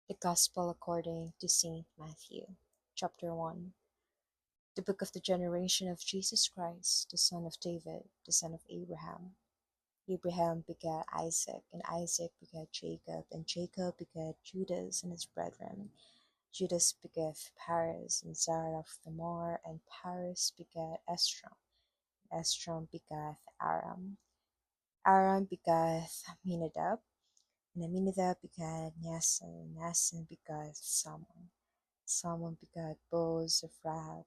The Gospel according to Saint Matthew, chapter 1. The book of the generation of Jesus Christ, the son of David, the son of Abraham. Abraham begat Isaac, and Isaac begat Jacob, and Jacob begat Judas and his brethren. Judas begat Perez and Zerah of Thamar, and Perez begat Esrom. Esrom begat Aram. Aram begat Aminadab, and Aminadab begat Naasson, and Naasson begat Salmon. Salmon begat Boaz of Rahab,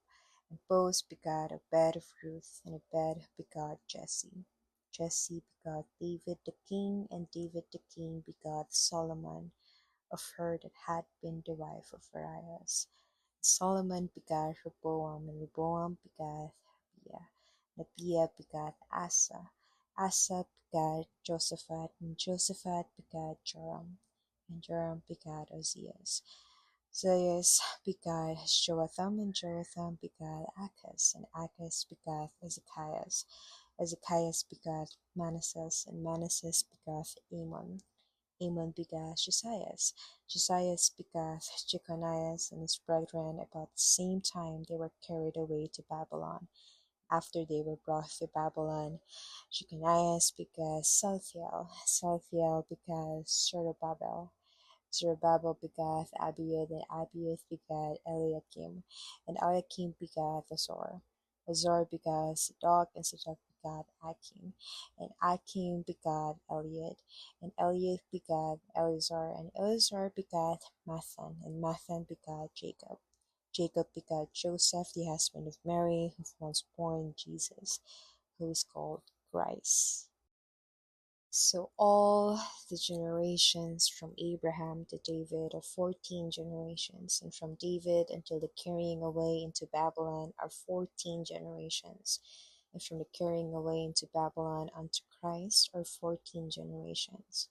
and Boaz begat Obed of Ruth, and Obed begat Jesse. Jesse begat David the king, and David the king begat Solomon of her that had been the wife of Urias. Solomon begat Rehoboam, and Rehoboam begat Abiah. And Abiah begat Asa. Asa begat Josaphat, and Josaphat begat Joram, and Joram begat Ozias. Ozias begat Joatham, and Joatham begat Achaz, and Achaz begat Ezekias. Ezekias begat Manasseh, and Manasseh begat Amon. Amon begat Josias. Josias begat Jeconias and his brethren. About the same time they were carried away to Babylon. After they were brought to Babylon, Jeconias begat Salthiel. Salthiel begat Zerubbabel. Zerubbabel begat Abiud, and Abiud begat Eliakim, and Eliakim begat Azor. Azor begat Zadok, and Zadok begat Achim, and Achim begat Eliud, and Eliud begat Eleazar, and Eleazar begat Mathan, and Mathan begat Jacob. Jacob begat Joseph, the husband of Mary, who was born Jesus, who is called Christ. So all the generations from Abraham to David are 14 generations, and from David until the carrying away into Babylon are 14 generations, and from the carrying away into Babylon unto Christ are 14 generations.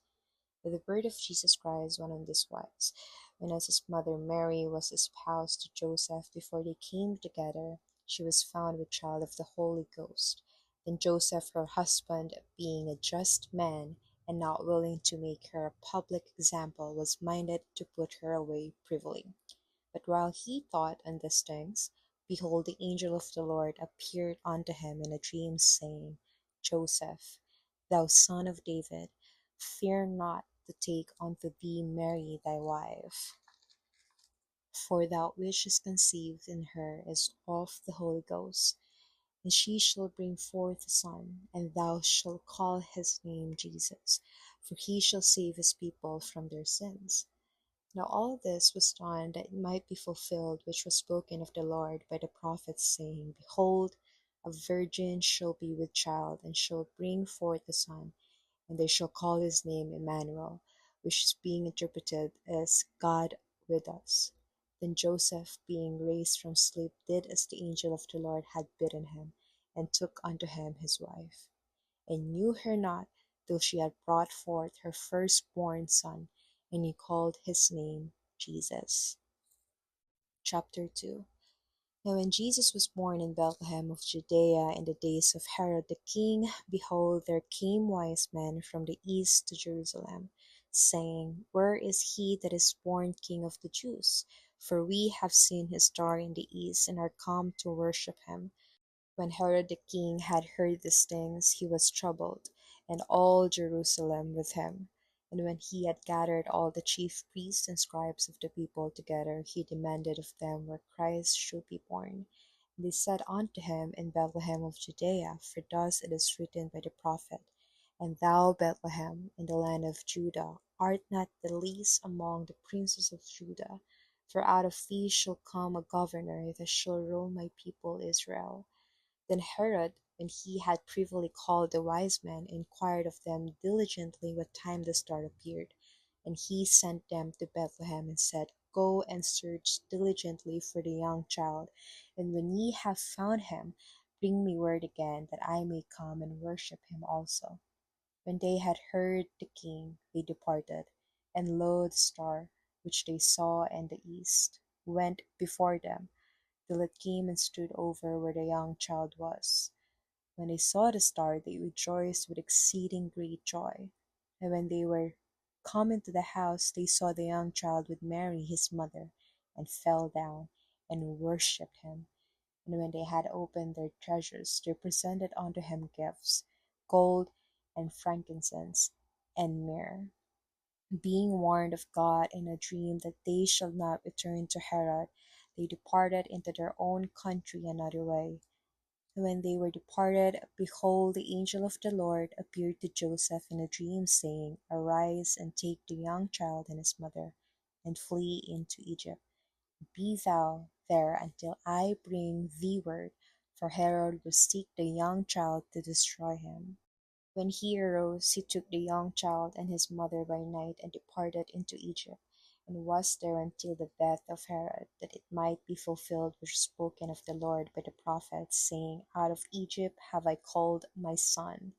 But the birth of Jesus Christ went on this wise. When as his mother Mary was espoused to Joseph before they came together, she was found with child of the Holy Ghost. Then Joseph, her husband, being a just man, and not willing to make her a public example, was minded to put her away privily. But while he thought on these things, behold, the angel of the Lord appeared unto him in a dream, saying, Joseph, thou son of David, fear not to take unto thee Mary thy wife, for that which is conceived in her is of the Holy Ghost. And she shall bring forth a son, and thou shalt call his name Jesus, for he shall save his people from their sins. Now all this was done that it might be fulfilled which was spoken of the Lord by the prophets, saying, Behold, a virgin shall be with child, and shall bring forth a son, and they shall call his name Emmanuel, which is being interpreted as God with us. Then Joseph, being raised from sleep, did as the angel of the Lord had bidden him, and took unto him his wife, and knew her not till she had brought forth her firstborn son, and he called his name Jesus. Chapter 2. Now when Jesus was born in Bethlehem of Judea in the days of Herod the king, behold, there came wise men from the east to Jerusalem, saying, Where is he that is born King of the Jews? For we have seen his star in the east, and are come to worship him. When Herod the king had heard these things, he was troubled, and all Jerusalem with him. And when he had gathered all the chief priests and scribes of the people together, he demanded of them where Christ should be born. And they said unto him, In Bethlehem of Judea, for thus it is written by the prophet, And thou, Bethlehem, in the land of Judah, art not the least among the princes of Judah, for out of thee shall come a governor that shall rule my people Israel. Then Herod, when he had privily called the wise men, inquired of them diligently what time the star appeared. And he sent them to Bethlehem, and said, Go and search diligently for the young child, and when ye have found him, bring me word again, that I may come and worship him also. When they had heard the king, they departed. And lo, the star, which they saw in the east, went before them, till it came and stood over where the young child was. When they saw the star, they rejoiced with exceeding great joy. And when they were come into the house, they saw the young child with Mary his mother, and fell down and worshipped him. And when they had opened their treasures, they presented unto him gifts, gold and frankincense and myrrh. Being warned of God in a dream that they should not return to Herod, they departed into their own country another way. And when they were departed, behold, the angel of the Lord appeared to Joseph in a dream, saying, Arise and take the young child and his mother, and flee into Egypt. Be thou there until I bring thee word, for Herod will seek the young child to destroy him. When he arose, he took the young child and his mother by night and departed into Egypt, and was there until the death of Herod, that it might be fulfilled which was spoken of the Lord by the prophet, saying, Out of Egypt have I called my son.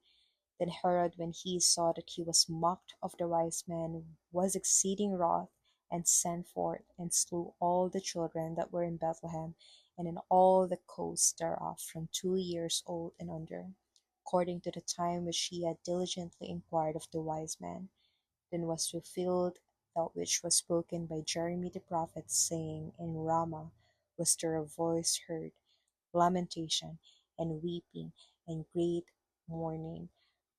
Then Herod, when he saw that he was mocked of the wise men, was exceeding wroth, and sent forth, and slew all the children that were in Bethlehem, and in all the coasts thereof, from 2 years old and under, according to the time which he had diligently inquired of the wise men. Then was fulfilled that which was spoken by Jeremy the prophet, saying, In Ramah was there a voice heard, lamentation, and weeping, and great mourning,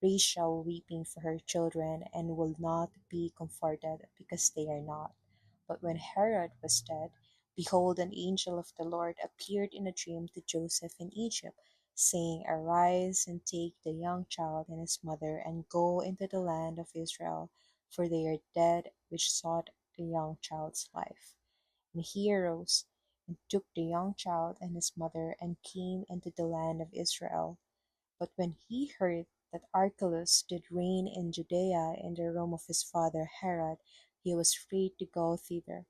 Rachel weeping for her children, and will not be comforted, because they are not. But when Herod was dead, behold, an angel of the Lord appeared in a dream to Joseph in Egypt, saying, Arise and take the young child and his mother, and go into the land of Israel, for they are dead which sought the young child's life. And he arose, and took the young child and his mother, and came into the land of Israel. But when he heard that Archelaus did reign in Judea in the room of his father Herod, he was free to go thither.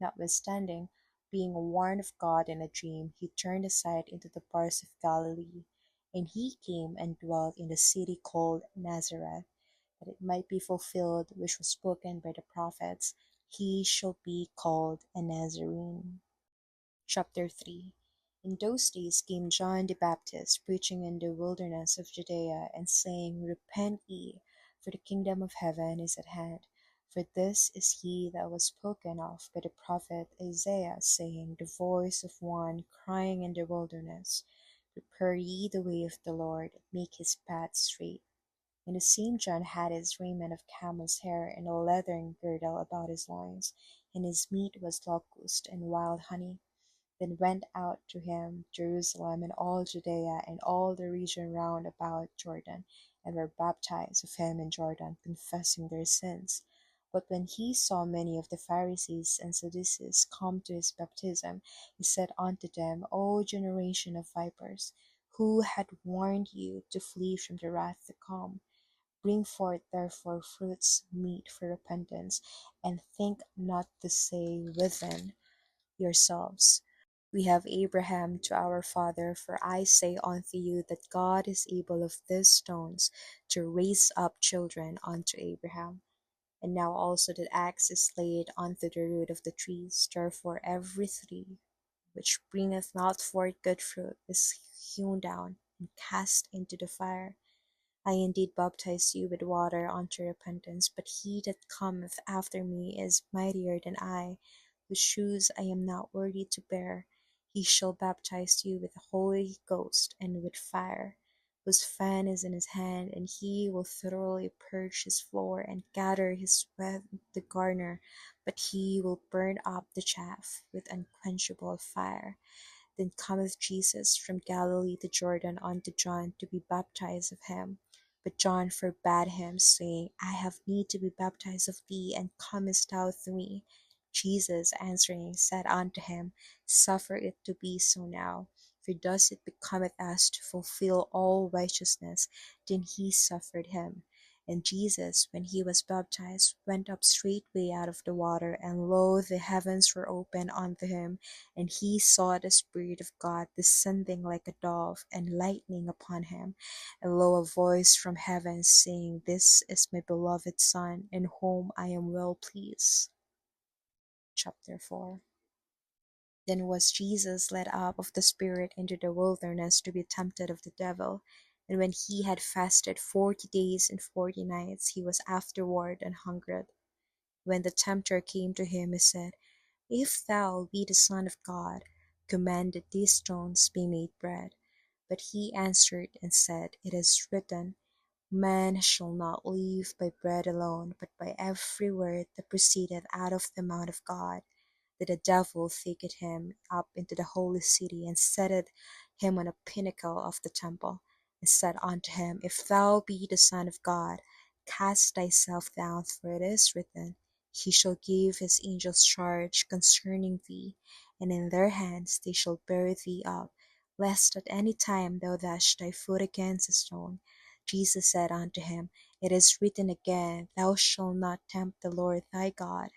Notwithstanding, being warned of God in a dream, he turned aside into the parts of Galilee. And he came and dwelt in the city called Nazareth, that it might be fulfilled which was spoken by the prophets, He shall be called a Nazarene. Chapter 3. In those days came John the Baptist, preaching in the wilderness of Judea, and saying, Repent ye, for the kingdom of heaven is at hand. For this is he that was spoken of by the prophet Isaiah, saying, The voice of one crying in the wilderness, Prepare ye the way of the Lord, make his path straight. And the same John had his raiment of camel's hair, and a leathern girdle about his loins, and his meat was locust and wild honey. Then went out to him Jerusalem and all Judea and all the region round about Jordan, and were baptized of him in Jordan, confessing their sins. But when he saw many of the Pharisees and Sadducees come to his baptism, he said unto them, O generation of vipers, who had warned you to flee from the wrath to come? Bring forth therefore fruits meet for repentance, and think not to say within yourselves, We have Abraham to our father. For I say unto you that God is able of these stones to raise up children unto Abraham. And now also that axe is laid unto the root of the trees. Therefore every tree which bringeth not forth good fruit is hewn down and cast into the fire. I indeed baptize you with water unto repentance, but he that cometh after me is mightier than I, whose shoes I am not worthy to bear. He shall baptize you with the Holy Ghost and with fire, whose fan is in his hand, and he will thoroughly purge his floor and gather his wheat with the garner, but he will burn up the chaff with unquenchable fire. Then cometh Jesus from Galilee to Jordan unto John to be baptized of him. But John forbade him, saying, I have need to be baptized of thee, and comest thou to me? Jesus answering said unto him, Suffer it to be so now, for thus it becometh us to fulfill all righteousness. Then he suffered him. And Jesus, when he was baptized, went up straightway out of the water, and lo, the heavens were opened unto him, and he saw the Spirit of God descending like a dove, and lighting upon him. And lo, a voice from heaven saying, This is my beloved Son, in whom I am well pleased. Chapter 4. Then was Jesus led up of the Spirit into the wilderness to be tempted of the devil. And when he had fasted 40 days and 40 nights, he was afterward and hungered. When the tempter came to him, he said, If thou be the Son of God, command that these stones be made bread. But he answered and said, It is written, Man shall not live by bread alone, but by every word that proceedeth out of the mouth of God. That the devil taketh him up into the holy city, and setteth him on a pinnacle of the temple, and said unto him, If thou be the Son of God, cast thyself down, for it is written, He shall give his angels charge concerning thee, and in their hands they shall bear thee up, lest at any time thou dash thy foot against a stone. Jesus said unto him, It is written again, Thou shalt not tempt the Lord thy God.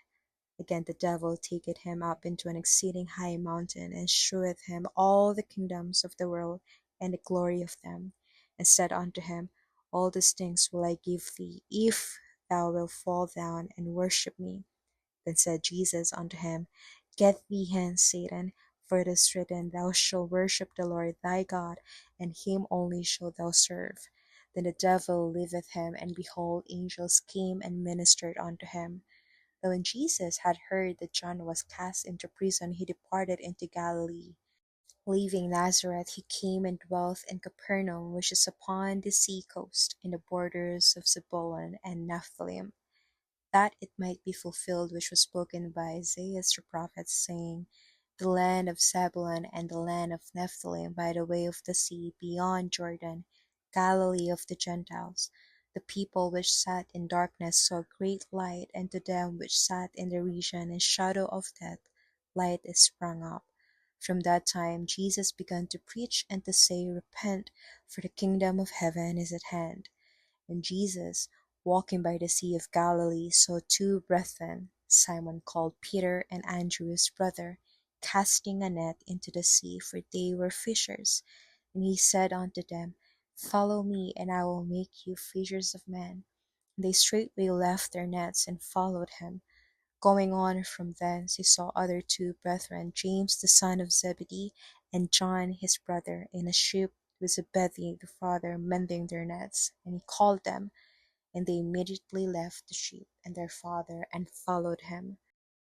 Again the devil taketh him up into an exceeding high mountain, and sheweth him all the kingdoms of the world and the glory of them, and said unto him, All these things will I give thee, if thou wilt fall down and worship me. Then said Jesus unto him, Get thee hence, Satan, for it is written, Thou shalt worship the Lord thy God, and him only shalt thou serve. Then the devil leaveth him, and behold, angels came and ministered unto him. Now when Jesus had heard that John was cast into prison, he departed into Galilee. Leaving Nazareth, he came and dwelt in Capernaum, which is upon the sea coast, in the borders of Zebulun and Nephthalim, that it might be fulfilled which was spoken by Isaiah the prophet, saying, The land of Zebulun and the land of Nephthalim by the way of the sea beyond Jordan, Galilee of the Gentiles. The people which sat in darkness saw great light, and to them which sat in the region and shadow of death, light is sprung up. From that time Jesus began to preach and to say, Repent, for the kingdom of heaven is at hand. And Jesus, walking by the sea of Galilee, saw two brethren, Simon called Peter and Andrew his brother, casting a net into the sea, for they were fishers. And he said unto them, Follow me, and I will make you fishers of men. And they straightway left their nets and followed him. Going on from thence, he saw other two brethren, James the son of Zebedee, and John his brother, in a ship with Zebedee the father, mending their nets. And he called them, and they immediately left the sheep and their father, and followed him.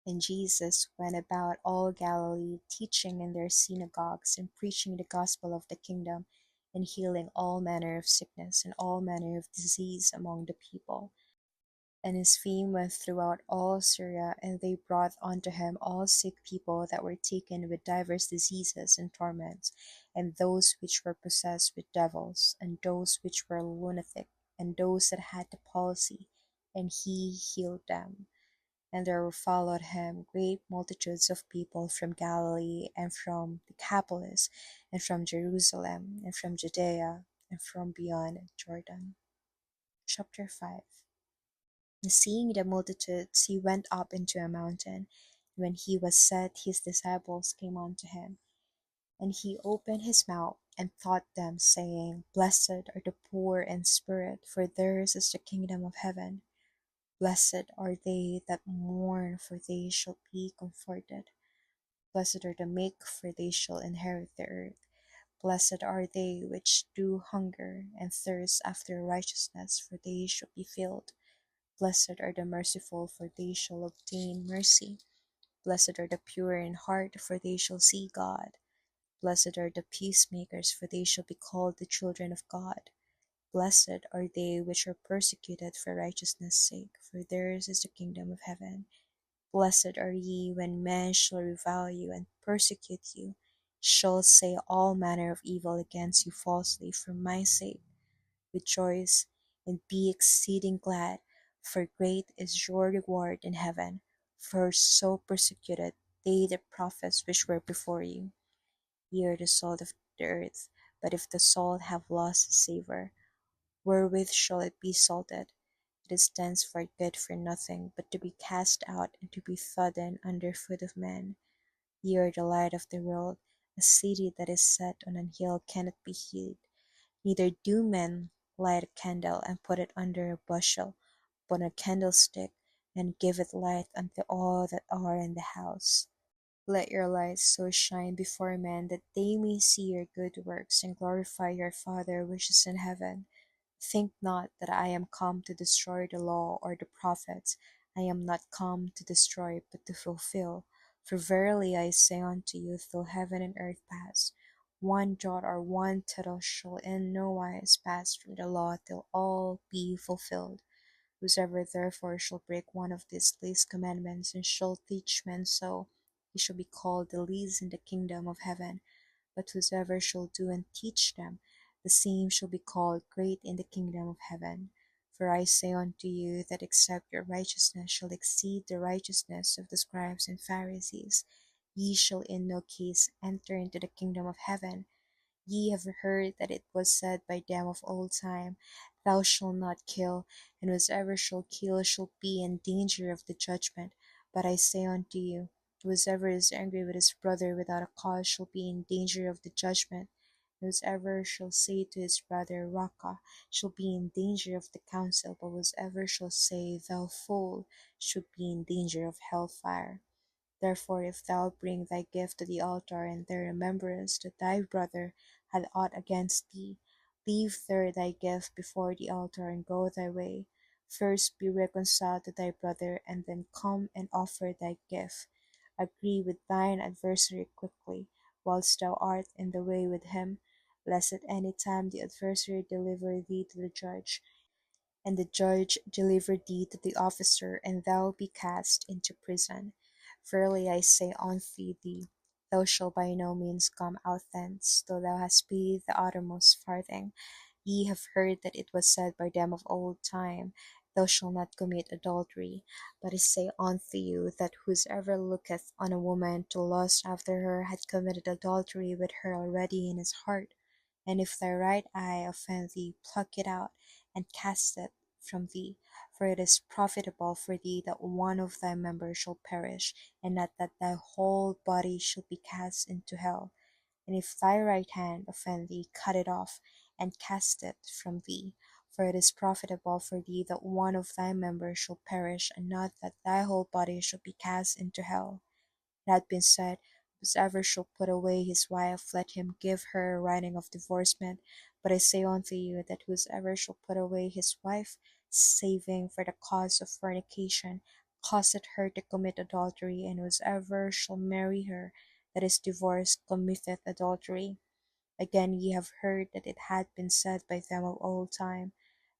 And Jesus went about all Galilee, teaching in their synagogues, and preaching the gospel of the kingdom, and healing all manner of sickness and all manner of disease among the people. And his fame went throughout all Syria, and they brought unto him all sick people that were taken with divers diseases and torments, and those which were possessed with devils, and those which were lunatic, and those that had the palsy, and he healed them. And there followed him great multitudes of people from Galilee, and from Decapolis, and from Jerusalem, and from Judea, and from beyond Jordan. Chapter 5. And seeing the multitudes, he went up into a mountain. And when he was set, his disciples came unto him. And he opened his mouth, and taught them, saying, Blessed are the poor in spirit, for theirs is the kingdom of heaven. Blessed are they that mourn, for they shall be comforted. Blessed are the meek, for they shall inherit the earth. Blessed are they which do hunger and thirst after righteousness, for they shall be filled. Blessed are the merciful, for they shall obtain mercy. Blessed are the pure in heart, for they shall see God. Blessed are the peacemakers, for they shall be called the children of God. Blessed are they which are persecuted for righteousness' sake, for theirs is the kingdom of heaven. Blessed are ye when men shall revile you and persecute you, shall say all manner of evil against you falsely for my sake. Rejoice and be exceeding glad, for great is your reward in heaven. For so persecuted they the prophets which were before you. Ye are the salt of the earth, but if the salt have lost its savour, wherewith shall it be salted? It is thenceforth good for nothing, but to be cast out and to be trodden under foot of men. Ye are the light of the world. A city that is set on an hill cannot be hid. Neither do men light a candle and put it under a bushel, but on a candlestick, and give it light unto all that are in the house. Let your light so shine before men that they may see your good works and glorify your Father which is in heaven. Think not that I am come to destroy the law or the prophets. I am not come to destroy, but to fulfill. For verily I say unto you, till heaven and earth pass, one jot or one tittle shall in no wise pass from the law till all be fulfilled. Whosoever therefore shall break one of these least commandments, and shall teach men so, he shall be called the least in the kingdom of heaven. But whosoever shall do and teach them, the same shall be called great in the kingdom of heaven. For I say unto you, that except your righteousness shall exceed the righteousness of the scribes and Pharisees, ye shall in no case enter into the kingdom of heaven. Ye have heard that it was said by them of old time, Thou shalt not kill, and whosoever shall kill shall be in danger of the judgment. But I say unto you, whosoever is angry with his brother without a cause shall be in danger of the judgment. And whosoever shall say to his brother, Raca, shall be in danger of the council. But whosoever shall say, Thou fool, shall be in danger of hell fire. Therefore if thou bring thy gift to the altar, and there rememberest that thy brother had aught against thee, leave there thy gift before the altar, and go thy way. First be reconciled to thy brother, and then come and offer thy gift. Agree with thine adversary quickly, whilst thou art in the way with him, lest at any time the adversary deliver thee to the judge, and the judge deliver thee to the officer, and thou be cast into prison. Verily I say unto thee, thou shalt by no means come out thence, till thou hast paid the uttermost farthing. Ye have heard that it was said by them of old time, Thou shalt not commit adultery. But I say unto you, that whosoever looketh on a woman to lust after her hath committed adultery with her already in his heart. And if thy right eye offend thee, pluck it out, and cast it from thee. For it is profitable for thee that one of thy members shall perish, and not that thy whole body shall be cast into hell. And if thy right hand offend thee, cut it off, and cast it from thee. For it is profitable for thee that one of thy members shall perish, and not that thy whole body shall be cast into hell. It had been said, Whosoever shall put away his wife, let him give her a writing of divorcement. But I say unto you, that whosoever shall put away his wife, saving for the cause of fornication, causeth her to commit adultery, and whosoever shall marry her that is divorced committeth adultery. Again ye have heard that it had been said by them of old time,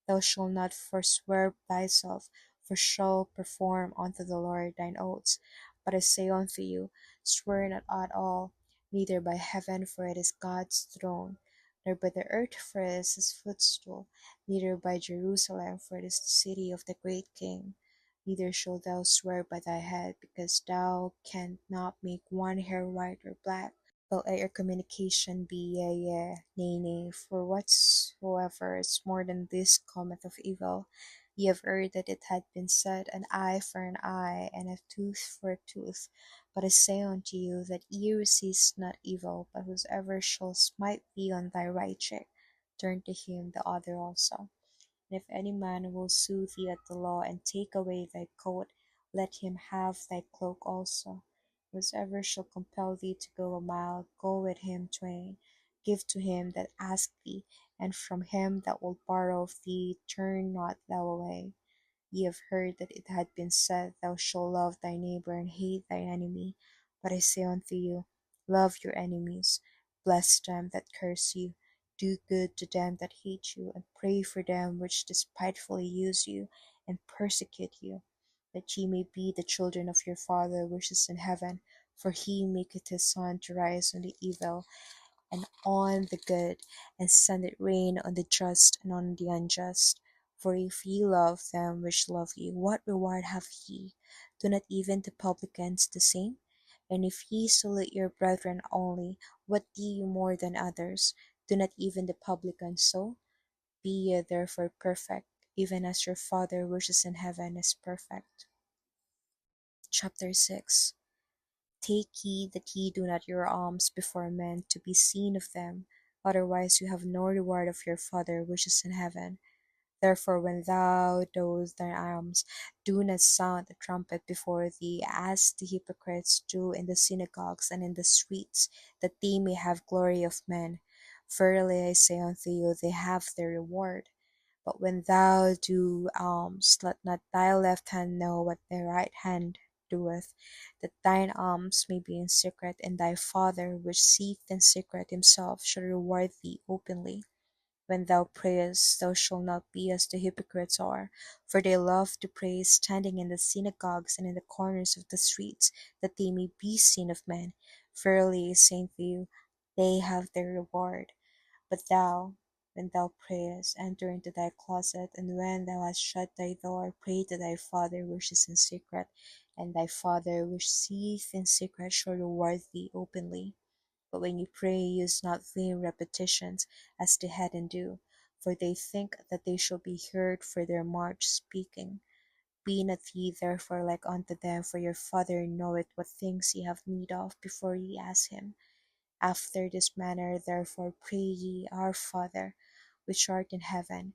Thou shalt not forswear thyself, for shall perform unto the Lord thine oaths. But I say unto you, swear not at all, neither by heaven, for it is God's throne, nor by the earth, for it is his footstool, neither by Jerusalem, for it is the city of the great King. Neither shalt thou swear by thy head, because thou canst not make one hair white or black. But let your communication be yea, yea, nay, nay, for whatsoever is more than this cometh of evil. Ye have heard that it had been said, An eye for an eye, and a tooth for a tooth. But I say unto you, that ye resist not evil, but whosoever shall smite thee on thy right cheek, turn to him the other also. And if any man will sue thee at the law, and take away thy coat, let him have thy cloak also. Whosoever shall compel thee to go a mile, go with him twain. Give to him that asketh thee, and from him that will borrow of thee turn not thou away. Ye have heard that it had been said, Thou shalt love thy neighbor, and hate thy enemy. But I say unto you, Love your enemies, bless them that curse you, do good to them that hate you, and pray for them which despitefully use you, and persecute you, that ye may be the children of your Father which is in heaven. For he maketh his sun to rise on the evil and on the good, and sendeth rain on the just and on the unjust. For if ye love them which love you, what reward have ye? Do not even the publicans the same? And if ye salute your brethren only, what do ye more than others? Do not even the publicans so? Be ye therefore perfect, even as your Father which is in heaven is perfect. Chapter 6. Take heed that ye do not your alms before men to be seen of them, otherwise you have no reward of your Father which is in heaven. Therefore when thou doest thine alms, do not sound the trumpet before thee, as the hypocrites do in the synagogues and in the streets, that they may have glory of men. Verily I say unto you, they have their reward. But when thou do alms, let not thy left hand know what thy right hand doeth, that thine alms may be in secret, and thy Father which seeth in secret himself shall reward thee openly. When thou prayest, thou shalt not be as the hypocrites are, for they love to pray standing in the synagogues and in the corners of the streets, that they may be seen of men. Verily I say unto you, they have their reward. But thou, when thou prayest, enter into thy closet, and when thou hast shut thy door, pray to thy Father which is in secret, and thy Father which seeth in secret shall reward thee openly. But when you pray, use not vain repetitions, as the heathen do, for they think that they shall be heard for their much speaking. Be not ye therefore like unto them, for your Father knoweth what things ye have need of before ye ask him. After this manner therefore pray ye, Our Father, which art in heaven,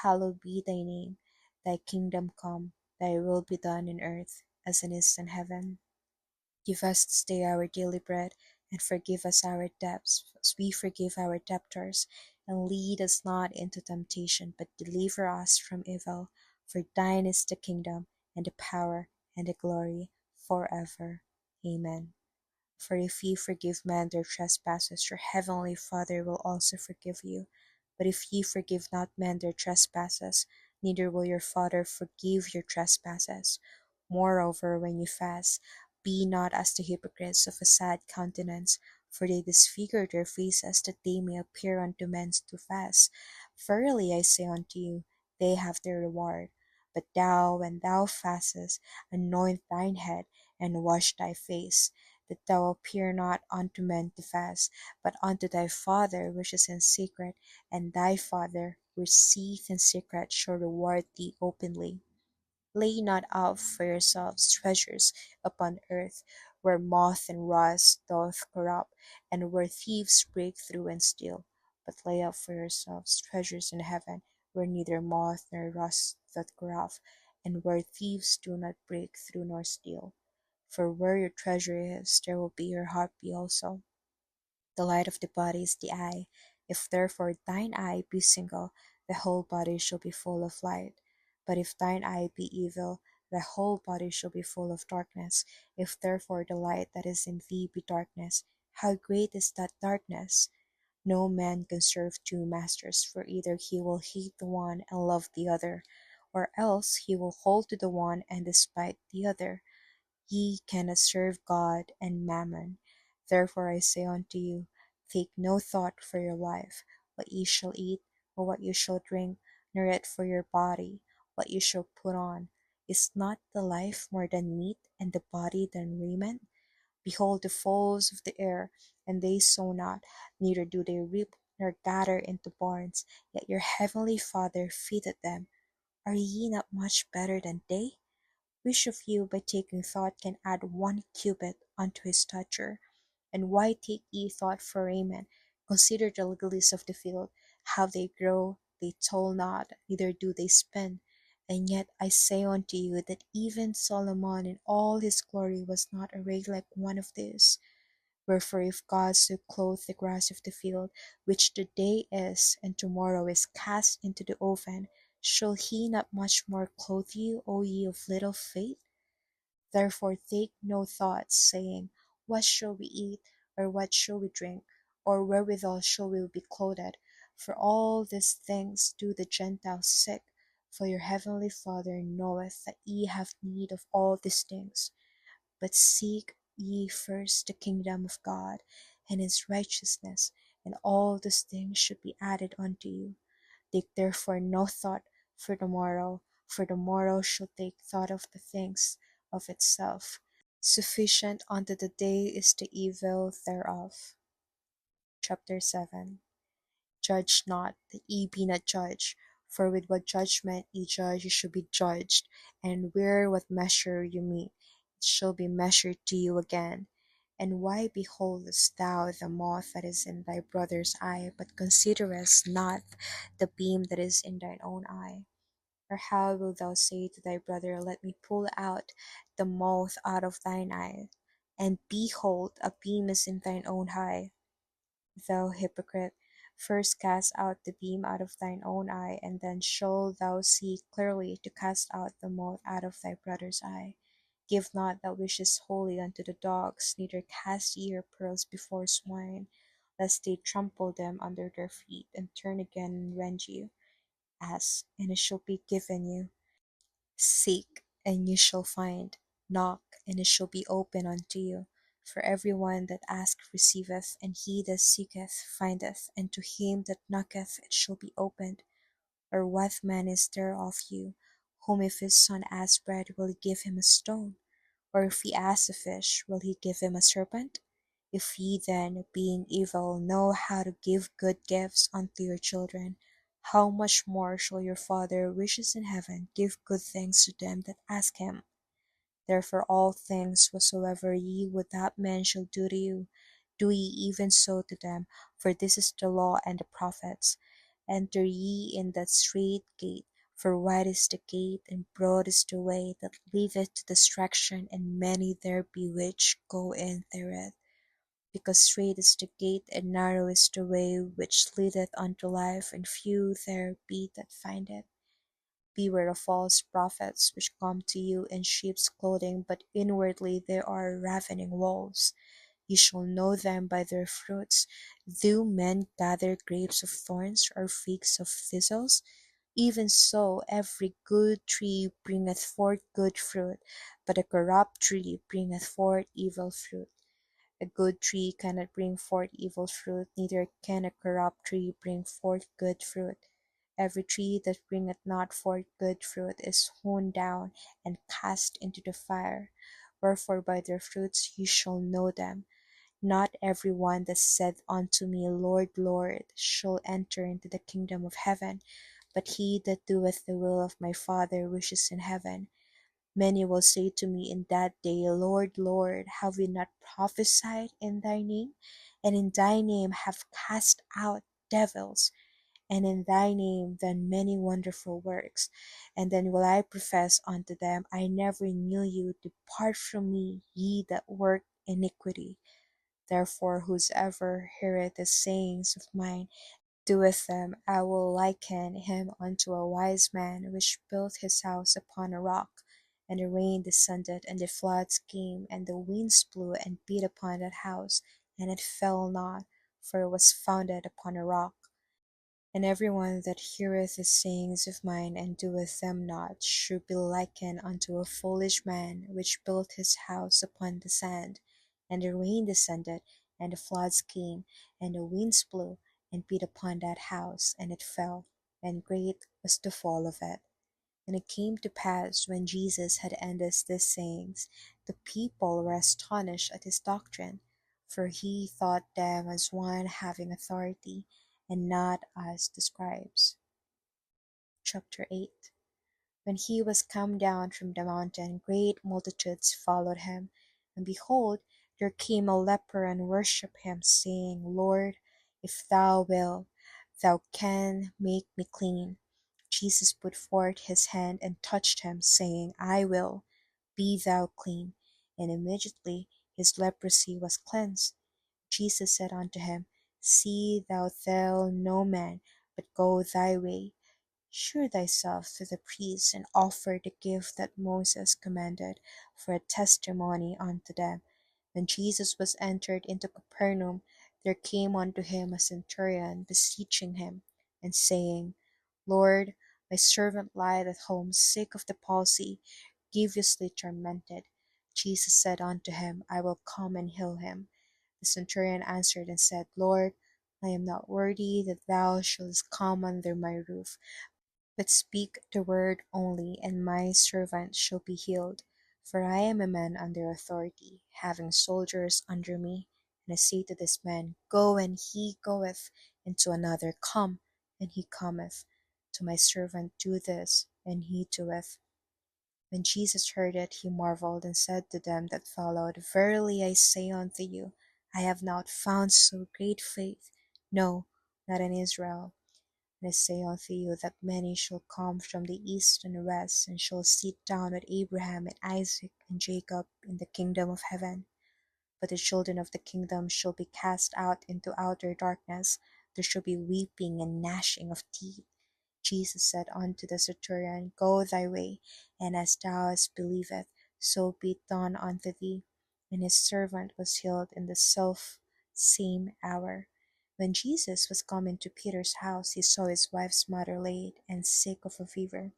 hallowed be thy name. Thy kingdom come, thy will be done in earth, as it is in heaven. Give us this day our daily bread, and forgive us our debts, as we forgive our debtors. And lead us not into temptation, but deliver us from evil. For thine is the kingdom, and the power, and the glory, forever. Amen. For if ye forgive men their trespasses, your heavenly Father will also forgive you. But if ye forgive not men their trespasses, neither will your Father forgive your trespasses. Moreover, when you fast, be not as the hypocrites of a sad countenance, for they disfigure their faces, that they may appear unto men to fast. Verily I say unto you, they have their reward. But thou, when thou fastest, anoint thine head, and wash thy face, that thou appear not unto men to fast, but unto thy Father which is in secret, and thy Father which seeth in secret shall reward thee openly. Lay not up for yourselves treasures upon earth, where moth and rust doth corrupt, and where thieves break through and steal. But lay up for yourselves treasures in heaven, where neither moth nor rust doth corrupt, and where thieves do not break through nor steal. For where your treasure is, there will be your heart be also. The light of the body is the eye. If therefore thine eye be single, the whole body shall be full of light. But if thine eye be evil, the whole body shall be full of darkness. If therefore the light that is in thee be darkness, how great is that darkness! No man can serve two masters, for either he will hate the one and love the other, or else he will hold to the one and despise the other. Ye cannot serve God and mammon. Therefore I say unto you, take no thought for your life, what ye shall eat, or what ye shall drink, nor yet for your body, what ye shall put on. Is not the life more than meat, and the body than raiment? Behold the fowls of the air, and they sow not, neither do they reap, nor gather into barns, yet your heavenly Father feedeth them. Are ye not much better than they? Which of you by taking thought can add 1 cubit unto his stature? And why take ye thought for raiment? Consider the lilies of the field, how they grow, they toil not, neither do they spin. And yet I say unto you that even Solomon in all his glory was not arrayed like one of these. Wherefore if God so clothe the grass of the field, which today is, and tomorrow is cast into the oven, shall he not much more clothe you, O ye of little faith? Therefore take no thought, saying, What shall we eat? Or what shall we drink? Or wherewithal shall we be clothed? For all these things do the Gentiles seek. For your heavenly Father knoweth that ye have need of all these things. But seek ye first the kingdom of God, and his righteousness, and all these things should be added unto you. Take therefore no thought for tomorrow, for tomorrow shall take thought of the things of itself. Sufficient unto the day is the evil thereof. Chapter 7. Judge not, that ye be not judged. For with what judgment ye judge, ye shall be judged, and where what measure you mete, it shall be measured to you again. And why beholdest thou the moth that is in thy brother's eye, but considerest not the beam that is in thine own eye? Or how wilt thou say to thy brother, Let me pull out the moth out of thine eye, and behold, a beam is in thine own eye? Thou hypocrite, First cast out the beam out of thine own eye, and then shalt thou see clearly to cast out the mote out of thy brother's eye. Give not that which is holy unto the dogs, neither cast ye your pearls before swine, lest they trample them under their feet, and turn again and rend you. Ask, and it shall be given you. Seek, and ye shall find. Knock, and it shall be opened unto you. For every one that asketh receiveth, and he that seeketh findeth, and to him that knocketh it shall be opened. Or what man is there of you, whom if his son ask bread, will he give him a stone? Or if he ask a fish, will he give him a serpent? If ye then, being evil, know how to give good gifts unto your children, how much more shall your Father which is in heaven give good things to them that ask him? Therefore all things whatsoever ye would that men shall do to you, do ye even so to them: for this is the law and the prophets. Enter ye in that strait gate: for wide is the gate, and broad is the way that leadeth to destruction, and many there be which go in thereat. Because strait is the gate, and narrow is the way which leadeth unto life, and few there be that find it. Beware of false prophets, which come to you in sheep's clothing, but inwardly they are ravening wolves. Ye shall know them by their fruits. Do men gather grapes of thorns, or figs of thistles? Even so every good tree bringeth forth good fruit, but a corrupt tree bringeth forth evil fruit. A good tree cannot bring forth evil fruit, neither can a corrupt tree bring forth good fruit. Every tree that bringeth not forth good fruit is hewn down, and cast into the fire. Wherefore by their fruits ye shall know them. Not every one that saith unto me, Lord, Lord, shall enter into the kingdom of heaven, but he that doeth the will of my Father which is in heaven. Many will say to me in that day, Lord, Lord, have we not prophesied in thy name? And in thy name have cast out devils, and in thy name done many wonderful works? And then will I profess unto them, I never knew you: depart from me, ye that work iniquity. Therefore whosoever heareth the sayings of mine, doeth them, I will liken him unto a wise man which built his house upon a rock. And the rain descended, and the floods came, and the winds blew and beat upon that house, and it fell not, for it was founded upon a rock. And every one that heareth the sayings of mine, and doeth them not, should be likened unto a foolish man which built his house upon the sand. And the rain descended, and the floods came, and the winds blew, and beat upon that house, and it fell, and great was the fall of it. And it came to pass, when Jesus had ended these sayings, the people were astonished at his doctrine: for he taught them as one having authority, and not as the scribes. Chapter 8. When he was come down from the mountain, great multitudes followed him. And behold, there came a leper and worshipped him, saying, Lord, if thou wilt, thou canst make me clean. Jesus put forth his hand and touched him, saying, I will, be thou clean. And immediately his leprosy was cleansed. Jesus said unto him, See thou tell no man, but go thy way. Shew thyself to the priests, and offer the gift that Moses commanded, for a testimony unto them. When Jesus was entered into Capernaum, there came unto him a centurion, beseeching him, and saying, Lord, my servant lieth at home, sick of the palsy, grievously tormented. Jesus said unto him, I will come and heal him. The centurion answered and said, Lord, I am not worthy that thou shouldest come under my roof, but speak the word only, and my servant shall be healed. For I am a man under authority, having soldiers under me. And I say to this man, Go, and he goeth; and to another, Come, and he cometh; to my servant, Do this, and he doeth. When Jesus heard it, he marveled, and said to them that followed, Verily I say unto you, I have not found so great faith, no, not in Israel. And I say unto you, that many shall come from the east and the west, and shall sit down with Abraham and Isaac and Jacob in the kingdom of heaven. But the children of the kingdom shall be cast out into outer darkness. there shall be weeping and gnashing of teeth. Jesus said unto the centurion, Go thy way, and as thou hast believed, so be it done unto thee. And his servant was healed in the self same hour. When Jesus was come into Peter's house, he saw his wife's mother laid and sick of a fever.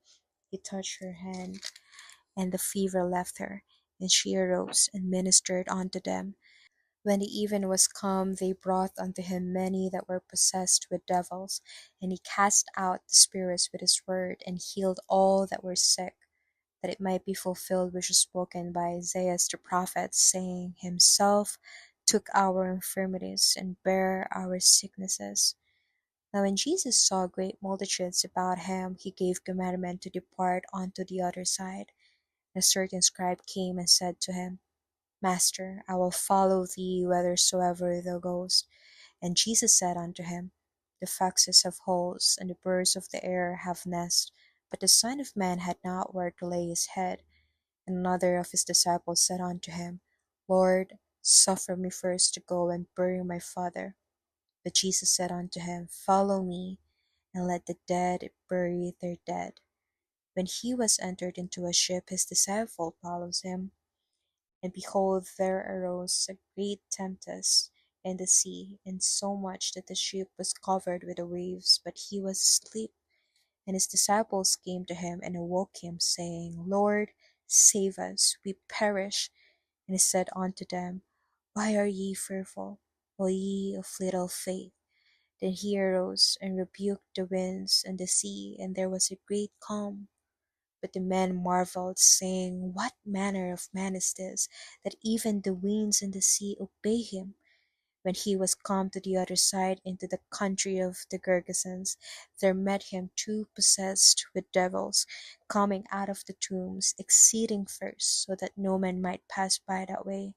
He touched her hand, and the fever left her, and she arose and ministered unto them. When the even was come, they brought unto him many that were possessed with devils, and he cast out the spirits with his word, and healed all that were sick, that it might be fulfilled which was spoken by Isaiah the prophet, saying, Himself took our infirmities, and bare our sicknesses. Now when Jesus saw great multitudes about him, he gave commandment to depart unto the other side. And a certain scribe came and said to him, Master, I will follow thee whithersoever thou goest. And Jesus said unto him, The foxes have holes, and the birds of the air have nests, but the Son of Man had not where to lay his head. And another of his disciples said unto him, Lord, suffer me first to go and bury my father. But Jesus said unto him, Follow me, and let the dead bury their dead. When he was entered into a ship, his disciple follows him. And behold, there arose a great tempest in the sea, and so much that the ship was covered with the waves, but he was asleep. And his disciples came to him and awoke him, saying, Lord, save us, we perish. And he said unto them, Why are ye fearful, O ye of little faith? Then he arose and rebuked the winds and the sea, and there was a great calm. But the men marveled, saying, What manner of man is this, that even the winds and the sea obey him? When he was come to the other side into the country of the Gergesens, there met him two possessed with devils, coming out of the tombs, exceeding thirst, so that no man might pass by that way.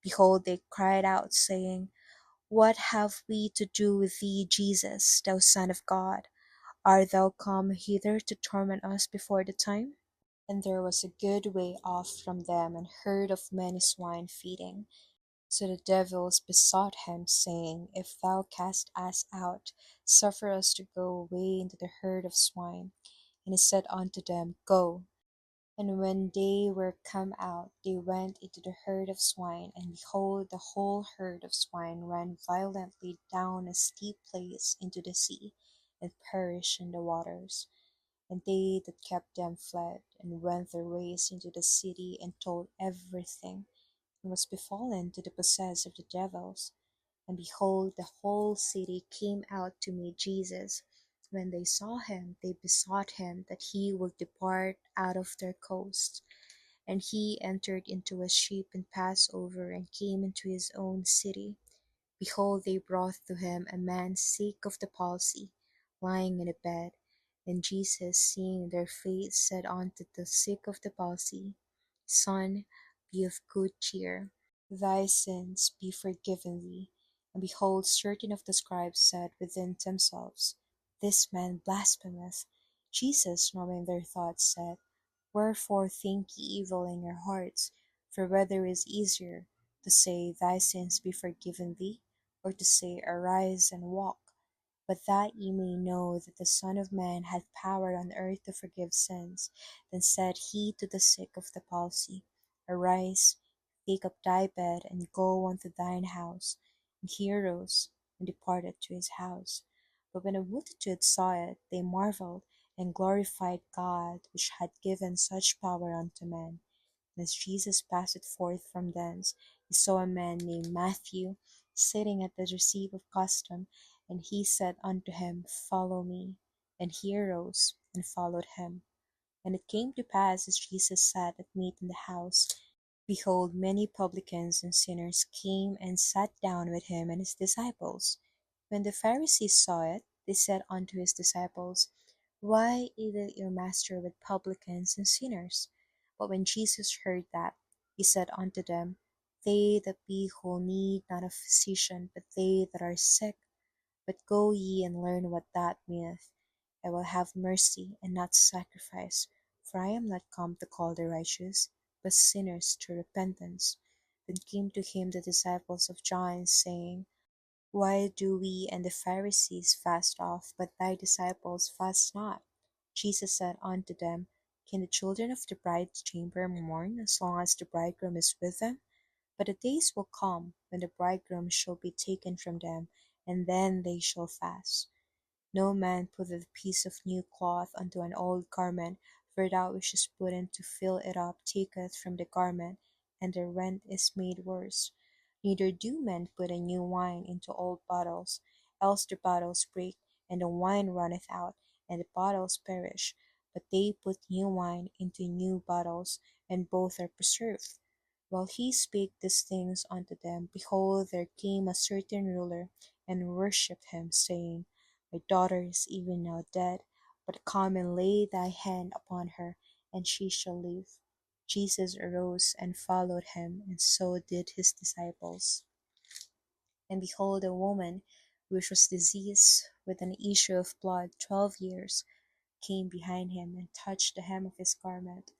Behold, they cried out, saying, What have we to do with thee, Jesus, thou Son of God? Art thou come hither to torment us before the time? And there was a good way off from them an herd of many swine feeding. So the devils besought him, saying, If thou cast us out, suffer us to go away into the herd of swine. And he said unto them, Go. And when they were come out, they went into the herd of swine, and behold, the whole herd of swine ran violently down a steep place into the sea, and perished in the waters. And they that kept them fled, and went their ways into the city, and told everything, and was befallen to the possessed of the devils. And behold, the whole city came out to meet Jesus. When they saw him, they besought him that he would depart out of their coasts. And he entered into a ship and passed over, and came into his own city. Behold, they brought to him a man sick of the palsy, lying in a bed. And Jesus, seeing their faith, said unto the sick of the palsy, Son, be of good cheer, thy sins be forgiven thee. And behold, certain of the scribes said within themselves, This man blasphemeth. Jesus, knowing their thoughts, said, Wherefore think ye evil in your hearts? For whether is easier, to say, Thy sins be forgiven thee, or to say, Arise and walk? But that ye may know that the Son of Man hath power on earth to forgive sins. Then said he to the sick of the palsy, Arise, take up thy bed, and go unto thine house. And he arose, and departed to his house. But when the multitude saw it, they marveled, and glorified God, which had given such power unto men. And as Jesus passed forth from thence, he saw a man named Matthew sitting at the receipt of custom, and he said unto him, Follow me. And he arose and followed him. And it came to pass, as Jesus sat at meat in the house, behold, many publicans and sinners came and sat down with him and his disciples. When the Pharisees saw it, they said unto his disciples, Why eateth your master with publicans and sinners? But when Jesus heard that, he said unto them, They that be whole need not a physician, but they that are sick. But go ye and learn what that meaneth. I will have mercy, and not sacrifice: for I am not come to call the righteous, but sinners to repentance. Then came to him the disciples of John, saying, Why do we and the Pharisees fast oft, but thy disciples fast not? Jesus said unto them, Can the children of the bride's chamber mourn as long as the bridegroom is with them? But the days will come when the bridegroom shall be taken from them, and then they shall fast. No man putteth a piece of new cloth unto an old garment, for that which is put in to fill it up taketh from the garment, and the rent is made worse. Neither do men put a new wine into old bottles, else the bottles break, and the wine runneth out, and the bottles perish. But they put new wine into new bottles, and both are preserved. While he spake these things unto them, behold, there came a certain ruler, and worshipped him, saying, My daughter is even now dead, but come and lay thy hand upon her, and she shall live. Jesus arose and followed him, and so did his disciples. And behold, a woman which was diseased with an issue of blood 12 years came behind him, and touched the hem of his garment.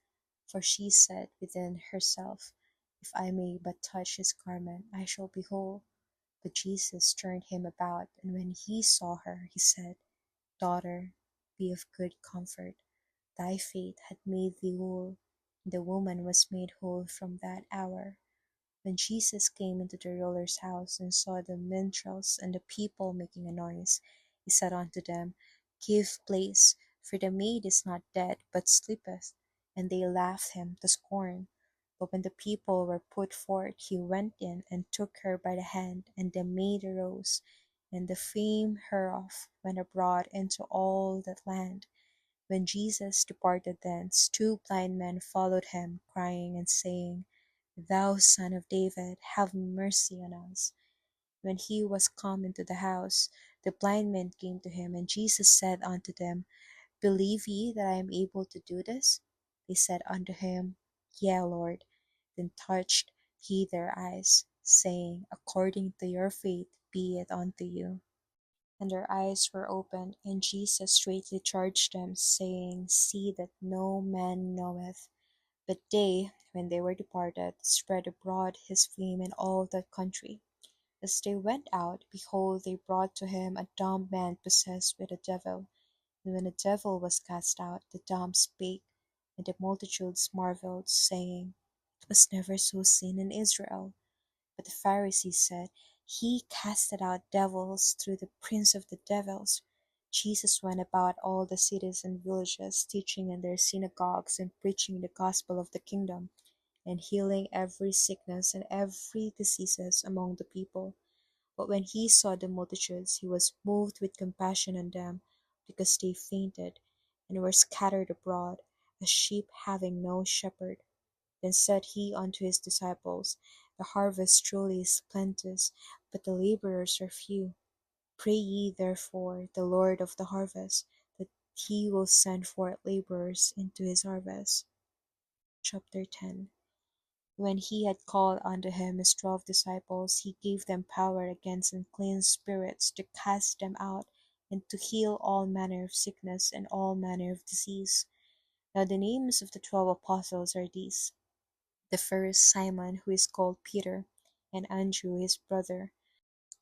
For she said within herself, If I may but touch his garment, I shall be whole. But Jesus turned him about, and when he saw her, he said, Daughter, be of good comfort, thy faith hath made thee whole. And the woman was made whole from that hour. When Jesus came into the ruler's house, and saw the minstrels and the people making a noise, he said unto them, Give place, for the maid is not dead, but sleepeth. And they laughed him to scorn. But when the people were put forth, he went in, and took her by the hand, and the maid arose. And the fame hereof went abroad into all that land. When Jesus departed thence, two blind men followed him, crying and saying, Thou son of David, have mercy on us. When he was come into the house, the blind men came to him, and Jesus said unto them, Believe ye that I am able to do this? They said unto him, Yea, Lord. Then touched he their eyes, saying, According to your faith be it unto you. And their eyes were opened, and Jesus straitly charged them, saying, See that no man knoweth. But they, when they were departed, spread abroad his fame in all that country. As they went out, behold, they brought to him a dumb man possessed with a devil. And when the devil was cast out, the dumb spake, and the multitudes marveled, saying, It was never so seen in Israel. But the Pharisees said, He casted out devils through the prince of the devils. Jesus went about all the cities and villages, teaching in their synagogues and preaching the gospel of the kingdom, and healing every sickness and every diseases among the people. But when he saw the multitudes, he was moved with compassion on them, because they fainted, and were scattered abroad, as sheep having no shepherd. Then said he unto his disciples, The harvest truly is plenteous, but the laborers are few. Pray ye therefore the Lord of the harvest, that he will send forth laborers into his harvest. Chapter 10. When he had called unto him his 12 disciples, he gave them power against unclean spirits to cast them out, and to heal all manner of sickness and all manner of disease. Now the names of the 12 apostles are these: the first, Simon, who is called Peter, and Andrew his brother,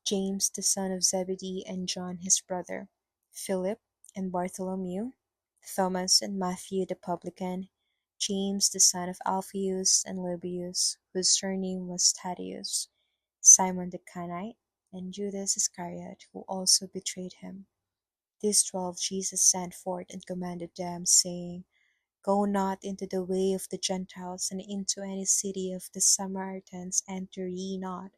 James the son of Zebedee, and John his brother, Philip and Bartholomew, Thomas and Matthew the publican, James the son of Alphaeus and Lebbaeus, whose surname was Thaddeus, Simon the Canaanite, and Judas Iscariot, who also betrayed him. These 12 Jesus sent forth and commanded them, saying, Go not into the way of the Gentiles, and into any city of the Samaritans enter ye not,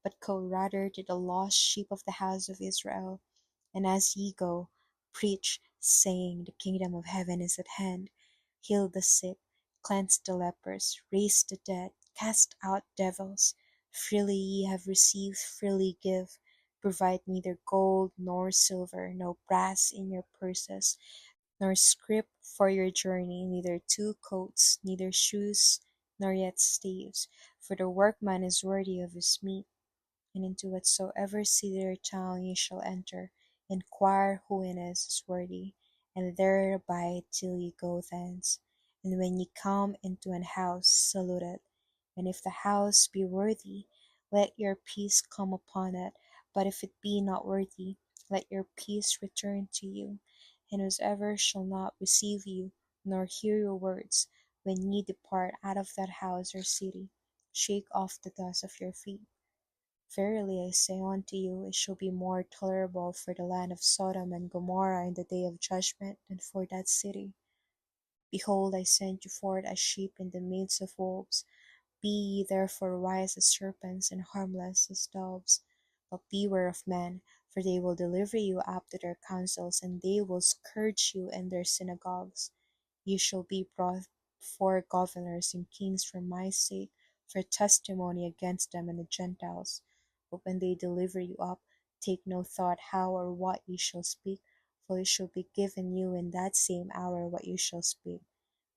but go rather to the lost sheep of the house of Israel. And as ye go, preach, saying, The kingdom of heaven is at hand. Heal the sick, cleanse the lepers, raise the dead, cast out devils. Freely ye have received, freely give. Provide neither gold nor silver, nor brass in your purses, nor scrip for your journey, neither 2 coats, neither shoes, nor yet staves. For the workman is worthy of his meat. And into whatsoever city or town ye shall enter, inquire who in it is worthy, and there abide till ye go thence. And when ye come into an house, salute it. And if the house be worthy, let your peace come upon it. But if it be not worthy, let your peace return to you. And whosoever shall not receive you, nor hear your words, when ye depart out of that house or city, shake off the dust of your feet. Verily I say unto you, it shall be more tolerable for the land of Sodom and Gomorrah in the day of judgment than for that city. Behold, I send you forth as sheep in the midst of wolves. Be ye therefore wise as serpents and harmless as doves. But beware of men, for they will deliver you up to their councils, and they will scourge you in their synagogues. You shall be brought before governors and kings for my sake, for testimony against them and the Gentiles. But when they deliver you up, take no thought how or what you shall speak, for it shall be given you in that same hour what you shall speak.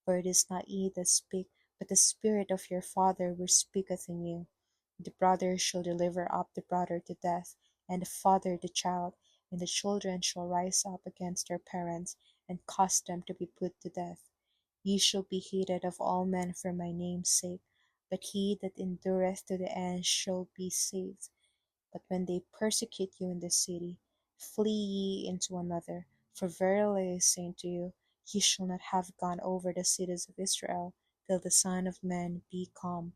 For it is not ye that speak, but the Spirit of your Father which speaketh in you. The brother shall deliver up the brother to death, and the father the child, and the children shall rise up against their parents, and cause them to be put to death. Ye shall be hated of all men for my name's sake, but he that endureth to the end shall be saved. But when they persecute you in this city, flee ye into another. For verily I say unto you, ye shall not have gone over the cities of Israel, till the Son of Man be come.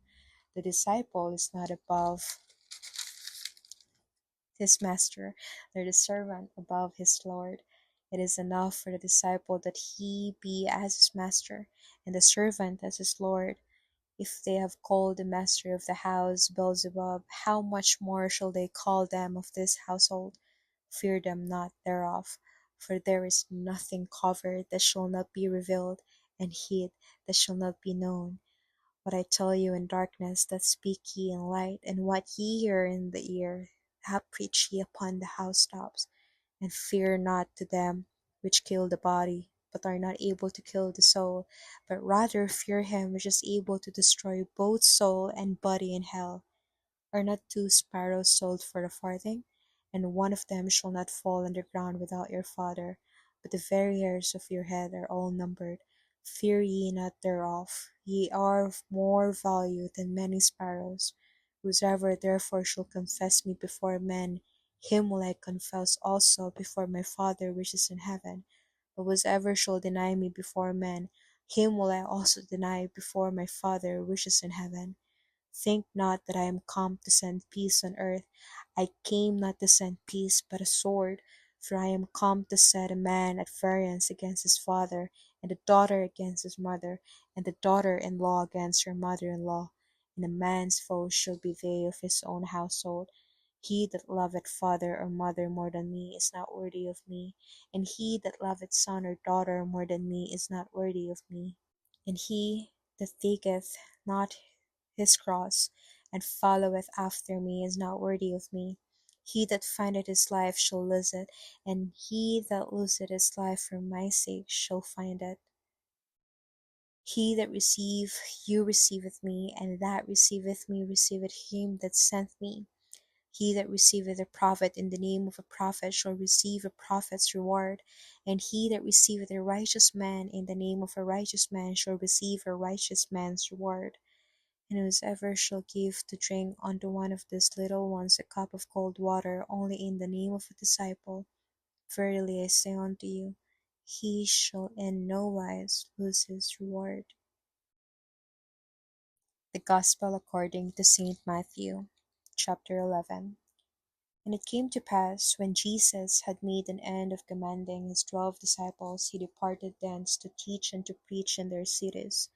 The disciple is not above his master, nor the servant above his Lord. It is enough for the disciple that he be as his master, and the servant as his Lord. If they have called the master of the house Beelzebub, how much more shall they call them of this household? Fear them not thereof. For there is nothing covered that shall not be revealed, and hid that shall not be known. What I tell you in darkness, that speak ye in light, and what ye hear in the ear, that preach ye upon the housetops. And fear not to them which kill the body, but are not able to kill the soul, but rather fear him which is able to destroy both soul and body in hell. Are not two sparrows sold for a farthing? And one of them shall not fall on the ground without your Father. But the very hairs of your head are all numbered. Fear ye not thereof. Ye are of more value than many sparrows. Whosoever therefore shall confess me before men, him will I confess also before my Father which is in heaven. But whosoever shall deny me before men, him will I also deny before my Father which is in heaven. Think not that I am come to send peace on earth. I came not to send peace, but a sword. For I am come to set a man at variance against his father, and the daughter against his mother, and the daughter-in-law against her mother-in-law. And a man's foes shall be they of his own household. He that loveth father or mother more than me is not worthy of me, and he that loveth son or daughter more than me is not worthy of me. And he that taketh not his cross, and followeth after me, is not worthy of me. He that findeth his life shall lose it, and he that loseth his life for my sake shall find it. He that receiveth you receiveth me, and that receiveth me receiveth him that sent me. He that receiveth a prophet in the name of a prophet shall receive a prophet's reward, and he that receiveth a righteous man in the name of a righteous man shall receive a righteous man's reward. And whosoever shall give to drink unto one of these little ones a cup of cold water only in the name of a disciple, verily I say unto you, he shall in no wise lose his reward. The Gospel according to Saint Matthew, chapter 11. And it came to pass, when Jesus had made an end of commanding his 12 disciples, he departed thence to teach and to preach in their cities.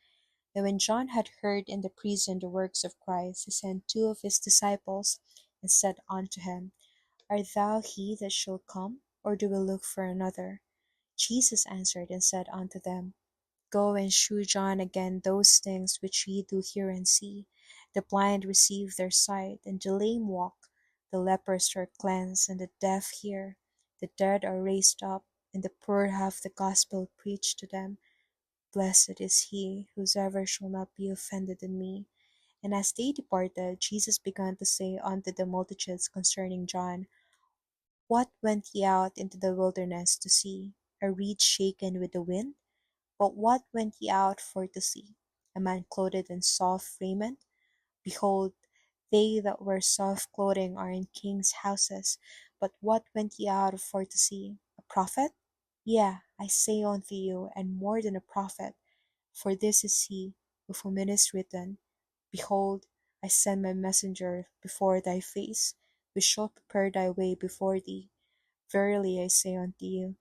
And when John had heard in the prison the works of Christ, he sent 2 of his disciples, and said unto him, Art thou he that shall come, or do we look for another? Jesus answered and said unto them, Go and shew John again those things which ye do hear and see. The blind receive their sight, and the lame walk. The lepers are cleansed, and the deaf hear. The dead are raised up, and the poor have the gospel preached to them. Blessed is he whosoever shall not be offended in me. And as they departed, Jesus began to say unto the multitudes concerning John, What went ye out into the wilderness to see? A reed shaken with the wind? But what went ye out for to see? A man clothed in soft raiment? Behold, They that wear soft clothing are in kings' houses. But what went ye out for to see? A prophet? Yea, I say unto you, and more than a prophet. For this is he, of whom it is written, Behold, I send my messenger before thy face, which shall prepare thy way before thee. Verily I say unto you,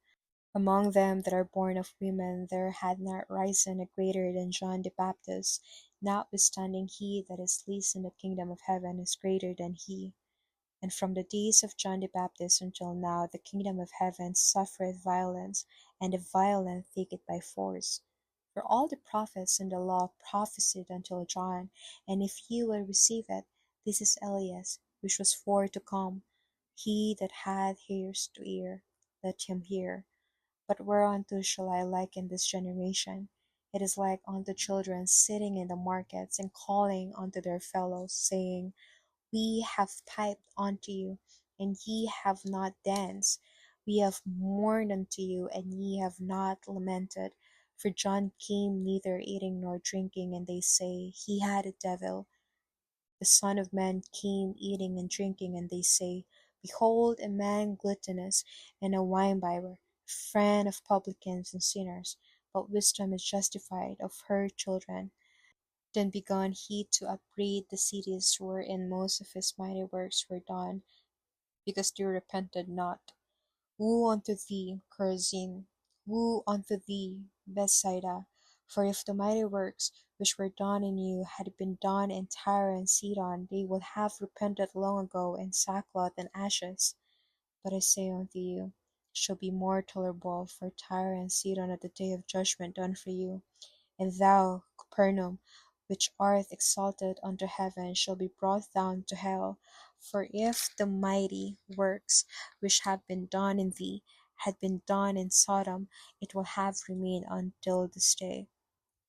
among them that are born of women there had not risen a greater than John the Baptist, notwithstanding he that is least in the kingdom of heaven is greater than he. And from the days of John the Baptist until now the kingdom of heaven suffereth violence, and the violent take it by force. For all the prophets and the law prophesied until John, and if ye will receive it, this is Elias, which was for to come. He that hath ears to hear, let him hear. But whereunto shall I liken this generation? It is like unto children sitting in the markets, and calling unto their fellows, saying, We have piped unto you, and ye have not danced. We have mourned unto you, and ye have not lamented. For John came neither eating nor drinking, and they say, He had a devil. The Son of Man came eating and drinking, and they say, Behold a man gluttonous, and a winebibber, a friend of publicans and sinners. But wisdom is justified of her children. Then began he to upbraid the cities wherein most of his mighty works were done, because they repented not. Woe unto thee, Chorazin! Woe unto thee, Bethsaida! For if the mighty works which were done in you had been done in Tyre and Sidon, they would have repented long ago in sackcloth and ashes. But I say unto you, it shall be more tolerable for Tyre and Sidon at the day of judgment than for you. And thou, Capernaum, which art exalted unto heaven, shall be brought down to hell. For if the mighty works which have been done in thee had been done in Sodom, it will have remained until this day.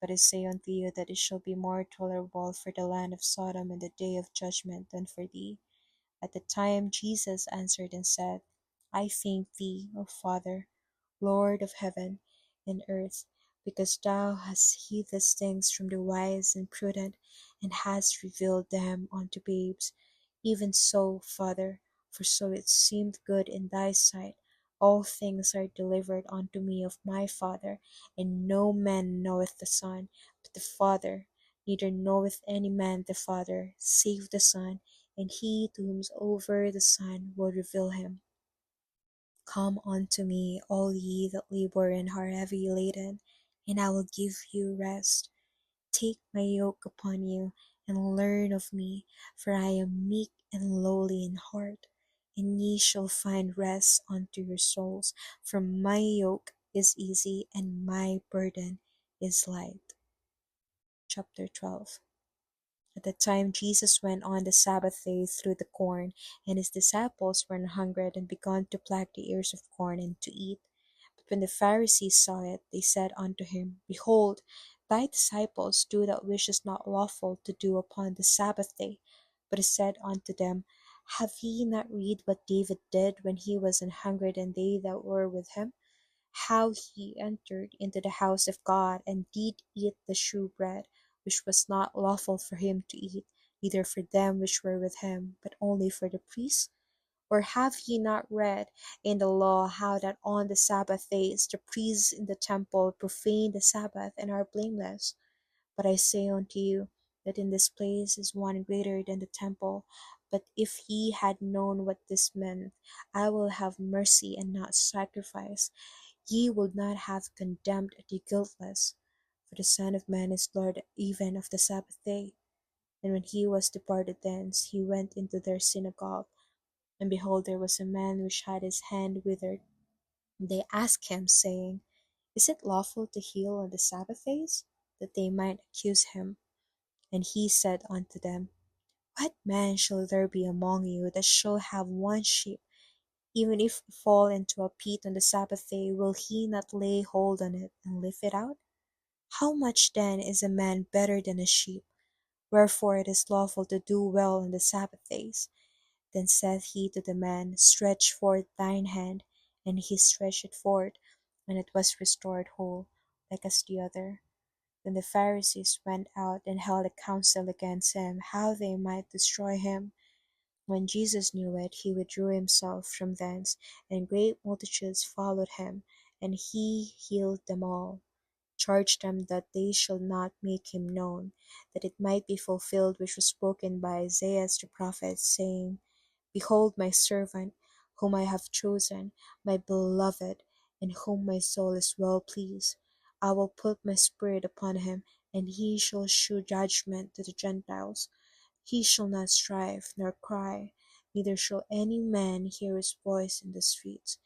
But I say unto you that it shall be more tolerable for the land of Sodom in the day of judgment than for thee. At the time Jesus answered and said, I thank thee, O Father, Lord of heaven and earth, because thou hast hid these things from the wise and prudent, and hast revealed them unto babes. Even so, Father, for so it seemed good in thy sight. All things are delivered unto me of my Father, and no man knoweth the Son, but the Father, neither knoweth any man the Father, save the Son, and he to whomsoever the Son will reveal him. Come unto me, all ye that labor and are heavy laden, and I will give you rest. Take my yoke upon you, and learn of me, for I am meek and lowly in heart, and ye shall find rest unto your souls. For my yoke is easy, and my burden is light. Chapter 12. At that time Jesus went on the Sabbath day through the corn, and his disciples were an hungred, and began to pluck the ears of corn, and to eat. But when the Pharisees saw it, they said unto him, Behold, thy disciples do that which is not lawful to do upon the Sabbath day. But he said unto them, Have ye not read what David did when he was an hungred, and they that were with him? How he entered into the house of God, and did eat the shewbread, which was not lawful for him to eat, neither for them which were with him, but only for the priests? Or have ye not read in the law how that on the Sabbath days the priests in the temple profane the Sabbath, and are blameless? But I say unto you, that in this place is one greater than the temple. But if ye had known what this meant, I will have mercy and not sacrifice, ye would not have condemned the guiltless. For the Son of Man is Lord even of the Sabbath day. And when he was departed thence, he went into their synagogue. And behold, there was a man which had his hand withered. And they asked him, saying, Is it lawful to heal on the Sabbath days? That they might accuse him. And he said unto them, What man shall there be among you that shall have one sheep, even if it fall into a pit on the Sabbath day, will he not lay hold on it, and lift it out? How much then is a man better than a sheep? Wherefore it is lawful to do well on the Sabbath days. Then saith he to the man, Stretch forth thine hand. And he stretched it forth, and it was restored whole, like as the other. Then the Pharisees went out and held a council against him, how they might destroy him. When Jesus knew it, he withdrew himself from thence, and great multitudes followed him, and he healed them all, charged them that they should not make him known, that it might be fulfilled which was spoken by Isaiah the prophet, saying, Behold my servant, whom I have chosen, my beloved, in whom my soul is well pleased. I will put my spirit upon him, and he shall shew judgment to the Gentiles. He shall not strive, nor cry, neither shall any man hear his voice in the streets.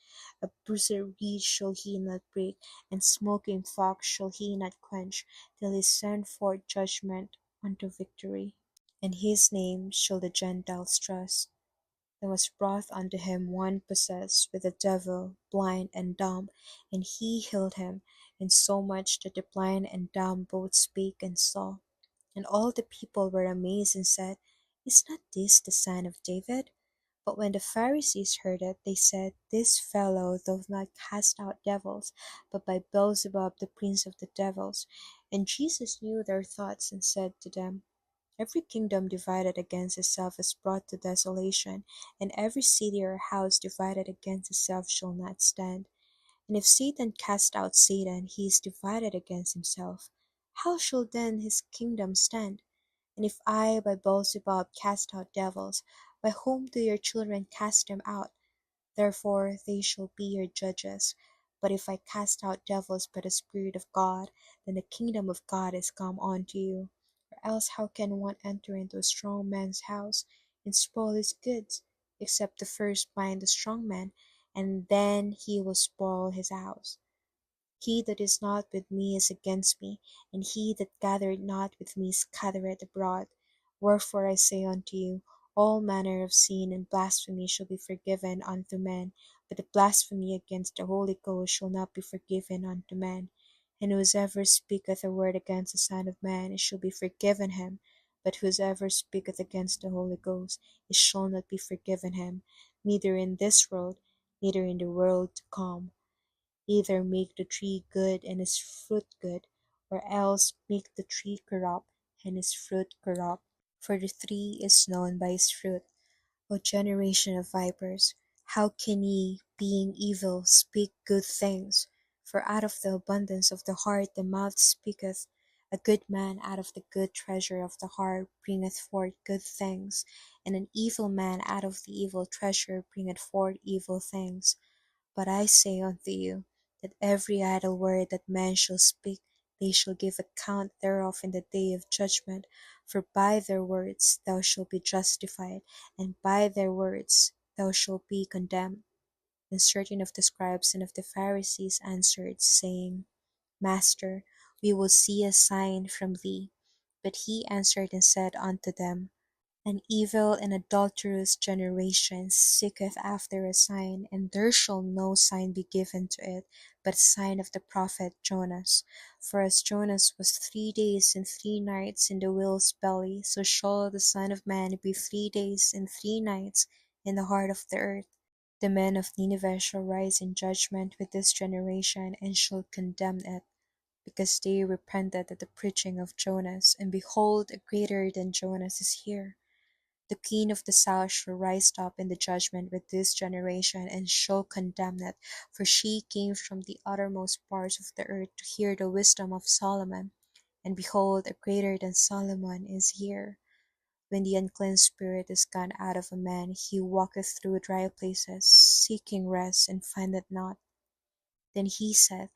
A bruised reed shall he not break, and smoking flax shall he not quench, till he send forth judgment unto victory. And his name shall the Gentiles trust. There was brought unto him one possessed with a devil, blind and dumb, and he healed him, insomuch that the blind and dumb both spake and saw. And all the people were amazed, and said, Is not this the son of David? But when the Pharisees heard it, they said, This fellow doth not cast out devils, but by Beelzebub the prince of the devils. And Jesus knew their thoughts, and said to them, Every kingdom divided against itself is brought to desolation, and every city or house divided against itself shall not stand. And if Satan cast out Satan, he is divided against himself. How shall then his kingdom stand? And if I by Beelzebub cast out devils, by whom do your children cast them out? Therefore they shall be your judges. But if I cast out devils by the Spirit of God, then the kingdom of God is come unto you. Or else how can one enter into a strong man's house, and spoil his goods, except the first bind the strong man, and then he will spoil his house? He that is not with me is against me, and he that gathereth not with me scattereth abroad. Wherefore I say unto you, all manner of sin and blasphemy shall be forgiven unto men, but the blasphemy against the Holy Ghost shall not be forgiven unto men. And whosoever speaketh a word against the Son of Man, it shall be forgiven him. But whosoever speaketh against the Holy Ghost, it shall not be forgiven him, neither in this world, neither in the world to come. Either make the tree good and its fruit good, or else make the tree corrupt and its fruit corrupt. For the tree is known by its fruit. O generation of vipers, how can ye, being evil, speak good things? For out of the abundance of the heart the mouth speaketh. A good man out of the good treasure of the heart bringeth forth good things, and an evil man out of the evil treasure bringeth forth evil things. But I say unto you, that every idle word that men shall speak, they shall give account thereof in the day of judgment. For by their words thou shalt be justified, and by their words thou shalt be condemned. And certain of the scribes and of the Pharisees answered, saying, Master, we will see a sign from thee. But he answered and said unto them, An evil and adulterous generation seeketh after a sign, and there shall no sign be given to it, but a sign of the prophet Jonas. For as Jonas was 3 days and 3 nights in the whale's belly, so shall the Son of Man be 3 days and 3 nights in the heart of the earth. The men of Nineveh shall rise in judgment with this generation, and shall condemn it, because they repented at the preaching of Jonas, and behold, a greater than Jonas is here. The queen of the south shall rise up in the judgment with this generation, and shall condemn it: for she came from the uttermost parts of the earth to hear the wisdom of Solomon. And behold, a greater than Solomon is here. When the unclean spirit is gone out of a man, he walketh through dry places, seeking rest, and findeth not. Then he said,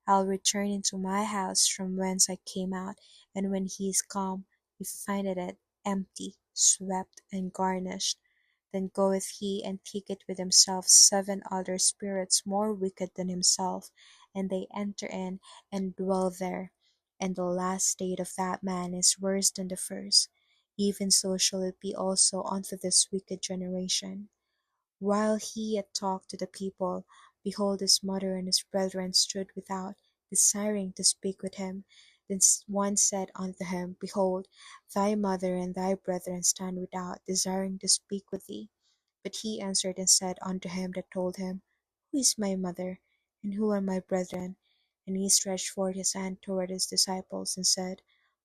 I will return into my house from whence I came out. And when he is come, he findeth it empty, swept, and garnished. Then goeth he and taketh with himself 7 other spirits more wicked than himself, and they enter in and dwell there. And the last state of that man is worse than the first. Even so shall it be also unto this wicked generation. While he yet talked to the people, behold, his mother and his brethren stood without, desiring to speak with him. Then one said unto him, Behold, thy mother and thy brethren stand without, desiring to speak with thee. But he answered and said unto him that told him, Who is my mother, and who are my brethren? And he stretched forth his hand toward his disciples, and said,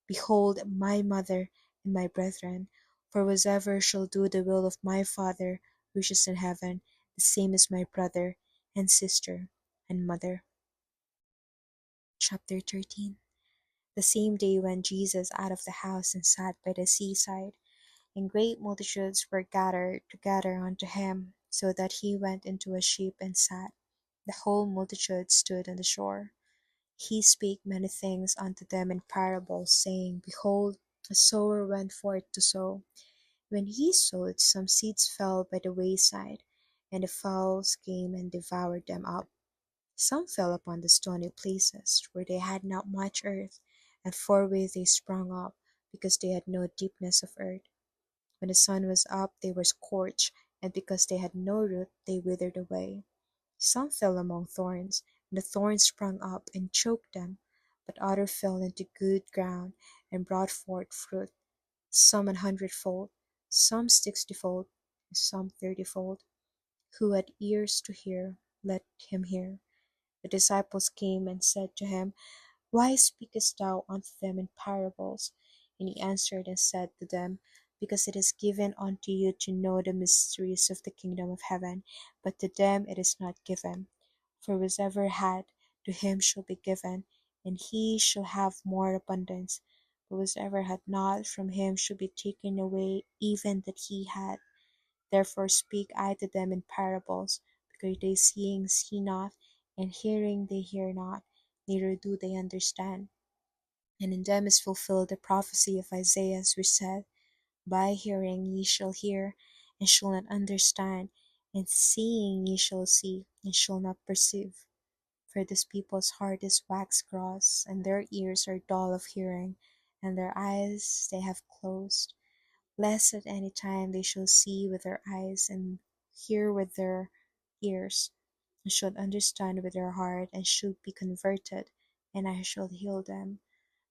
Behold my mother and my brethren, for whosoever shall do the will of my Father which is in heaven, the same is my brother, and sister, and mother. Chapter 13. The same day went Jesus out of the house, and sat by the seaside. And great multitudes were gathered together unto him, so that he went into a ship and sat. The whole multitude stood on the shore. He spake many things unto them in parables, saying, Behold, a sower went forth to sow. When he sowed, some seeds fell by the wayside, and the fowls came and devoured them up. Some fell upon the stony places, where they had not much earth, and forthwith they sprung up, because they had no deepness of earth. When the sun was up, they were scorched, and because they had no root, they withered away. Some fell among thorns, and the thorns sprung up and choked them. But others fell into good ground, and brought forth fruit, some 100-fold, some 60-fold, and some 30-fold. Who had ears to hear, let him hear. The disciples came and said to him, Why speakest thou unto them in parables? And he answered and said to them, Because it is given unto you to know the mysteries of the kingdom of heaven, but to them it is not given. For whosoever hath, to him shall be given, and he shall have more abundance. But whosoever hath not, from him shall be taken away even that he had. Therefore speak I to them in parables, because they seeing see not, and hearing they hear not, neither do they understand. And in them is fulfilled the prophecy of Isaiah, which said, By hearing ye shall hear, and shall not understand, and seeing ye shall see, and shall not perceive. For this people's heart is waxed gross, and their ears are dull of hearing, and their eyes they have closed, lest at any time they shall see with their eyes, and hear with their ears, and should understand with their heart, and should be converted, and I shall heal them.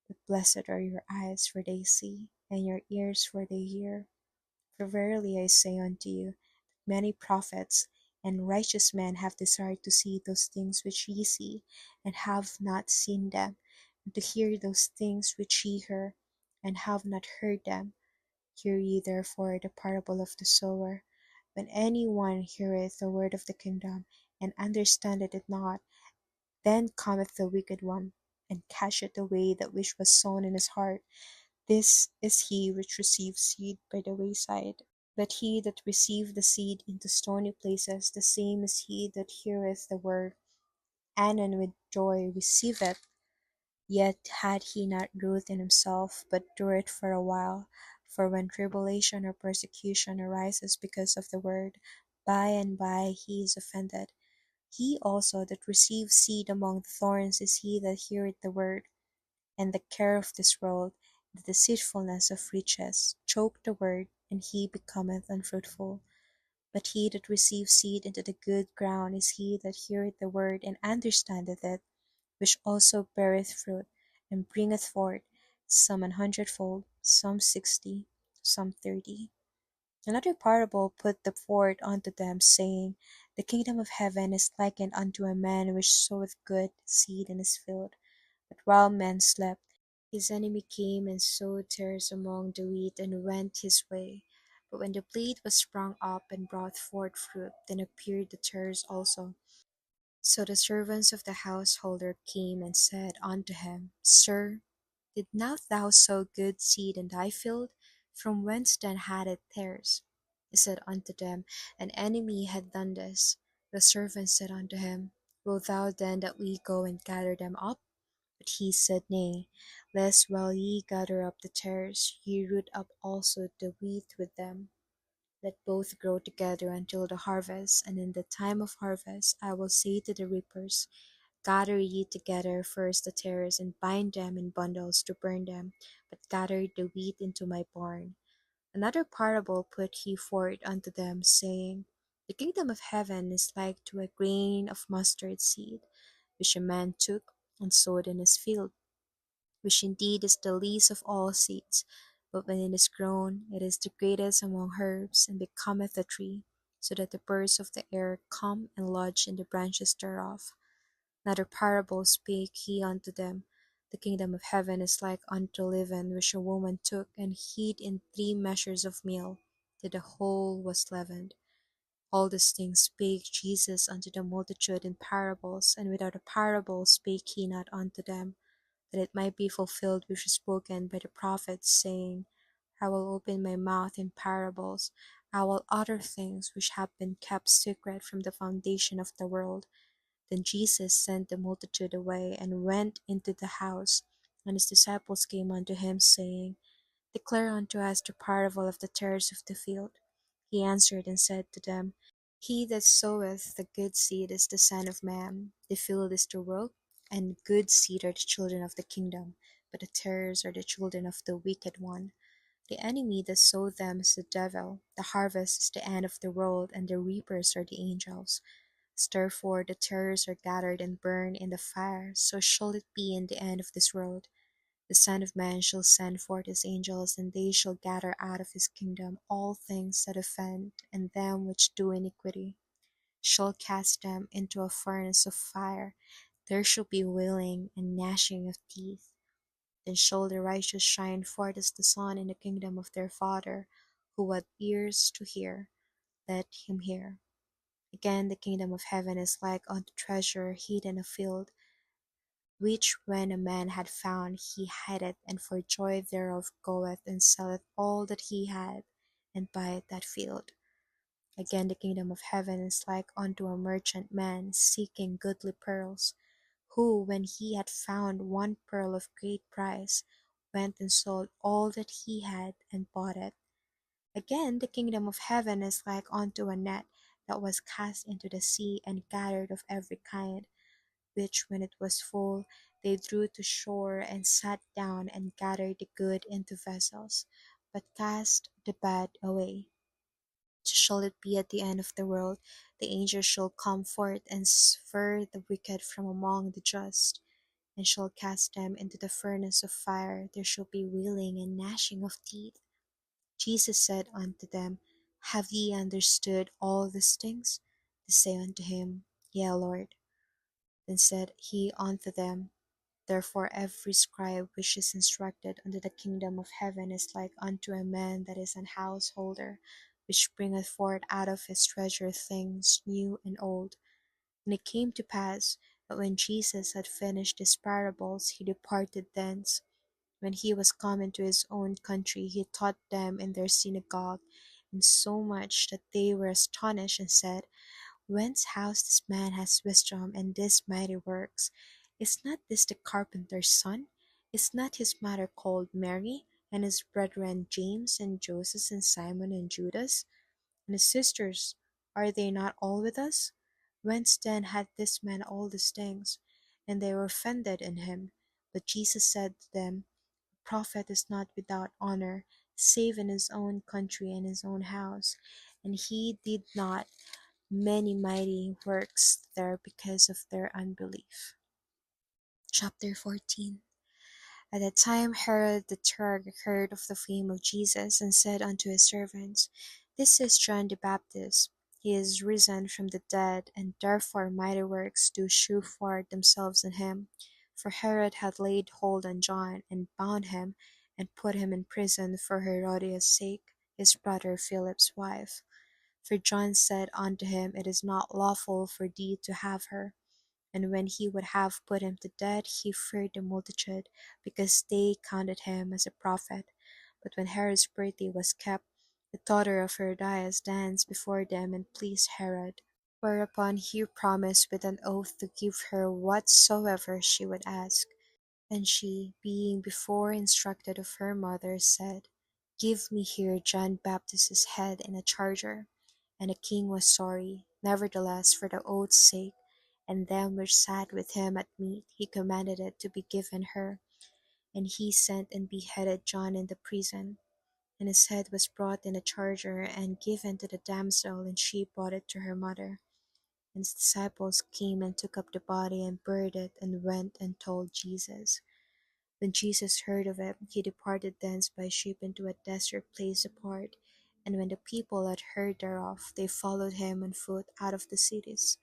But blessed are your eyes, for they see, and your ears, for they hear. For verily I say unto you, many prophets and righteous men have desired to see those things which ye see, and have not seen them, and to hear those things which ye hear, and have not heard them. Hear ye therefore the parable of the sower. When any one heareth the word of the kingdom, and understandeth it not, then cometh the wicked one, and casteth away that which was sown in his heart. This is he which received seed by the wayside. But he that received the seed into stony places, the same is he that heareth the word, and with joy receiveth, yet had he not root in himself, but dureth for a while. For when tribulation or persecution arises because of the word, by and by he is offended. He also that received seed among thorns is he that heareth the word, and the care of this world, the deceitfulness of riches, choke the word, and he becometh unfruitful. But he that receives seed into the good ground is he that heareth the word, and understandeth it, which also beareth fruit, and bringeth forth some 100-fold, some 60, some 30. Another parable put the forth unto them, saying, The kingdom of heaven is likened unto a man which soweth good seed in his field. But while men slept, his enemy came and sowed tares among the wheat, and went his way. But when the blade was sprung up and brought forth fruit, then appeared the tares also. So the servants of the householder came and said unto him, Sir, did not thou sow good seed in thy field? From whence then had it tares? He said unto them, An enemy hath done this. The servants said unto him, Wilt thou then that we go and gather them up? But he said, Nay, lest while ye gather up the tares, ye root up also the wheat with them. Let both grow together until the harvest, and in the time of harvest I will say to the reapers, Gather ye together first the tares, and bind them in bundles to burn them, but gather the wheat into my barn. Another parable put he forth unto them, saying, The kingdom of heaven is like to a grain of mustard seed, which a man took and sowed in his field, which indeed is the least of all seeds, but when it is grown, it is the greatest among herbs, and becometh a tree, so that the birds of the air come and lodge in the branches thereof. Another parable spake he unto them, The kingdom of heaven is like unto leaven, which a woman took and hid in 3 measures of meal, till the whole was leavened. All these things spake Jesus unto the multitude in parables, and without a parable spake he not unto them, that it might be fulfilled which is spoken by the prophets, saying, I will open my mouth in parables, I will utter things which have been kept secret from the foundation of the world. Then Jesus sent the multitude away, and went into the house. And his disciples came unto him, saying, Declare unto us the parable of the tares of the field. He answered and said to them, He that soweth the good seed is the Son of Man. The field is the world, and good seed are the children of the kingdom, but the tares are the children of the wicked one. The enemy that sowed them is the devil. The harvest is the end of the world, and the reapers are the angels. Therefore the tares are gathered and burned in the fire, so shall it be in the end of this world. The Son of Man shall send forth his angels, and they shall gather out of his kingdom all things that offend, and them which do iniquity, shall cast them into a furnace of fire. There shall be wailing and gnashing of teeth. Then shall the righteous shine forth as the sun in the kingdom of their Father. Who hath ears to hear, let him hear. Again, the kingdom of heaven is like unto treasure hid in a field, which when a man had found, he hideth, and for joy thereof goeth and selleth all that he had, and buyeth that field. Again, the kingdom of heaven is like unto a merchant man seeking goodly pearls, who, when he had found one pearl of great price, went and sold all that he had, and bought it. Again, the kingdom of heaven is like unto a net that was cast into the sea, and gathered of every kind, which when it was full, they drew to shore, and sat down, and gathered the good into vessels, but cast the bad away. So shall it be at the end of the world. The angels shall come forth, and sever the wicked from among the just, and shall cast them into the furnace of fire. There shall be wailing and gnashing of teeth. Jesus said unto them, Have ye understood all these things? They say unto him, Yea, Lord. Then said he unto them, Therefore every scribe which is instructed unto the kingdom of heaven is like unto a man that is an householder, which bringeth forth out of his treasure things new and old. And it came to pass, that when Jesus had finished his parables, he departed thence. When he was come into his own country, he taught them in their synagogue, insomuch that they were astonished, and said, Whence hath this man has wisdom, and these mighty works? Is not this the carpenter's son? Is not his mother called Mary, and his brethren James, and Joseph, and Simon, and Judas? And his sisters, are they not all with us? Whence then hath this man all these things? And they were offended in him. But Jesus said to them, A prophet is not without honor, save in his own country and his own house. And he did not many mighty works there because of their unbelief. Chapter 14. At that time Herod the Tetrarch heard of the fame of Jesus, and said unto his servants, This is John the Baptist. He is risen from the dead, and therefore mighty works do shew forth themselves in him. For Herod had laid hold on John, and bound him, and put him in prison for Herodias' sake, his brother Philip's wife. For John said unto him, It is not lawful for thee to have her. And when he would have put him to death, he feared the multitude, because they counted him as a prophet. But when Herod's birthday was kept, the daughter of Herodias danced before them, and pleased Herod. Whereupon he promised with an oath to give her whatsoever she would ask. And she, being before instructed of her mother, said, Give me here John Baptist's head in a charger. And the king was sorry. Nevertheless, for the oath's sake, and them which sat with him at meat, he commanded it to be given her. And he sent and beheaded John in the prison. And his head was brought in a charger, and given to the damsel, and she brought it to her mother. And his disciples came and took up the body, and buried it, and went and told Jesus. When Jesus heard of it, he departed thence by ship into a desert place apart. And when the people had heard thereof, they followed him on foot out of the cities.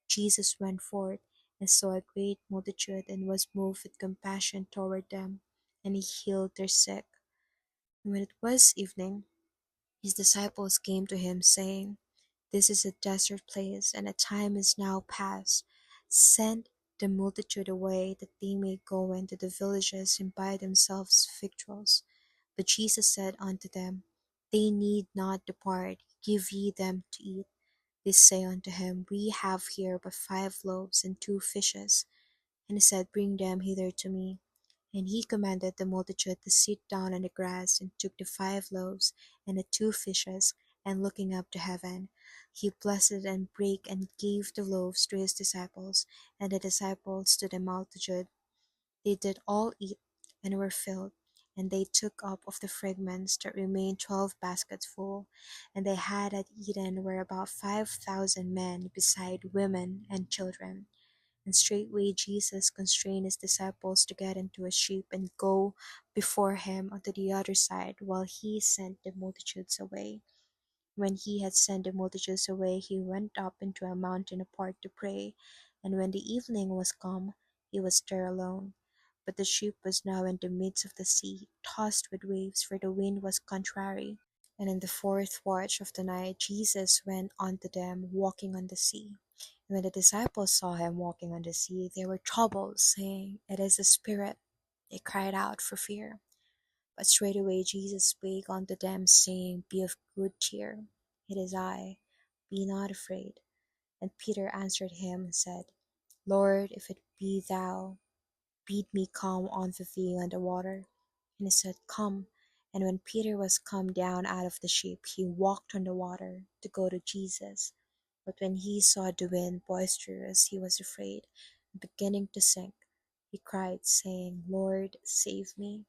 Jesus went forth, and saw a great multitude, and was moved with compassion toward them, and he healed their sick. And when it was evening, his disciples came to him, saying, This is a desert place, and the time is now past. Send the multitude away, that they may go into the villages and buy themselves victuals. But Jesus said unto them, They need not depart, give ye them to eat. They say unto him, We have here but 5 loaves and 2 fishes. And he said, Bring them hither to me. And he commanded the multitude to sit down on the grass, and took the 5 loaves and the 2 fishes, and looking up to heaven, he blessed it and brake and gave the loaves to his disciples, and the disciples to the multitude. They did all eat, and were filled. And they took up of the fragments that remained 12 baskets full. And they had at eaten were about 5,000 men, beside women and children. And straightway Jesus constrained his disciples to get into a ship, and go before him unto the other side, while he sent the multitudes away. When he had sent the multitudes away, he went up into a mountain apart to pray. And when the evening was come, he was there alone. But the ship was now in the midst of the sea, tossed with waves, for the wind was contrary. And in the 4th watch of the night, Jesus went unto them, walking on the sea. And when the disciples saw him walking on the sea, they were troubled, saying, It is a spirit. They cried out for fear. But straightway Jesus spake unto them, saying, Be of good cheer, it is I, be not afraid. And Peter answered him and said, Lord, if it be thou, bid me come unto thee on the water. And he said, Come. And when Peter was come down out of the ship, he walked on the water to go to Jesus. But when he saw the wind boisterous, he was afraid, and beginning to sink, he cried, saying, Lord, save me.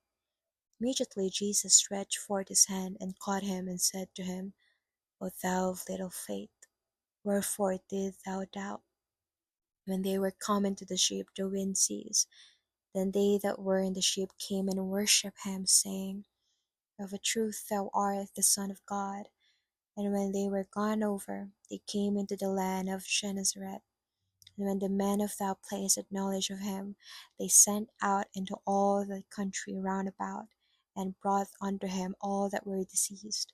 Immediately Jesus stretched forth his hand, and caught him, and said to him, O thou of little faith, wherefore didst thou doubt? When they were come into the ship, the wind ceased. Then they that were in the ship came and worshipped him, saying, Of a truth thou art the Son of God. And when they were gone over, they came into the land of Gennesaret. And when the men of that place had knowledge of him, they sent out into all the country round about, and brought unto him all that were diseased,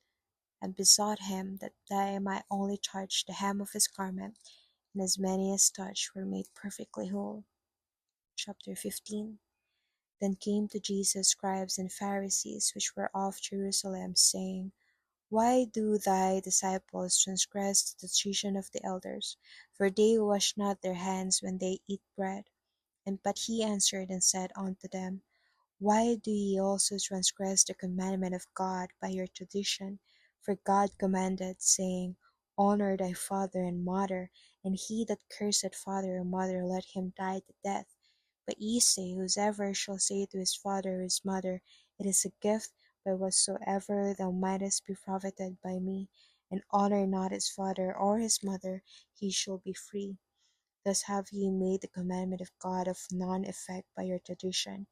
and besought him that they might only touch the hem of his garment, and as many as touched were made perfectly whole. Chapter 15. Then came to Jesus scribes and Pharisees, which were of Jerusalem, saying, Why do thy disciples transgress the tradition of the elders? For they wash not their hands when they eat bread. But he answered and said unto them, Why do ye also transgress the commandment of God by your tradition? For God commanded, saying, Honour thy father and mother, and he that curseth father or mother, let him die the death. But ye say, Whosoever shall say to his father or his mother, It is a gift, by whatsoever thou mightest be profited by me, and honour not his father or his mother, he shall be free. Thus have ye made the commandment of God of none effect by your tradition.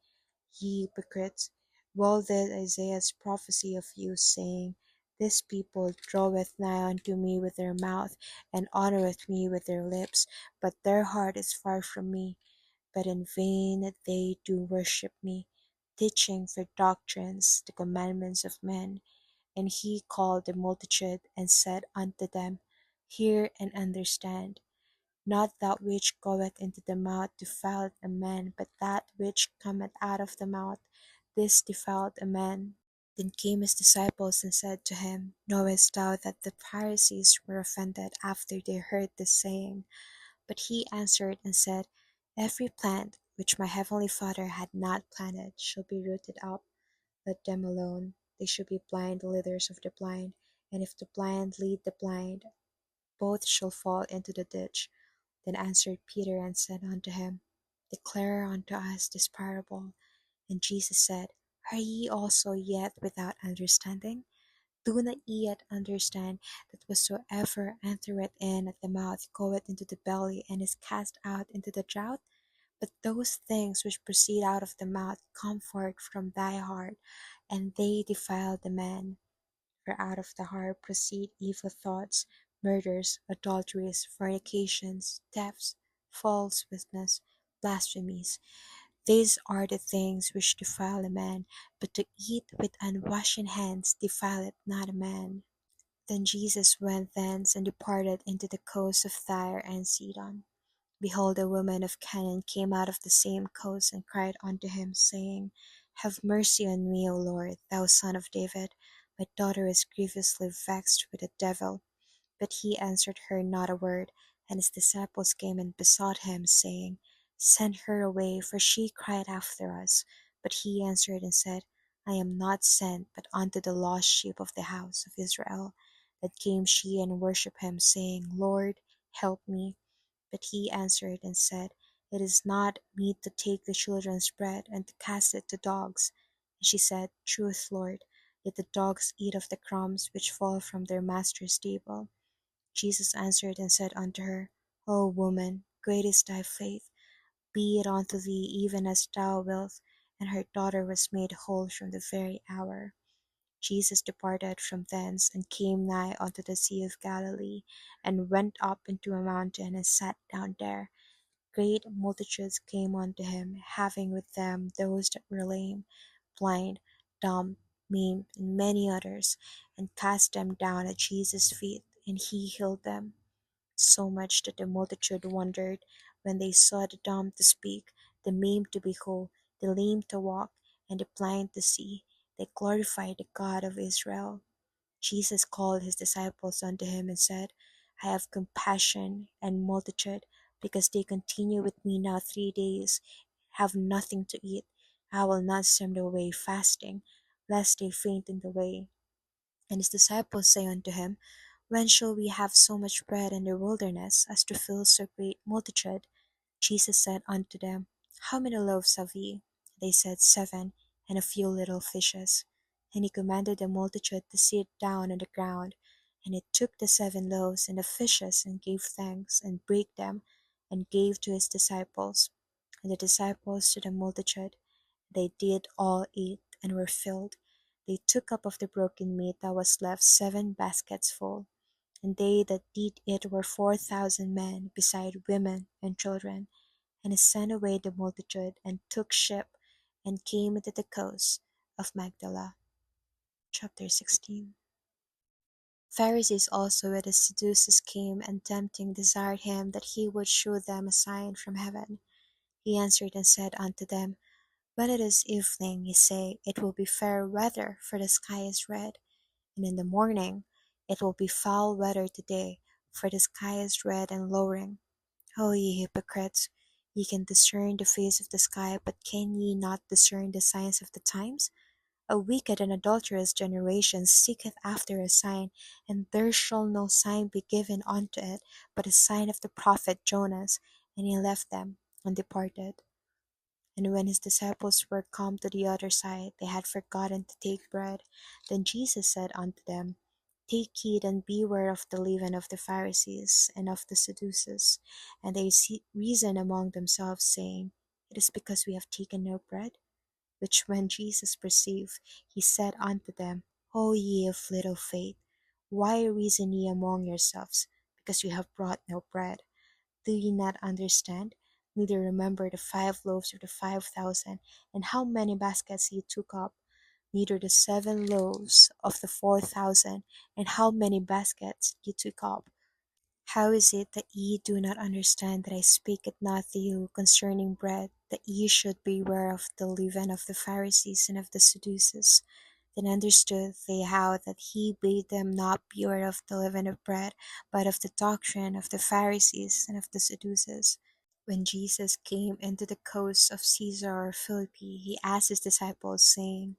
Ye hypocrites, well did Isaiah prophesy of you, saying, This people draweth nigh unto me with their mouth, and honoureth me with their lips, but their heart is far from me. But in vain they do worship me, teaching for doctrines the commandments of men. And he called the multitude, and said unto them, Hear and understand. Not that which goeth into the mouth defileth a man, but that which cometh out of the mouth, this defileth a man. Then came his disciples and said to him, Knowest thou that the Pharisees were offended after they heard this saying? But he answered and said, Every plant which my heavenly Father had not planted shall be rooted up. Let them alone. They shall be blind leaders of the blind, and if the blind lead the blind, both shall fall into the ditch. Then answered Peter and said unto him, Declare unto us this parable. And Jesus said, Are ye also yet without understanding? Do not ye yet understand that whatsoever entereth in at the mouth goeth into the belly, and is cast out into the draught? But those things which proceed out of the mouth come forth from thy heart, and they defile the man. For out of the heart proceed evil thoughts, murders, adulteries, fornications, thefts, false witness, blasphemies. These are the things which defile a man, but to eat with unwashen hands defileth not a man. Then Jesus went thence and departed into the coast of Tyre and Sidon. Behold, a woman of Canaan came out of the same coast, and cried unto him, saying, Have mercy on me, O Lord, thou son of David. My daughter is grievously vexed with a devil. But he answered her not a word. And his disciples came and besought him, saying, Send her away, for she cried after us. But he answered and said, I am not sent but unto the lost sheep of the house of Israel. Then came she and worshipped him, saying, Lord, help me. But he answered and said, It is not meet to take the children's bread, and to cast it to dogs. And she said, Truth, Lord, yet the dogs eat of the crumbs which fall from their master's table. Jesus answered and said unto her, O woman, great is thy faith: be it unto thee even as thou wilt. And her daughter was made whole from the very hour. Jesus departed from thence, and came nigh unto the sea of Galilee, and went up into a mountain, and sat down there. Great multitudes came unto him, having with them those that were lame, blind, dumb, maimed, and many others, and cast them down at Jesus' feet, and he healed them. So much that the multitude wondered when they saw the dumb to speak, the maimed to be whole, the lame to walk, and the blind to see. They glorified the God of Israel. Jesus called his disciples unto him, and said, I have compassion and multitude, because they continue with me now 3 days, have nothing to eat. I will not send them away fasting, lest they faint in the way. And his disciples say unto him, When shall we have so much bread in the wilderness, as to fill so great multitude? Jesus said unto them, How many loaves have ye? They said, 7, and a few little fishes. And he commanded the multitude to sit down on the ground. And he took the 7 loaves and the fishes, and gave thanks, and brake them, and gave to his disciples, and the disciples to the multitude. They did all eat, and were filled. They took up of the broken meat that was left 7 baskets full. And they that did eat were 4,000 men, beside women and children. And he sent away the multitude, and took ship, and came into the coast of Magdala. Chapter 16. Pharisees also with the Sadducees came, and tempting desired him that he would shew them a sign from heaven. He answered and said unto them, When it is evening, ye say, It will be fair weather, for the sky is red. And in the morning, It will be foul weather today, for the sky is red and lowering. O ye hypocrites, ye can discern the face of the sky, but can ye not discern the signs of the times? A wicked and adulterous generation seeketh after a sign, and there shall no sign be given unto it, but the sign of the prophet Jonas. And he left them, and departed. And when his disciples were come to the other side, they had forgotten to take bread. Then Jesus said unto them, Take heed and beware of the leaven of the Pharisees and of the Sadducees. And they reasoned among themselves, saying, It is because we have taken no bread. Which when Jesus perceived, he said unto them, O ye of little faith, why reason ye among yourselves, because you have brought no bread? Do ye not understand, neither remember the 5 loaves of the 5,000, and how many baskets ye took up? Neither the 7 loaves of the 4,000, and how many baskets ye took up? How is it that ye do not understand that I speak it not to you concerning bread, that ye should beware of the leaven of the Pharisees and of the Sadducees? Then understood they how that he bade them not beware of the leaven of bread, but of the doctrine of the Pharisees and of the Sadducees. When Jesus came into the coast of Caesarea Philippi, he asked his disciples, saying,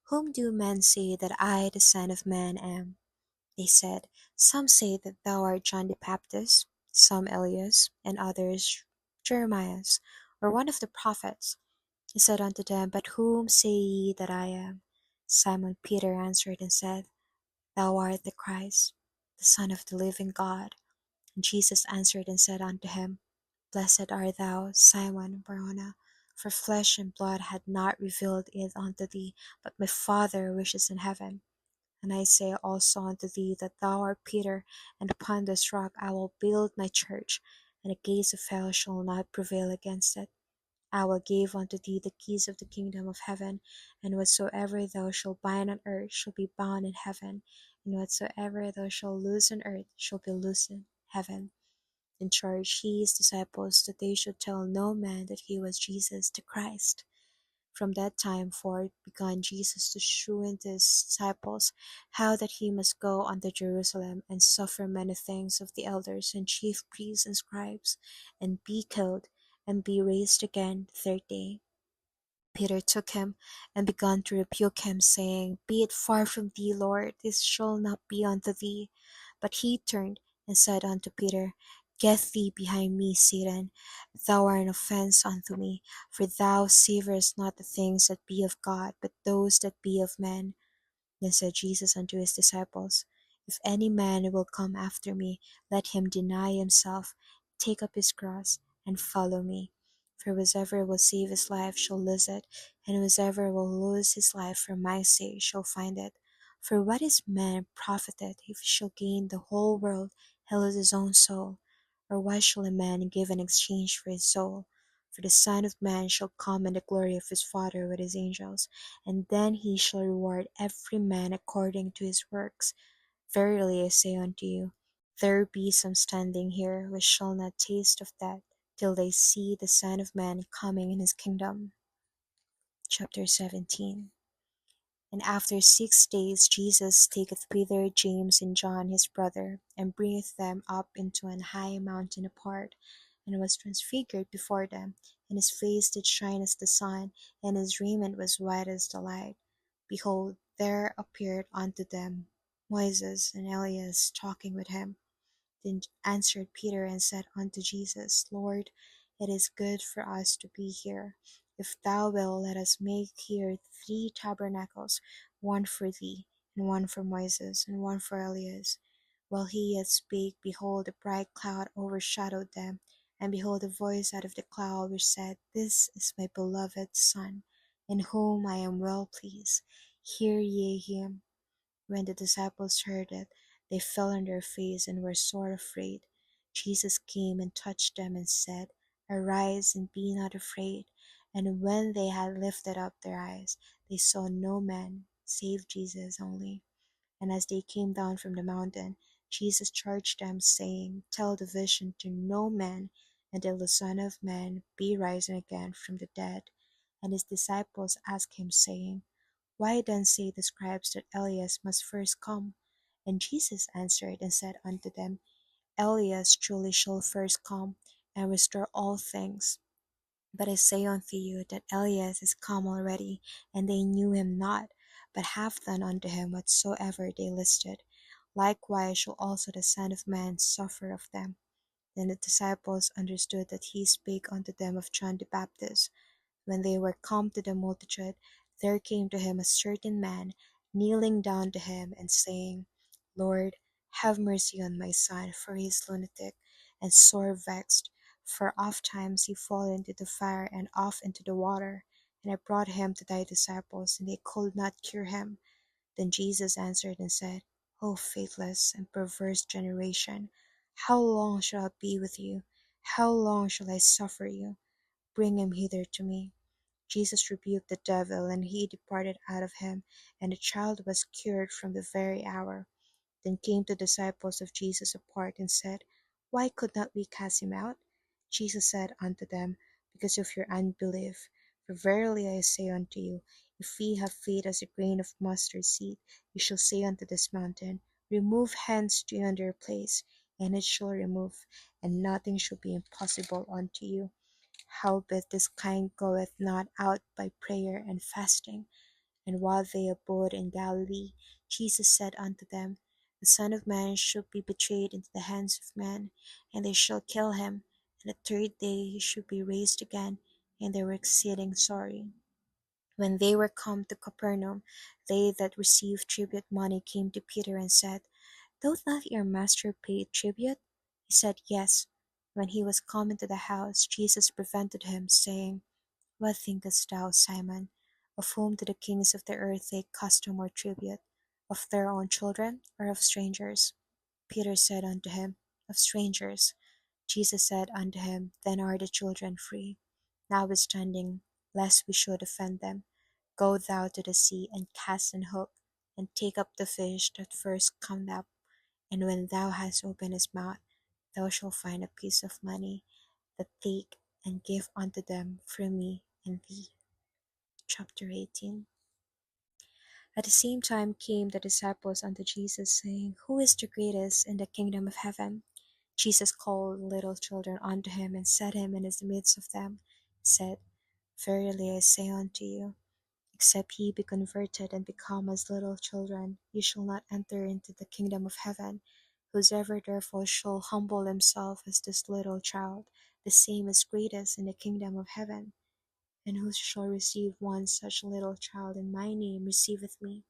Whom do men say that I, the Son of Man, am? They said, Some say that thou art John the Baptist, some Elias, and others Jeremias, or one of the prophets. He said unto them, But whom say ye that I am? Simon Peter answered and said, Thou art the Christ, the Son of the living God. And Jesus answered and said unto him, Blessed art thou, Simon Barjona, for flesh and blood had not revealed it unto thee, but my Father which is in heaven. And I say also unto thee that thou art Peter, and upon this rock I will build my church, and the gates of hell shall not prevail against it. I will give unto thee the keys of the kingdom of heaven, and whatsoever thou shalt bind on earth shall be bound in heaven, and whatsoever thou shalt loose on earth shall be loosed in heaven. And charged he his disciples that they should tell no man that he was Jesus the Christ. From that time forth began Jesus to shew unto his disciples how that he must go unto Jerusalem, and suffer many things of the elders and chief priests and scribes, and be killed, and be raised again the third day. Peter took him, and began to rebuke him, saying, Be it far from thee, Lord, this shall not be unto thee. But he turned, and said unto Peter, Get thee behind me, Satan: thou art an offence unto me: for thou savourest not the things that be of God, but those that be of men. Then said Jesus unto his disciples, If any man will come after me, let him deny himself, take up his cross, and follow me. For whosoever will save his life shall lose it, and whosoever will lose his life for my sake shall find it. For what is man profited if he shall gain the whole world and lose his own soul? Or what shall a man give in exchange for his soul? For the Son of Man shall come in the glory of his Father with his angels, and then he shall reward every man according to his works. Verily I say unto you, there be some standing here which shall not taste of death till they see the Son of Man coming in his kingdom. Chapter 17. And after 6 days Jesus taketh Peter, James, and John his brother, and bringeth them up into an high mountain apart, and was transfigured before them, and his face did shine as the sun, and his raiment was white as the light. Behold, there appeared unto them Moses and Elias talking with him. Then answered Peter and said unto Jesus, Lord, it is good for us to be here. If thou wilt, let us make here 3 tabernacles, one for thee, and one for Moses, and one for Elias. While he yet spake, behold, a bright cloud overshadowed them. And behold, a voice out of the cloud which said, This is my beloved Son, in whom I am well pleased. Hear ye him. When the disciples heard it, they fell on their face and were sore afraid. Jesus came and touched them and said, Arise and be not afraid. And when they had lifted up their eyes, they saw no man, save Jesus only. And as they came down from the mountain, Jesus charged them, saying, Tell the vision to no man, until the Son of Man be risen again from the dead. And his disciples asked him, saying, Why then say the scribes that Elias must first come? And Jesus answered and said unto them, Elias truly shall first come, and restore all things. But I say unto you that Elias is come already, and they knew him not, but have done unto him whatsoever they listed. Likewise shall also the Son of Man suffer of them. Then the disciples understood that he spake unto them of John the Baptist. When they were come to the multitude, there came to him a certain man, kneeling down to him, and saying, Lord, have mercy on my son, for he is lunatic, and sore vexed. For oft times he falleth into the fire, and oft into the water. And I brought him to thy disciples, and they could not cure him. Then Jesus answered and said, O faithless and perverse generation, how long shall I be with you? How long shall I suffer you? Bring him hither to me. Jesus rebuked the devil, and he departed out of him, and the child was cured from the very hour. Then came the disciples of Jesus apart, and said, Why could not we cast him out? Jesus said unto them, Because of your unbelief. For verily I say unto you, if ye have faith as a grain of mustard seed, ye shall say unto this mountain, Remove hence to yonder place, and it shall remove, and nothing shall be impossible unto you. Howbeit this kind goeth not out by prayer and fasting. And while they abode in Galilee, Jesus said unto them, The Son of Man shall be betrayed into the hands of men, and they shall kill him, and the third day he shall be raised again. And they were exceeding sorry. When they were come to Capernaum, they that received tribute money came to Peter and said, Doth not your master pay tribute? He said, Yes. When he was come into the house, Jesus prevented him, saying, What thinkest thou, Simon? Of whom do the kings of the earth take custom or tribute? Of their own children, or of strangers? Peter said unto him, Of strangers. Jesus said unto him, Then are the children free. Notwithstanding, lest we should offend them, go thou to the sea, and cast an hook, and take up the fish that first come up, and when thou hast opened his mouth, thou shalt find a piece of money, that take and give unto them from me and thee. Chapter 18. At the same time came the disciples unto Jesus, saying, Who is the greatest in the kingdom of heaven? Jesus called little children unto him, and set him in the midst of them, said, Verily I say unto you, except ye be converted and become as little children, ye shall not enter into the kingdom of heaven. Whosoever therefore shall humble himself as this little child, the same is greatest in the kingdom of heaven. And whoso shall receive one such little child in my name receiveth me.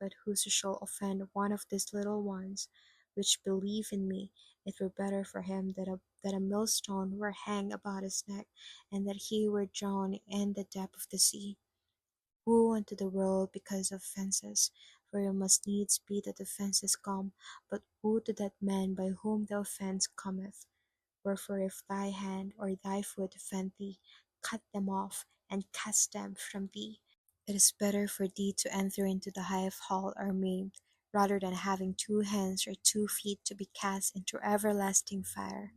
But whoso shall offend one of these little ones which believe in me, it were better for him that a millstone were hanged about his neck, and that he were drowned in the depth of the sea. Woe unto the world because of offences, for it must needs be that offences come, but woe to that man by whom the offence cometh. Wherefore if thy hand or thy foot offend thee, cut them off, and cast them from thee. It is better for thee to enter into the hive hall or maimed, rather than having 2 hands or 2 feet to be cast into everlasting fire.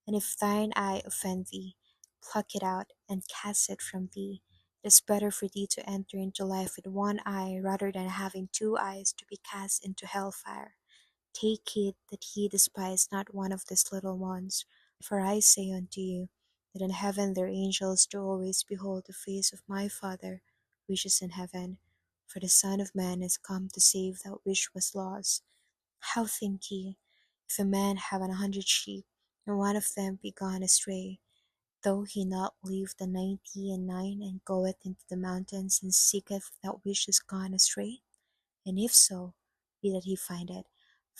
And if thine eye offend thee, pluck it out, and cast it from thee. It is better for thee to enter into life with one eye, rather than having 2 eyes to be cast into hell fire. Take heed that ye despise not one of these little ones. For I say unto you, that in heaven their angels do always behold the face of my Father which is in heaven. For the Son of Man is come to save that which was lost. How think ye, if a man have 100 sheep, and one of them be gone astray, though he not leave the 99, and goeth into the mountains, and seeketh that which is gone astray? And if so be that he find it,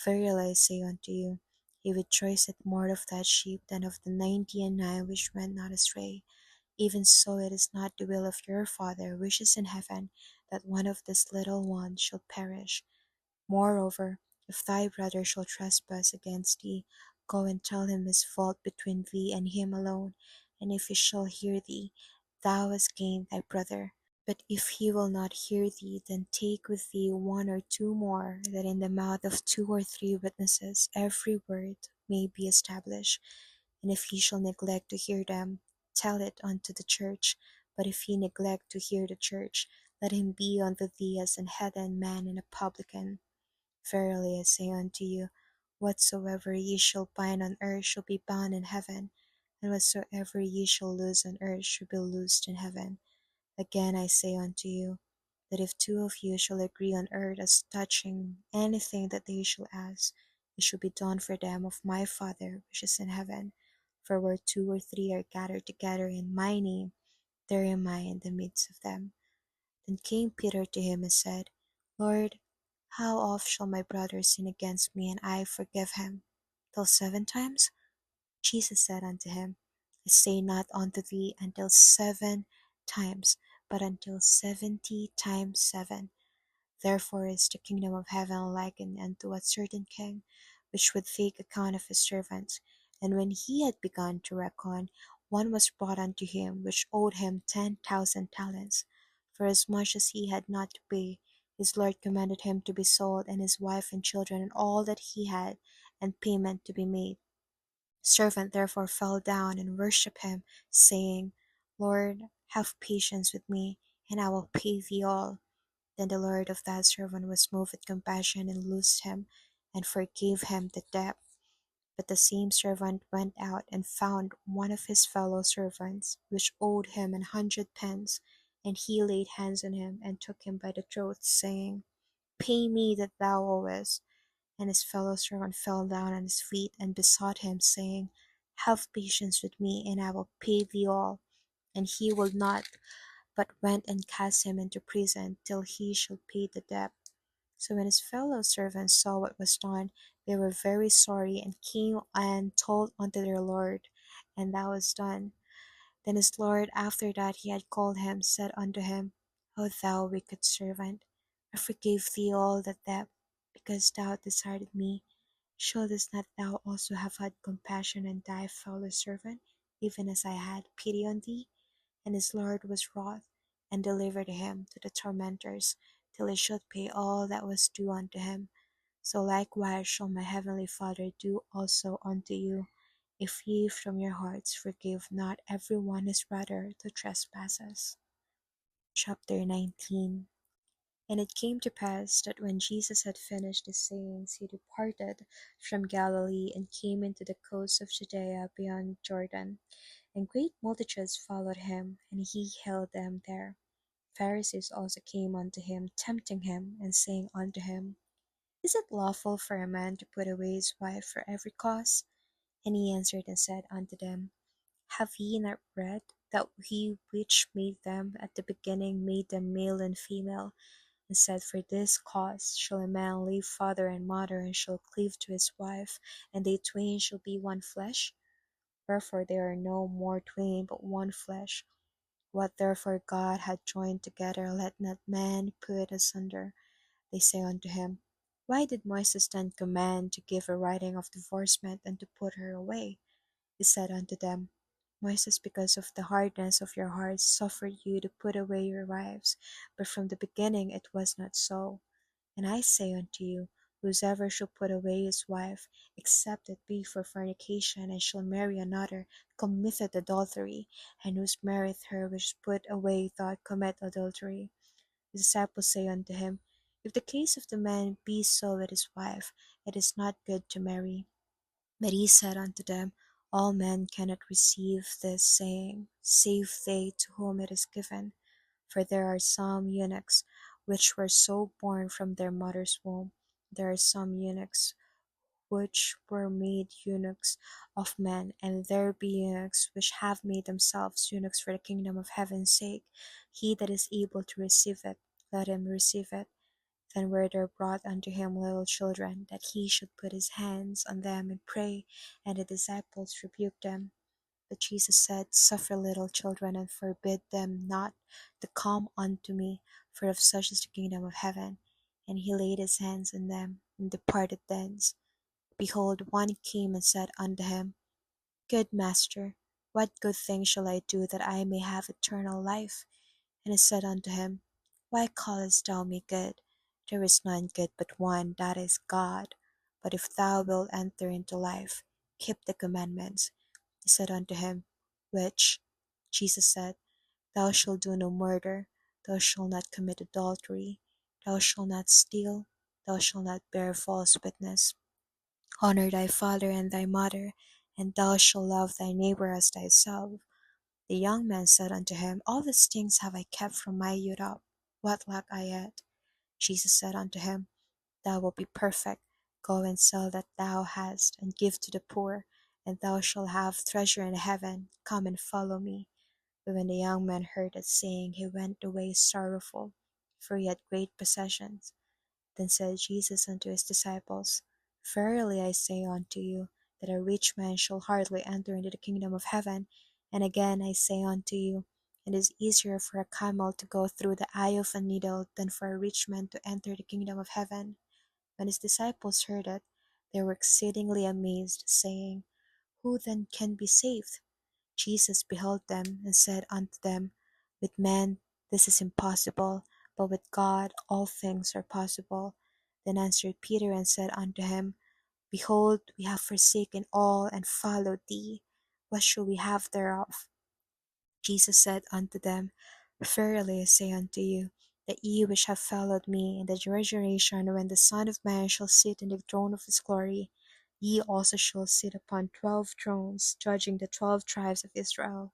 verily I say unto you, he rejoiceth more of that sheep than of the 99 which went not astray. Even so it is not the will of your Father which is in heaven, that one of these little ones shall perish. Moreover, if thy brother shall trespass against thee, go and tell him his fault between thee and him alone. And if he shall hear thee, thou hast gained thy brother. But if he will not hear thee, then take with thee 1 or 2 more, that in the mouth of 2 or 3 witnesses every word may be established. And if he shall neglect to hear them, tell it unto the church. But if he neglect to hear the church, let him be unto thee as an heathen man and a publican. Verily I say unto you, whatsoever ye shall bind on earth shall be bound in heaven, and whatsoever ye shall loose on earth shall be loosed in heaven. Again I say unto you, that if 2 of you shall agree on earth as touching anything that they shall ask, it shall be done for them of my Father which is in heaven. For where 2 or 3 are gathered together in my name, there am I in the midst of them. Then came Peter to him and said, Lord, how oft shall my brother sin against me, and I forgive him? Till 7 times? Jesus said unto him, I say not unto thee until 7 times, but until 70 times 7. Therefore is the kingdom of heaven likened unto a certain king, which would take account of his servants. And when he had begun to reckon, one was brought unto him, which owed him 10,000 talents. For as much as he had not to pay, his lord commanded him to be sold, and his wife and children, and all that he had, and payment to be made. Servant therefore fell down and worshipped him, saying, Lord, have patience with me, and I will pay thee all. Then the lord of that servant was moved with compassion, and loosed him, and forgave him the debt. But the same servant went out and found one of his fellow servants, which owed him 100 pence, and he laid hands on him, and took him by the throat, saying, Pay me that thou owest. And his fellow servant fell down on his feet, and besought him, saying, Have patience with me, and I will pay thee all. And he would not, but went and cast him into prison, till he should pay the debt. So when his fellow servants saw what was done, they were very sorry, and came and told unto their lord, and that was done. Then his lord, after that he had called him, said unto him, O thou wicked servant, I forgave thee all that debt, because thou desired me. Shouldest not thou also have had compassion on thy fellow servant, even as I had pity on thee? And his lord was wroth, and delivered him to the tormentors, till he should pay all that was due unto him. So likewise shall my heavenly Father do also unto you, if ye from your hearts forgive not every one his brother the trespasses. Chapter 19. And it came to pass that when Jesus had finished his sayings, he departed from Galilee and came into the coast of Judea beyond Jordan. And great multitudes followed him, and he healed them there. Pharisees also came unto him, tempting him, and saying unto him, Is it lawful for a man to put away his wife for every cause? And he answered and said unto them, Have ye not read that he which made them at the beginning made them male and female, and said, For this cause shall a man leave father and mother, and shall cleave to his wife, and they twain shall be one flesh? Wherefore they are no more twain, but one flesh. What therefore God hath joined together, let not man put asunder. They say unto him, Why did Moses then command to give a writing of divorcement, and to put her away? He said unto them, Moses, because of the hardness of your hearts, suffered you to put away your wives, but from the beginning it was not so. And I say unto you, Whosoever shall put away his wife, except it be for fornication, and shall marry another, committeth adultery, and whose marrieth her which is put away doth commit adultery. The disciples say unto him, If the case of the man be so with his wife, it is not good to marry. But he said unto them, All men cannot receive this saying, save they to whom it is given. For there are some eunuchs which were so born from their mother's womb. There are some eunuchs which were made eunuchs of men, and there be eunuchs which have made themselves eunuchs for the kingdom of heaven's sake. He that is able to receive it, let him receive it. Then were there brought unto him little children, that he should put his hands on them and pray, and the disciples rebuked them. But Jesus said, Suffer little children, and forbid them not to come unto me, for of such is the kingdom of heaven. And he laid his hands on them, and departed thence. Behold, one came and said unto him, Good Master, what good thing shall I do that I may have eternal life? And he said unto him, Why callest thou me good? There is none good but one, that is God. But if thou wilt enter into life, keep the commandments. He said unto him, Which? Jesus said, Thou shalt do no murder, thou shalt not commit adultery, thou shalt not steal, thou shalt not bear false witness. Honor thy father and thy mother, and thou shalt love thy neighbor as thyself. The young man said unto him, All these things have I kept from my youth up. What lack I yet? Jesus said unto him, Thou wilt be perfect. Go and sell that thou hast, and give to the poor, and thou shalt have treasure in heaven. Come and follow me. But when the young man heard that saying, he went away sorrowful, for he had great possessions. Then said Jesus unto his disciples, Verily I say unto you, that a rich man shall hardly enter into the kingdom of heaven. And again I say unto you, it is easier for a camel to go through the eye of a needle than for a rich man to enter the kingdom of heaven. When his disciples heard it, they were exceedingly amazed, saying, Who then can be saved? Jesus beheld them, and said unto them, With men this is impossible, but with God all things are possible. Then answered Peter and said unto him, Behold, we have forsaken all, and followed thee. What shall we have thereof? Jesus said unto them, Verily I say unto you, that ye which have followed me in the generation when the Son of Man shall sit in the throne of his glory, ye also shall sit upon 12 thrones, judging the 12 tribes of Israel.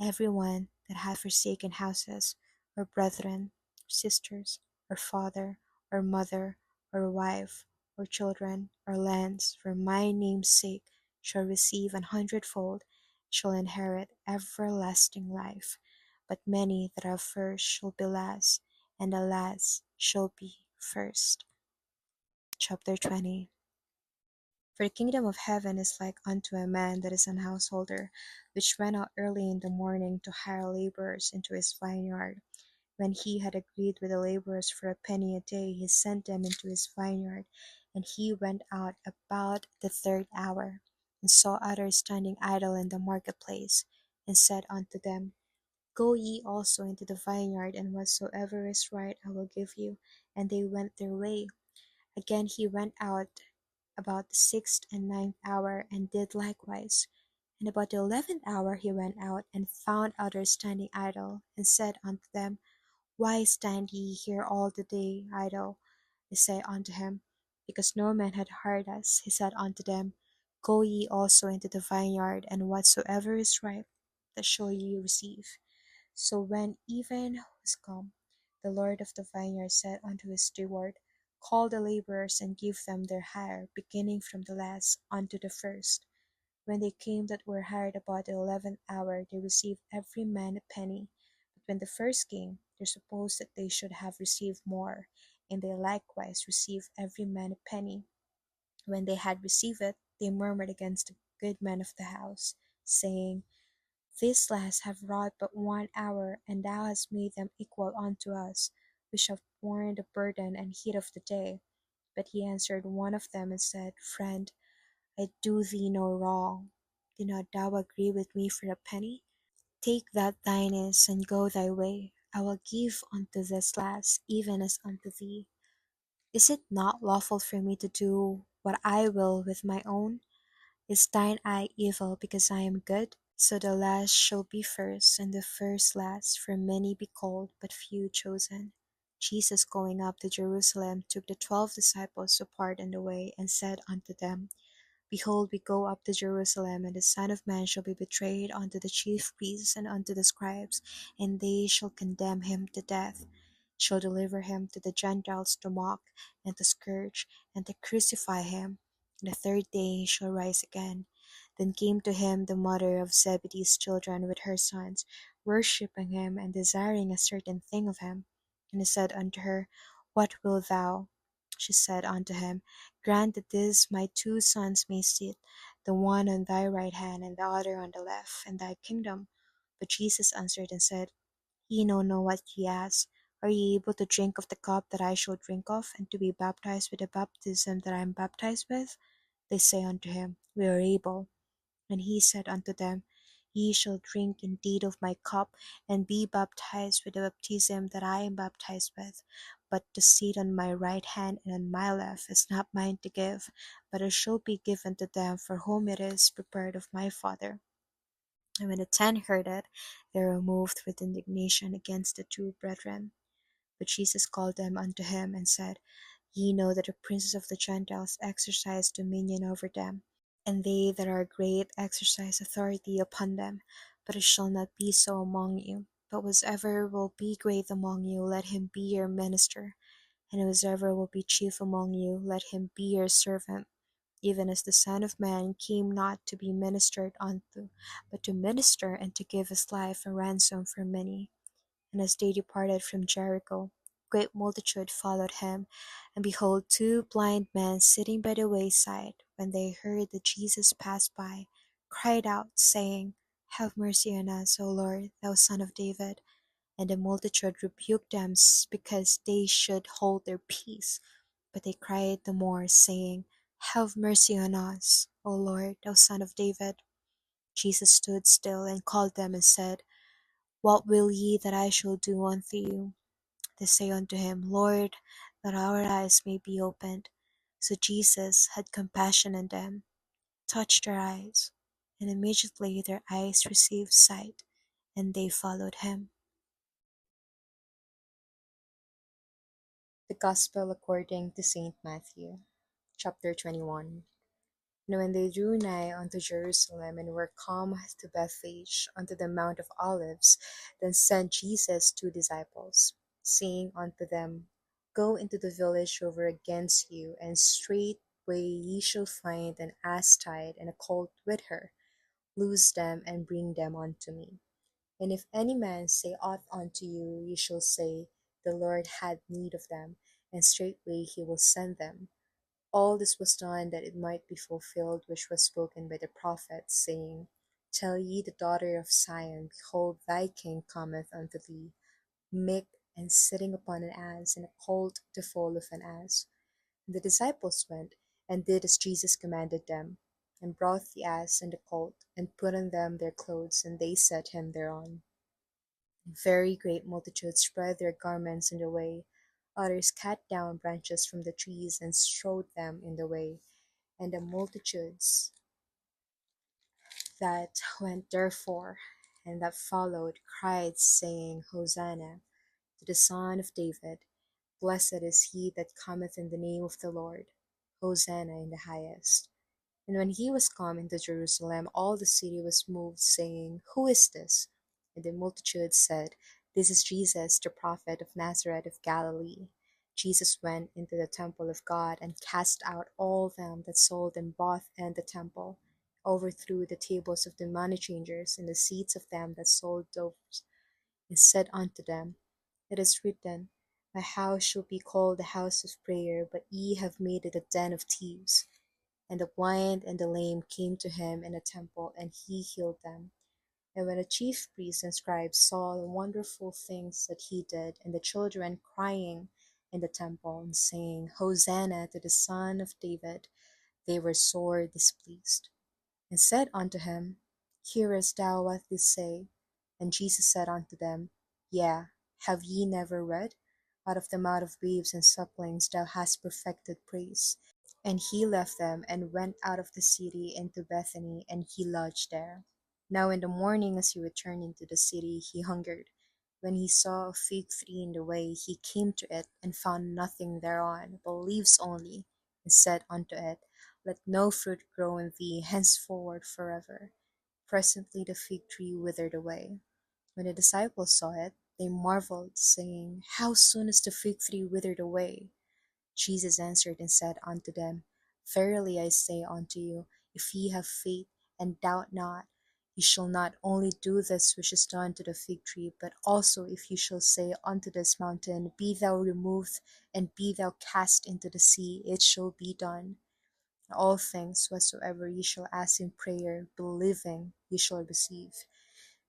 Every one that hath forsaken houses, or brethren, or sisters, or father, or mother, or wife, or children, or lands, for my name's sake, shall receive 100-fold, shall inherit everlasting life. But many that are first shall be last, and the last shall be first. Chapter 20. For the kingdom of heaven is like unto a man that is an householder, which went out early in the morning to hire laborers into his vineyard. When he had agreed with the laborers for a penny a day, he sent them into his vineyard. And he went out about the third hour, and saw others standing idle in the marketplace, and said unto them, Go ye also into the vineyard, and whatsoever is right I will give you. And they went their way. Again he went out about the sixth and ninth hour, and did likewise. And about the 11th hour he went out, and found others standing idle, and said unto them, Why stand ye here all the day idle? They say unto him, Because no man had hired us. He said unto them, Go ye also into the vineyard, and whatsoever is ripe, that shall ye receive. So when even was come, the Lord of the vineyard said unto his steward, Call the laborers, and give them their hire, beginning from the last unto the first. When they came that were hired about the 11th hour, they received every man a penny. But when the first came, they supposed that they should have received more, and they likewise received every man a penny. When they had received it, they murmured against the good man of the house, saying, These last have wrought but 1 hour, and thou hast made them equal unto us, which have borne the burden and heat of the day. But he answered one of them and said, Friend, I do thee no wrong. Did not thou agree with me for a penny? Take that thine is, and go thy way. I will give unto this last, even as unto thee. Is it not lawful for me to do what I will with my own? Is thine eye evil because I am good? So the last shall be first, and the first last, for many be called, but few chosen. Jesus going up to Jerusalem took the 12 disciples apart in the way, and said unto them, Behold, we go up to Jerusalem, and the Son of Man shall be betrayed unto the chief priests and unto the scribes, and they shall condemn him to death, shall deliver him to the Gentiles to mock, and to scourge, and to crucify him. And the third day he shall rise again. Then came to him the mother of Zebedee's children with her sons, worshipping him, and desiring a certain thing of him. And he said unto her, What wilt thou? She said unto him, Grant that these my 2 sons may sit, the one on thy right hand, and the other on the left, in thy kingdom. But Jesus answered and said, Ye know what ye ask. Are ye able to drink of the cup that I shall drink of, and to be baptized with the baptism that I am baptized with? They say unto him, We are able. And he said unto them, Ye shall drink indeed of my cup, and be baptized with the baptism that I am baptized with. But the seat on my right hand and on my left is not mine to give, but it shall be given to them for whom it is prepared of my Father. And when the 10 heard it, they were moved with indignation against the 2 brethren. But Jesus called them unto him, and said, Ye know that the princes of the Gentiles exercise dominion over them, and they that are great exercise authority upon them. But it shall not be so among you. But whosoever will be great among you, let him be your minister. And whosoever will be chief among you, let him be your servant. Even as the Son of Man came not to be ministered unto, but to minister and to give his life a ransom for many. And as they departed from Jericho, great multitude followed him. And behold, 2 blind men sitting by the wayside, when they heard that Jesus passed by, cried out, saying, Have mercy on us, O Lord, thou Son of David. And the multitude rebuked them because they should hold their peace. But they cried the more, saying, Have mercy on us, O Lord, thou Son of David. Jesus stood still and called them and said, What will ye that I shall do unto you? They say unto him, Lord, that our eyes may be opened. So Jesus had compassion on them, touched their eyes, and immediately their eyes received sight, and they followed him. The Gospel according to Saint Matthew, chapter 21. And when they drew nigh unto Jerusalem, and were come to Bethphage unto the Mount of Olives, then sent Jesus 2 disciples, saying unto them, Go into the village over against you, and straightway ye shall find an ass tied, and a colt with her. Loose them, and bring them unto me. And if any man say aught unto you, ye shall say, The Lord had need of them, and straightway he will send them. All this was done that it might be fulfilled which was spoken by the prophet, saying, Tell ye the daughter of Zion, Behold, thy king cometh unto thee, meek and sitting upon an ass, and a colt the foal of an ass. And the disciples went, and did as Jesus commanded them, and brought the ass and the colt, and put on them their clothes, and they set him thereon. And very great multitudes spread their garments in the way. Others cut down branches from the trees, and strewed them in the way. And the multitudes that went therefore, and that followed, cried, saying, Hosanna to the Son of David. Blessed is he that cometh in the name of the Lord. Hosanna in the highest. And when he was come into Jerusalem, all the city was moved, saying, Who is this? And the multitude said, This is Jesus, the prophet of Nazareth of Galilee. Jesus went into the temple of God, and cast out all them that sold and bought in the temple, overthrew the tables of the money changers, and the seats of them that sold doves, and said unto them, It is written, My house shall be called a house of prayer, but ye have made it a den of thieves. And the blind and the lame came to him in the temple, and he healed them. And when the chief priests and scribes saw the wonderful things that he did, and the children crying in the temple, and saying, Hosanna to the Son of David, they were sore displeased, and said unto him, Hearest thou what they say? And Jesus said unto them, Yea, have ye never read? Out of the mouth of babes and sucklings thou hast perfected praise. And he left them, and went out of the city into Bethany, and he lodged there. Now in the morning, as he returned into the city, he hungered. When he saw a fig tree in the way, he came to it, and found nothing thereon, but leaves only, and said unto it, Let no fruit grow in thee henceforward forever. Presently the fig tree withered away. When the disciples saw it, they marveled, saying, How soon is the fig tree withered away? Jesus answered and said unto them, Verily I say unto you, if ye have faith, and doubt not, ye shall not only do this which is done to the fig tree, but also if ye shall say unto this mountain, Be thou removed, and be thou cast into the sea, it shall be done. All things whatsoever ye shall ask in prayer, believing, ye shall receive.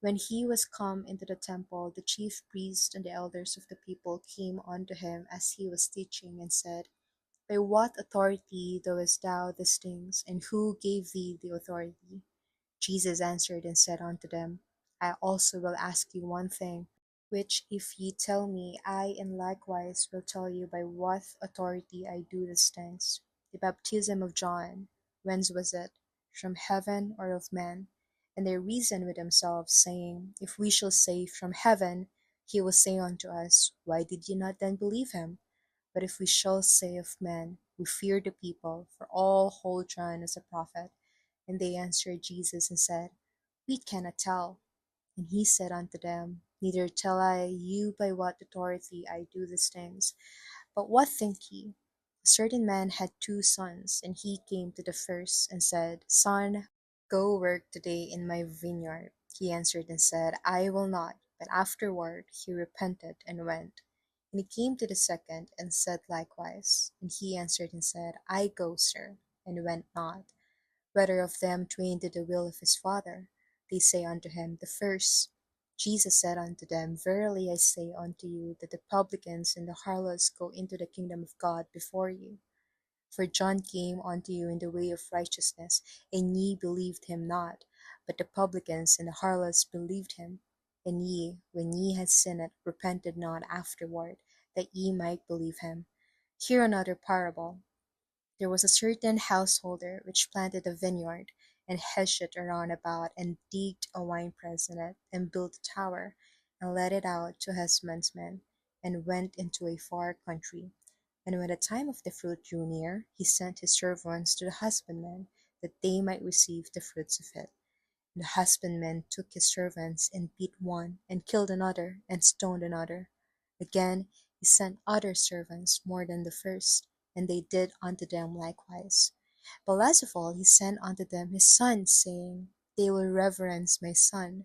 When he was come into the temple, the chief priests and the elders of the people came unto him as he was teaching, and said, By what authority doest thou these things, and who gave thee the authority? Jesus answered and said unto them, I also will ask you one thing, which if ye tell me, I in likewise will tell you by what authority I do these things. The baptism of John, whence was it? From heaven, or of men? And they reasoned with themselves, saying, If we shall say, From heaven, he will say unto us, Why did ye not then believe him? But if we shall say of men, we fear the people, for all hold John as a prophet. And they answered Jesus and said, We cannot tell. And he said unto them, Neither tell I you by what authority I do these things. But what think ye? A certain man had 2 sons, and he came to the first, and said, Son, go work today in my vineyard. He answered and said, I will not. But afterward he repented, and went. And he came to the second, and said likewise. And he answered and said, I go, sir, and went not. Whether of them twain did the will of his father? They say unto him, The first. Jesus said unto them, Verily I say unto you, that the publicans and the harlots go into the kingdom of God before you. For John came unto you in the way of righteousness, and ye believed him not. But the publicans and the harlots believed him. And ye, when ye had sinned, repented not afterward, that ye might believe him. Hear another parable. There was a certain householder which planted a vineyard, and hedged it around about, and digged a winepress in it, and built a tower, and let it out to husbandmen, and went into a far country. And when the time of the fruit drew near, he sent his servants to the husbandmen, that they might receive the fruits of it. And the husbandman took his servants, and beat one, and killed another, and stoned another. Again he sent other servants more than the first, and they did unto them likewise. But last of all he sent unto them his sons, saying, They will reverence my son.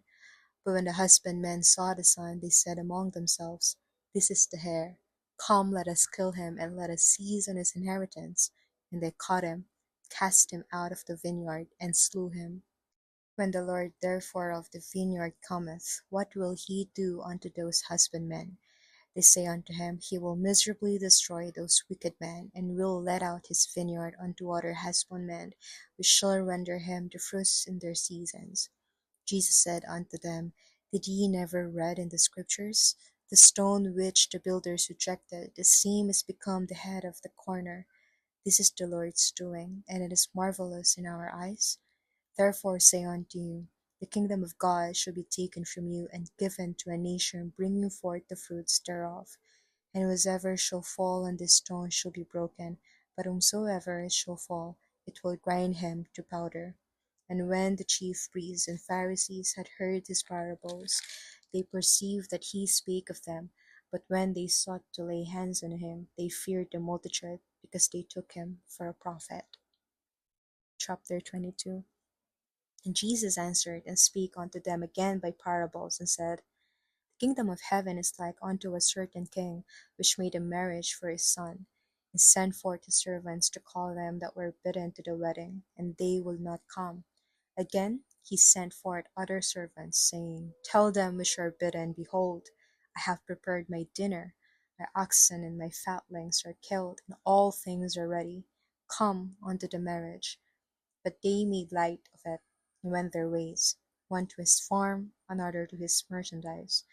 But when the husbandmen saw the son, they said among themselves, This is the heir. Come, let us kill him, and let us seize on his inheritance. And they caught him, cast him out of the vineyard, and slew him. When the Lord therefore of the vineyard cometh, what will he do unto those husbandmen? They say unto him, He will miserably destroy those wicked men, and will let out his vineyard unto other husbandmen, which shall render him the fruits in their seasons. Jesus said unto them, Did ye never read in the Scriptures, The stone which the builders rejected, the same is become the head of the corner. This is the Lord's doing, and it is marvelous in our eyes. Therefore say unto you, The kingdom of God shall be taken from you, and given to a nation bringing forth the fruits thereof. And whosoever shall fall on this stone shall be broken, but whomsoever it shall fall, it will grind him to powder. And when the chief priests and Pharisees had heard his parables, they perceived that he spake of them. But when they sought to lay hands on him, they feared the multitude, because they took him for a prophet. Chapter 22. And Jesus answered and spake unto them again by parables, and said, The kingdom of heaven is like unto a certain king, which made a marriage for his son, and sent forth his servants to call them that were bidden to the wedding, and they would not come. Again he sent forth other servants, saying, Tell them which are bidden, Behold, I have prepared my dinner. My oxen and my fatlings are killed, and all things are ready. Come unto the marriage. But they made light of it, and went their ways, one to his farm, another to his merchandise.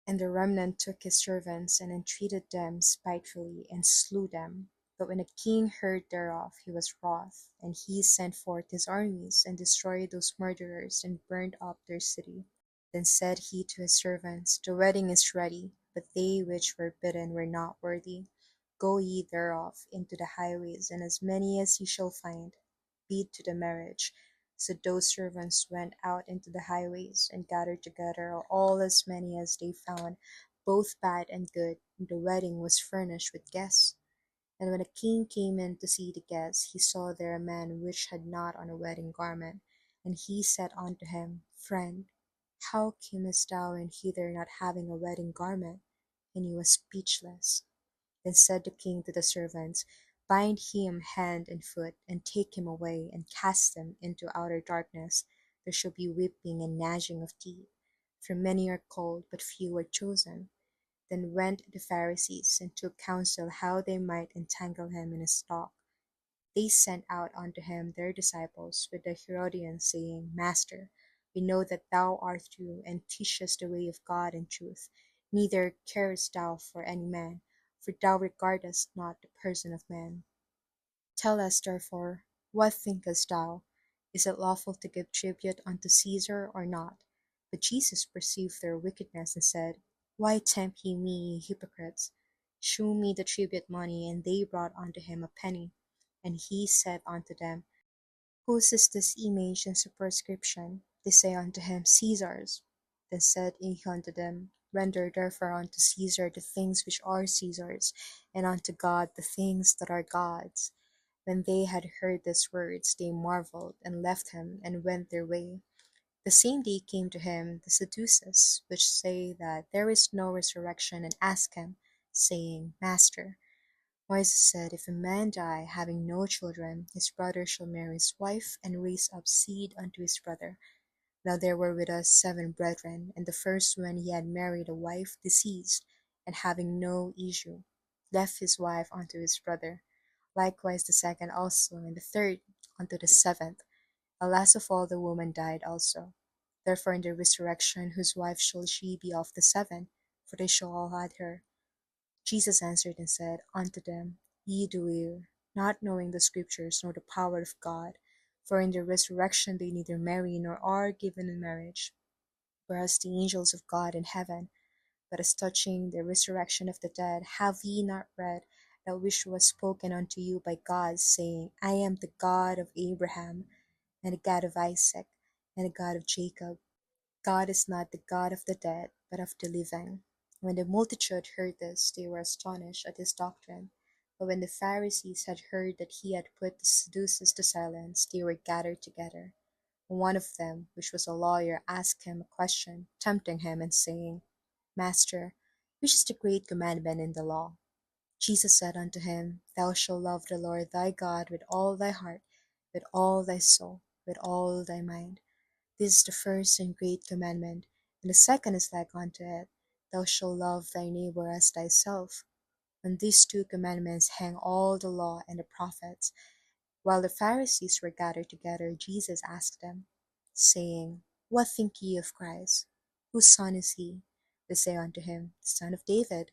And the remnant took his servants, and entreated them spitefully, and slew them. But when the king heard thereof, he was wroth, and he sent forth his armies, and destroyed those murderers, and burned up their city. Then said he to his servants, The wedding is ready, but they which were bidden were not worthy. Go ye thereof into the highways, and as many as ye shall find, bid to the marriage. So those servants went out into the highways, and gathered together all as many as they found, both bad and good, and the wedding was furnished with guests. And when the king came in to see the guests, he saw there a man which had not on a wedding garment. And he said unto him, Friend, how camest thou in hither not having a wedding garment? And he was speechless. Then said the king to the servants, Bind him hand and foot, and take him away, and cast him into outer darkness. There shall be weeping and gnashing of teeth. For many are called, but few are chosen. Then went the Pharisees, and took counsel how they might entangle him in a stock. They sent out unto him their disciples with the Herodians, saying, Master, we know that thou art true, and teachest the way of God in truth. Neither carest thou for any man, for thou regardest not the person of man. Tell us therefore, what thinkest thou? Is it lawful to give tribute unto Caesar, or not? But Jesus perceived their wickedness, and said, Why tempt ye me, ye hypocrites? Shew me the tribute money. And they brought unto him a penny. And he said unto them, Whose is this image and superscription? They say unto him, Caesar's. Then said he unto them, Render therefore unto Caesar the things which are Caesar's, and unto God the things that are God's. When they had heard these words, they marveled, and left him, and went their way. The same day came to him the Sadducees, which say that there is no resurrection, and asked him, saying, Master, Moses said, If a man die, having no children, his brother shall marry his wife, and raise up seed unto his brother. Now there were with us 7 brethren, and the first, when he had married a wife, deceased, and having no issue, left his wife unto his brother. Likewise the second also, and the third unto the seventh. The last of all the woman died also. Therefore in the resurrection, whose wife shall she be of the 7? For they shall all had her. Jesus answered and said unto them, Ye do err, not knowing the Scriptures, nor the power of God. For in the resurrection they neither marry, nor are given in marriage, whereas the angels of God in heaven. But as touching the resurrection of the dead, have ye not read that which was spoken unto you by God, saying, I am the God of Abraham, and the God of Isaac, and the God of Jacob? God is not the God of the dead, but of the living. When the multitude heard this, they were astonished at his doctrine. But when the Pharisees had heard that he had put the Sadducees to silence, they were gathered together. And one of them, which was a lawyer, asked him a question, tempting him, and saying, Master, which is the great commandment in the law? Jesus said unto him, Thou shalt love the Lord thy God with all thy heart, with all thy soul, with all thy mind. This is the first and great commandment, and the second is like unto it. Thou shalt love thy neighbor as thyself. On these two commandments hang all the law and the prophets. While the Pharisees were gathered together, Jesus asked them, saying, What think ye of Christ? Whose son is he? They say unto him, The son of David.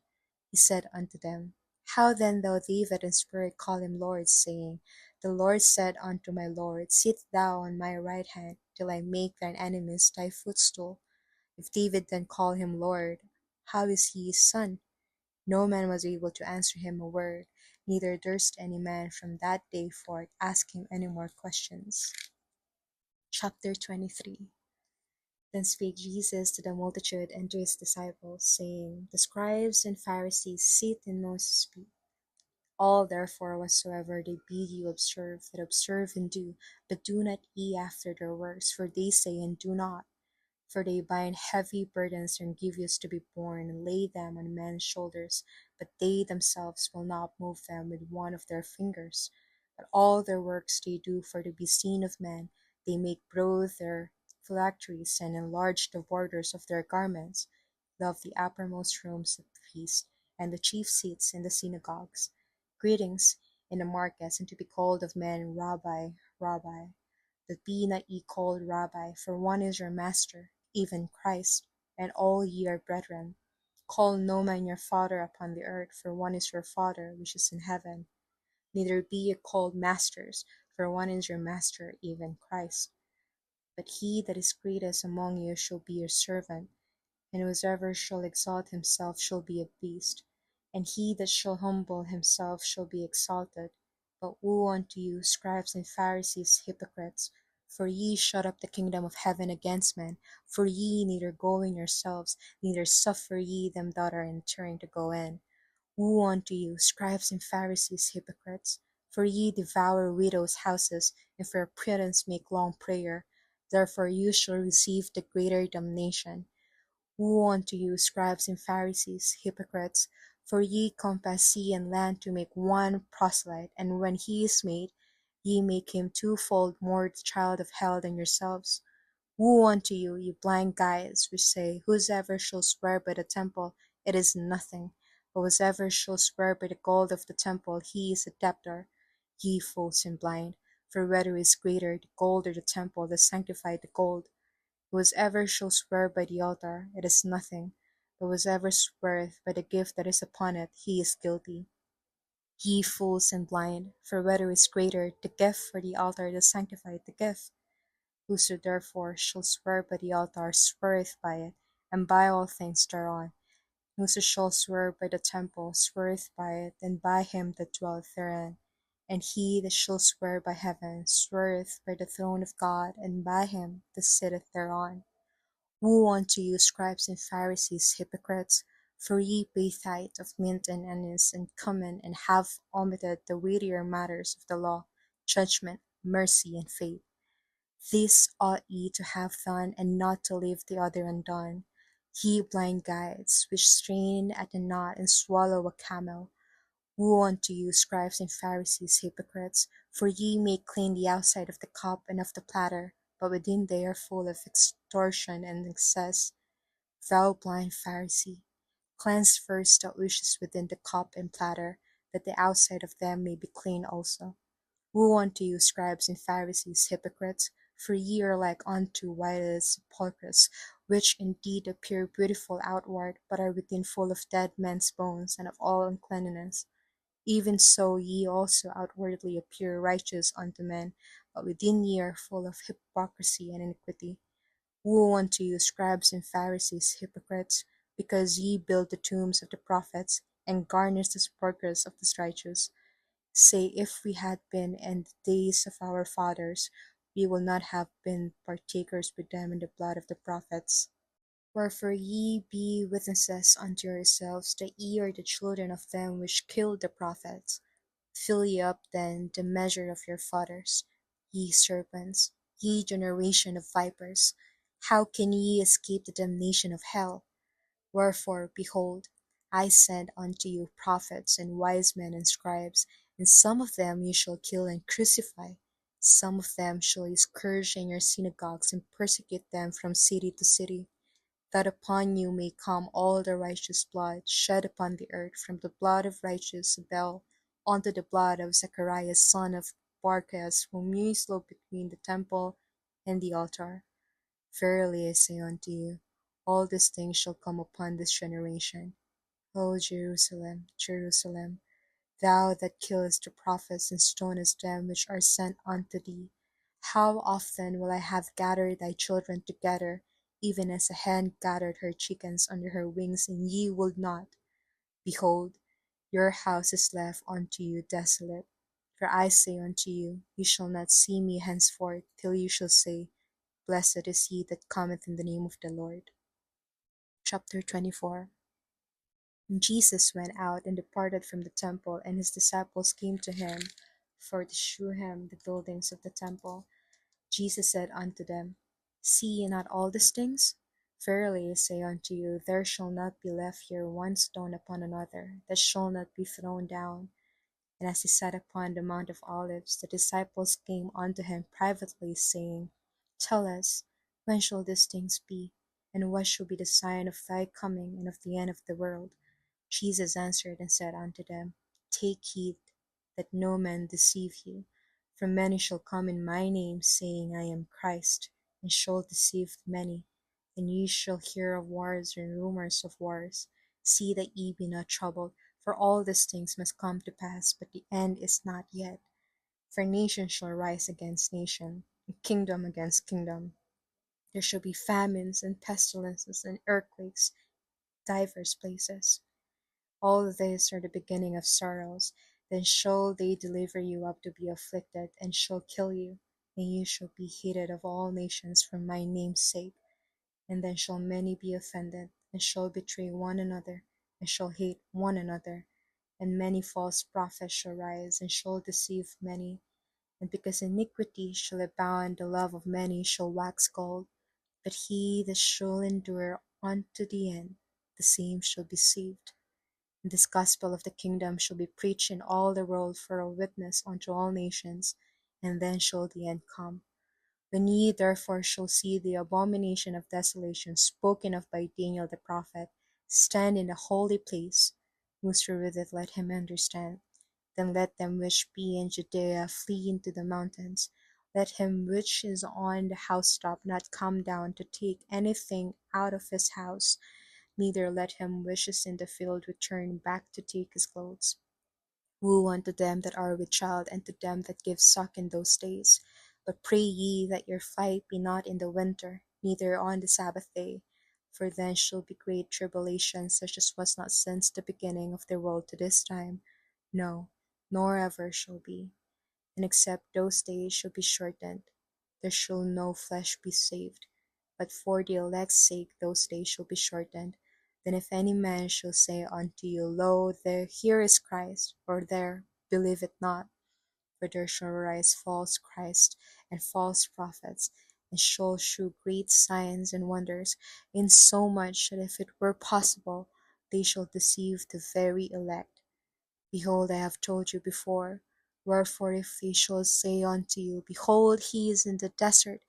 He said unto them, How then though David in spirit call him Lord, saying, The Lord said unto my Lord, Sit thou on my right hand, till I make thine enemies thy footstool. If David then call him Lord, how is he his son? No man was able to answer him a word, neither durst any man from that day forth ask him any more questions. Chapter 23. Then spake Jesus to the multitude and to his disciples, saying, The scribes and Pharisees sit in Moses' seat. All therefore whatsoever they bid you observe, that observe and do, but do not ye after their works, for they say and do not. For they bind heavy burdens and grievous to be borne, and lay them on men's shoulders, but they themselves will not move them with one of their fingers. But all their works they do for to be seen of men. They make broad their phylacteries, and enlarge the borders of their garments, love the uppermost rooms of the feast, and the chief seats in the synagogues, greetings in the markets, and to be called of men, Rabbi, Rabbi. But be not ye called Rabbi, for one is your master, even Christ, and all ye are brethren. Call no man your father upon the earth, for one is your Father which is in heaven. Neither be ye called masters, for one is your master, even Christ. But he that is greatest among you shall be your servant. And whosoever shall exalt himself shall be abased, and he that shall humble himself shall be exalted. But woe unto you, scribes and Pharisees, hypocrites! For ye shut up the kingdom of heaven against men. For ye neither go in yourselves, neither suffer ye them that are entering to go in. Woe unto you, scribes and Pharisees, hypocrites! For ye devour widows' houses, and for a pretense make long prayer. Therefore you shall receive the greater damnation. Woe unto you, scribes and Pharisees, hypocrites! For ye compass sea and land to make one proselyte, and when he is made, ye make him twofold more the child of hell than yourselves. Woe unto you, ye blind guides, which say, Whosoever shall swear by the temple, it is nothing. But whosoever shall swear by the gold of the temple, he is a debtor. Ye fools and blind! For whether is greater, the gold or the temple that sanctified the gold? Whosoever shall swear by the altar, it is nothing, but whosoever sweareth by the gift that is upon it, he is guilty. Ye fools and blind, for whether is greater, the gift or the altar that sanctified the gift? Whoso therefore shall swear by the altar sweareth by it, and by all things thereon. Whoso shall swear by the temple sweareth by it, and by him that dwelleth therein. And he that shall swear by heaven sweareth by the throne of God, and by him that sitteth thereon. Woe unto you, scribes and Pharisees, hypocrites! For ye pay tithe of mint and anise and cumin, and have omitted the weightier matters of the law, judgment, mercy, and faith. This ought ye to have done, and not to leave the other undone. Ye blind guides, which strain at the knot and swallow a camel! Woe unto you, scribes and Pharisees, hypocrites! For ye make clean the outside of the cup and of the platter, but within they are full of extortion and excess. Thou blind Pharisee, cleanse first that which is within the cup and platter, that the outside of them may be clean also. Woe unto you, scribes and Pharisees, hypocrites! For ye are like unto whited sepulchres, which indeed appear beautiful outward, but are within full of dead men's bones, and of all uncleanness. Even so ye also outwardly appear righteous unto men, but within ye are full of hypocrisy and iniquity. Woe unto you, scribes and Pharisees, hypocrites! Because ye build the tombs of the prophets, and garnish the sepulchres of the righteous. Say, if we had been in the days of our fathers, we will not have been partakers with them in the blood of the prophets. Wherefore ye be witnesses unto yourselves that ye are the children of them which killed the prophets. Fill ye up then the measure of your fathers, ye serpents, ye generation of vipers. How can ye escape the damnation of hell? Wherefore, behold, I send unto you prophets and wise men and scribes, and some of them ye shall kill and crucify. Some of them shall ye scourge in your synagogues, and persecute them from city to city, that upon you may come all the righteous blood shed upon the earth, from the blood of righteous Abel unto the blood of Zacharias son of Barchas, whom ye slew between the temple and the altar. Verily I say unto you, all these things shall come upon this generation. O Jerusalem, Jerusalem, thou that killest the prophets and stonest them which are sent unto thee, how often will I have gathered thy children together, even as a hen gathered her chickens under her wings, and ye would not? Behold, your house is left unto you desolate. For I say unto you, ye shall not see me henceforth, till you shall say, Blessed is he that cometh in the name of the Lord. Chapter 24. And Jesus went out and departed from the temple, and his disciples came to him for to shew him the buildings of the temple. Jesus said unto them, See ye not all these things? Verily I say unto you, there shall not be left here one stone upon another that shall not be thrown down. And as he sat upon the Mount of Olives, the disciples came unto him privately, saying, Tell us, when shall these things be? And what shall be the sign of thy coming and of the end of the world? Jesus answered and said unto them, Take heed that no man deceive you. For many shall come in my name, saying, I am Christ, and shall deceive many. And ye shall hear of wars and rumors of wars. See that ye be not troubled, for all these things must come to pass, but the end is not yet. For nation shall rise against nation, and kingdom against kingdom. There shall be famines and pestilences and earthquakes in divers places. All these are the beginning of sorrows. Then shall they deliver you up to be afflicted, and shall kill you, and you shall be hated of all nations for my name's sake. And then shall many be offended, and shall betray one another, and shall hate one another. And many false prophets shall rise, and shall deceive many. And because iniquity shall abound, the love of many shall wax cold. But he that shall endure unto the end, the same shall be saved. And this gospel of the kingdom shall be preached in all the world for a witness unto all nations, and then shall the end come. When ye therefore shall see the abomination of desolation spoken of by Daniel the prophet stand in the holy place, whoso readeth let him understand. Then let them which be in Judea flee into the mountains. Let him which is on the housetop not come down to take anything out of his house, neither let him which is in the field return back to take his clothes. Woe unto them that are with child, and to them that give suck in those days. But pray ye that your flight be not in the winter, neither on the Sabbath day. For then shall be great tribulation, such as was not since the beginning of the world to this time, no, nor ever shall be. And except those days shall be shortened, there shall no flesh be saved. But for the elect's sake those days shall be shortened. Then if any man shall say unto you, Lo, here is Christ, or there, believe it not. For there shall arise false Christs and false prophets, and shall shew great signs and wonders, insomuch that if it were possible, they shall deceive the very elect. Behold, I have told you before. Wherefore if they shall say unto you, Behold, he is in the desert,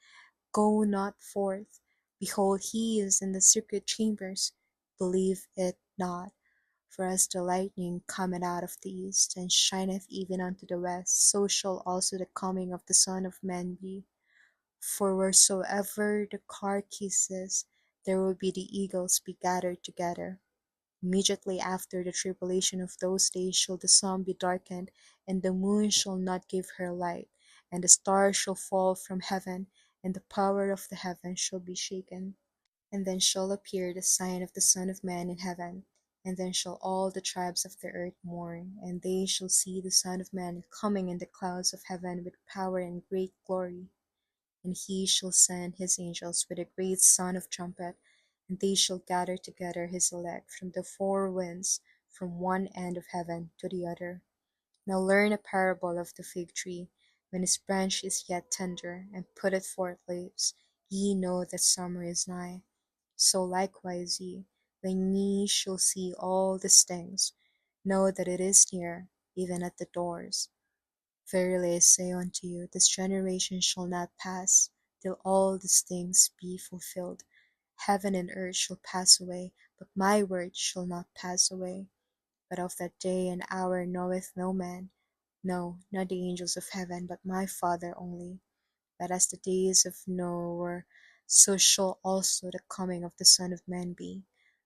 go not forth. Behold, he is in the secret chambers, believe it not. For as the lightning cometh out of the east, and shineth even unto the west, so shall also the coming of the Son of Man be. For wheresoever the carcase is, there will be the eagles be gathered together. Immediately after the tribulation of those days shall the sun be darkened, and the moon shall not give her light, and the stars shall fall from heaven, and the power of the heaven shall be shaken. And then shall appear the sign of the Son of Man in heaven. And then shall all the tribes of the earth mourn, and they shall see the Son of Man coming in the clouds of heaven with power and great glory. And he shall send his angels with a great sound of trumpet, and they shall gather together his elect from the four winds, from one end of heaven to the other. Now learn a parable of the fig tree. When his branch is yet tender, and putteth forth leaves, ye know that summer is nigh. So likewise ye, when ye shall see all these things, know that it is near, even at the doors. Verily I say unto you, this generation shall not pass, till all these things be fulfilled. Heaven and earth shall pass away, but my word shall not pass away. But of that day and hour knoweth no man, no, not the angels of heaven, but my Father only. That as the days of Noah were, so shall also the coming of the Son of Man be.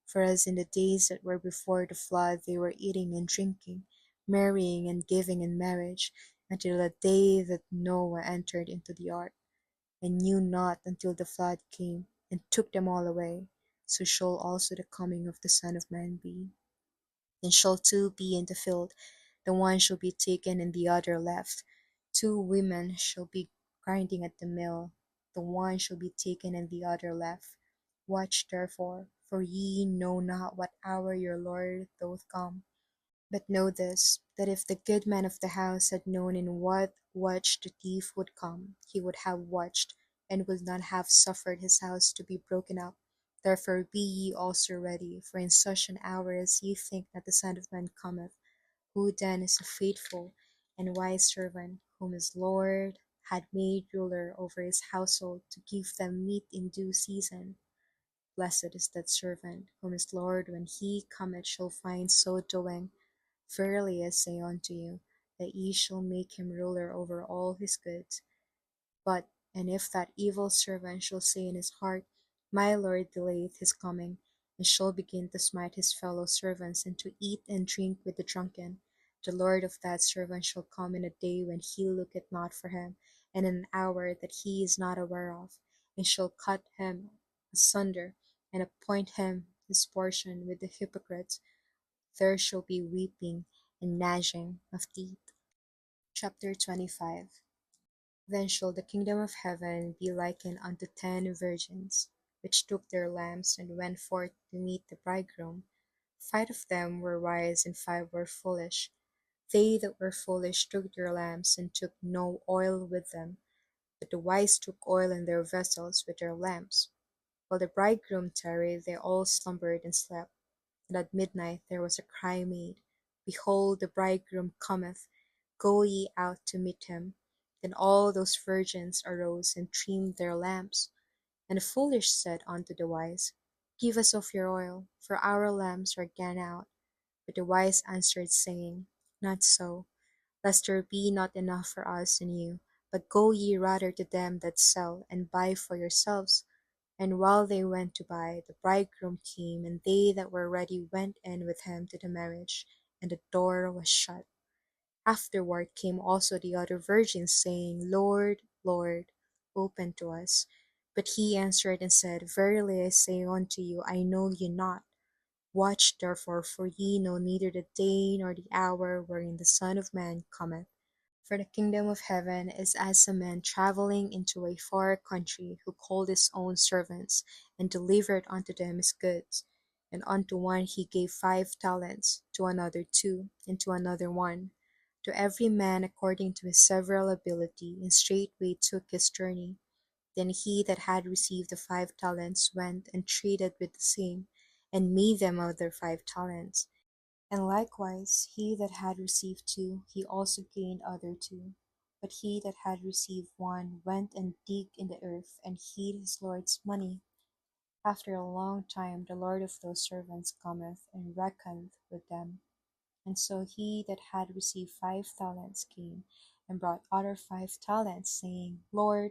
For as in the days that were before the flood they were eating and drinking, marrying and giving in marriage, until the day that Noah entered into the ark, and knew not until the flood came, and took them all away, so shall also the coming of the Son of Man be. Then shall two be in the field, the one shall be taken and the other left. Two women shall be grinding at the mill, the one shall be taken and the other left. Watch therefore, for ye know not what hour your Lord doth come. But know this, that if the good man of the house had known in what watch the thief would come, he would have watched, and would not have suffered his house to be broken up. Therefore be ye also ready, for in such an hour as ye think that the Son of Man cometh. Who then is a faithful and wise servant, whom his Lord had made ruler over his household, to give them meat in due season? Blessed is that servant, whom his Lord when he cometh shall find so doing. Verily I say unto you, that ye shall make him ruler over all his goods. But and if that evil servant shall say in his heart, My Lord delayeth his coming, and shall begin to smite his fellow servants, and to eat and drink with the drunken, the Lord of that servant shall come in a day when he looketh not for him, and in an hour that he is not aware of, and shall cut him asunder, and appoint him his portion with the hypocrites. There shall be weeping and gnashing of teeth. Chapter 25. Then shall the kingdom of heaven be likened unto 10 virgins, which took their lamps, and went forth to meet the bridegroom. 5 of them were wise, and 5 were foolish. They that were foolish took their lamps, and took no oil with them. But the wise took oil in their vessels with their lamps. While the bridegroom tarried, they all slumbered and slept. And at midnight there was a cry made, Behold, the bridegroom cometh, go ye out to meet him. Then all those virgins arose and trimmed their lamps. And the foolish said unto the wise, Give us of your oil, for our lamps are gone out. But the wise answered, saying, Not so, lest there be not enough for us and you, but go ye rather to them that sell, and buy for yourselves. And while they went to buy, the bridegroom came, and they that were ready went in with him to the marriage, and the door was shut. Afterward came also the other virgins, saying, Lord, Lord, open to us. But he answered and said, Verily I say unto you, I know you not. Watch therefore, for ye know neither the day nor the hour wherein the Son of Man cometh. For the kingdom of heaven is as a man travelling into a far country, who called his own servants, and delivered unto them his goods. And unto one he gave 5 talents, to another 2, and to another 1, to every man according to his several ability, and straightway took his journey. Then he that had received the 5 talents went and traded with the same, and made them other 5 talents. And likewise he that had received 2, he also gained other 2. But he that had received 1 went and digged in the earth, and hid his lord's money. After a long time the lord of those servants cometh, and reckoneth with them. And so he that had received 5 talents came, and brought other 5 talents, saying, Lord,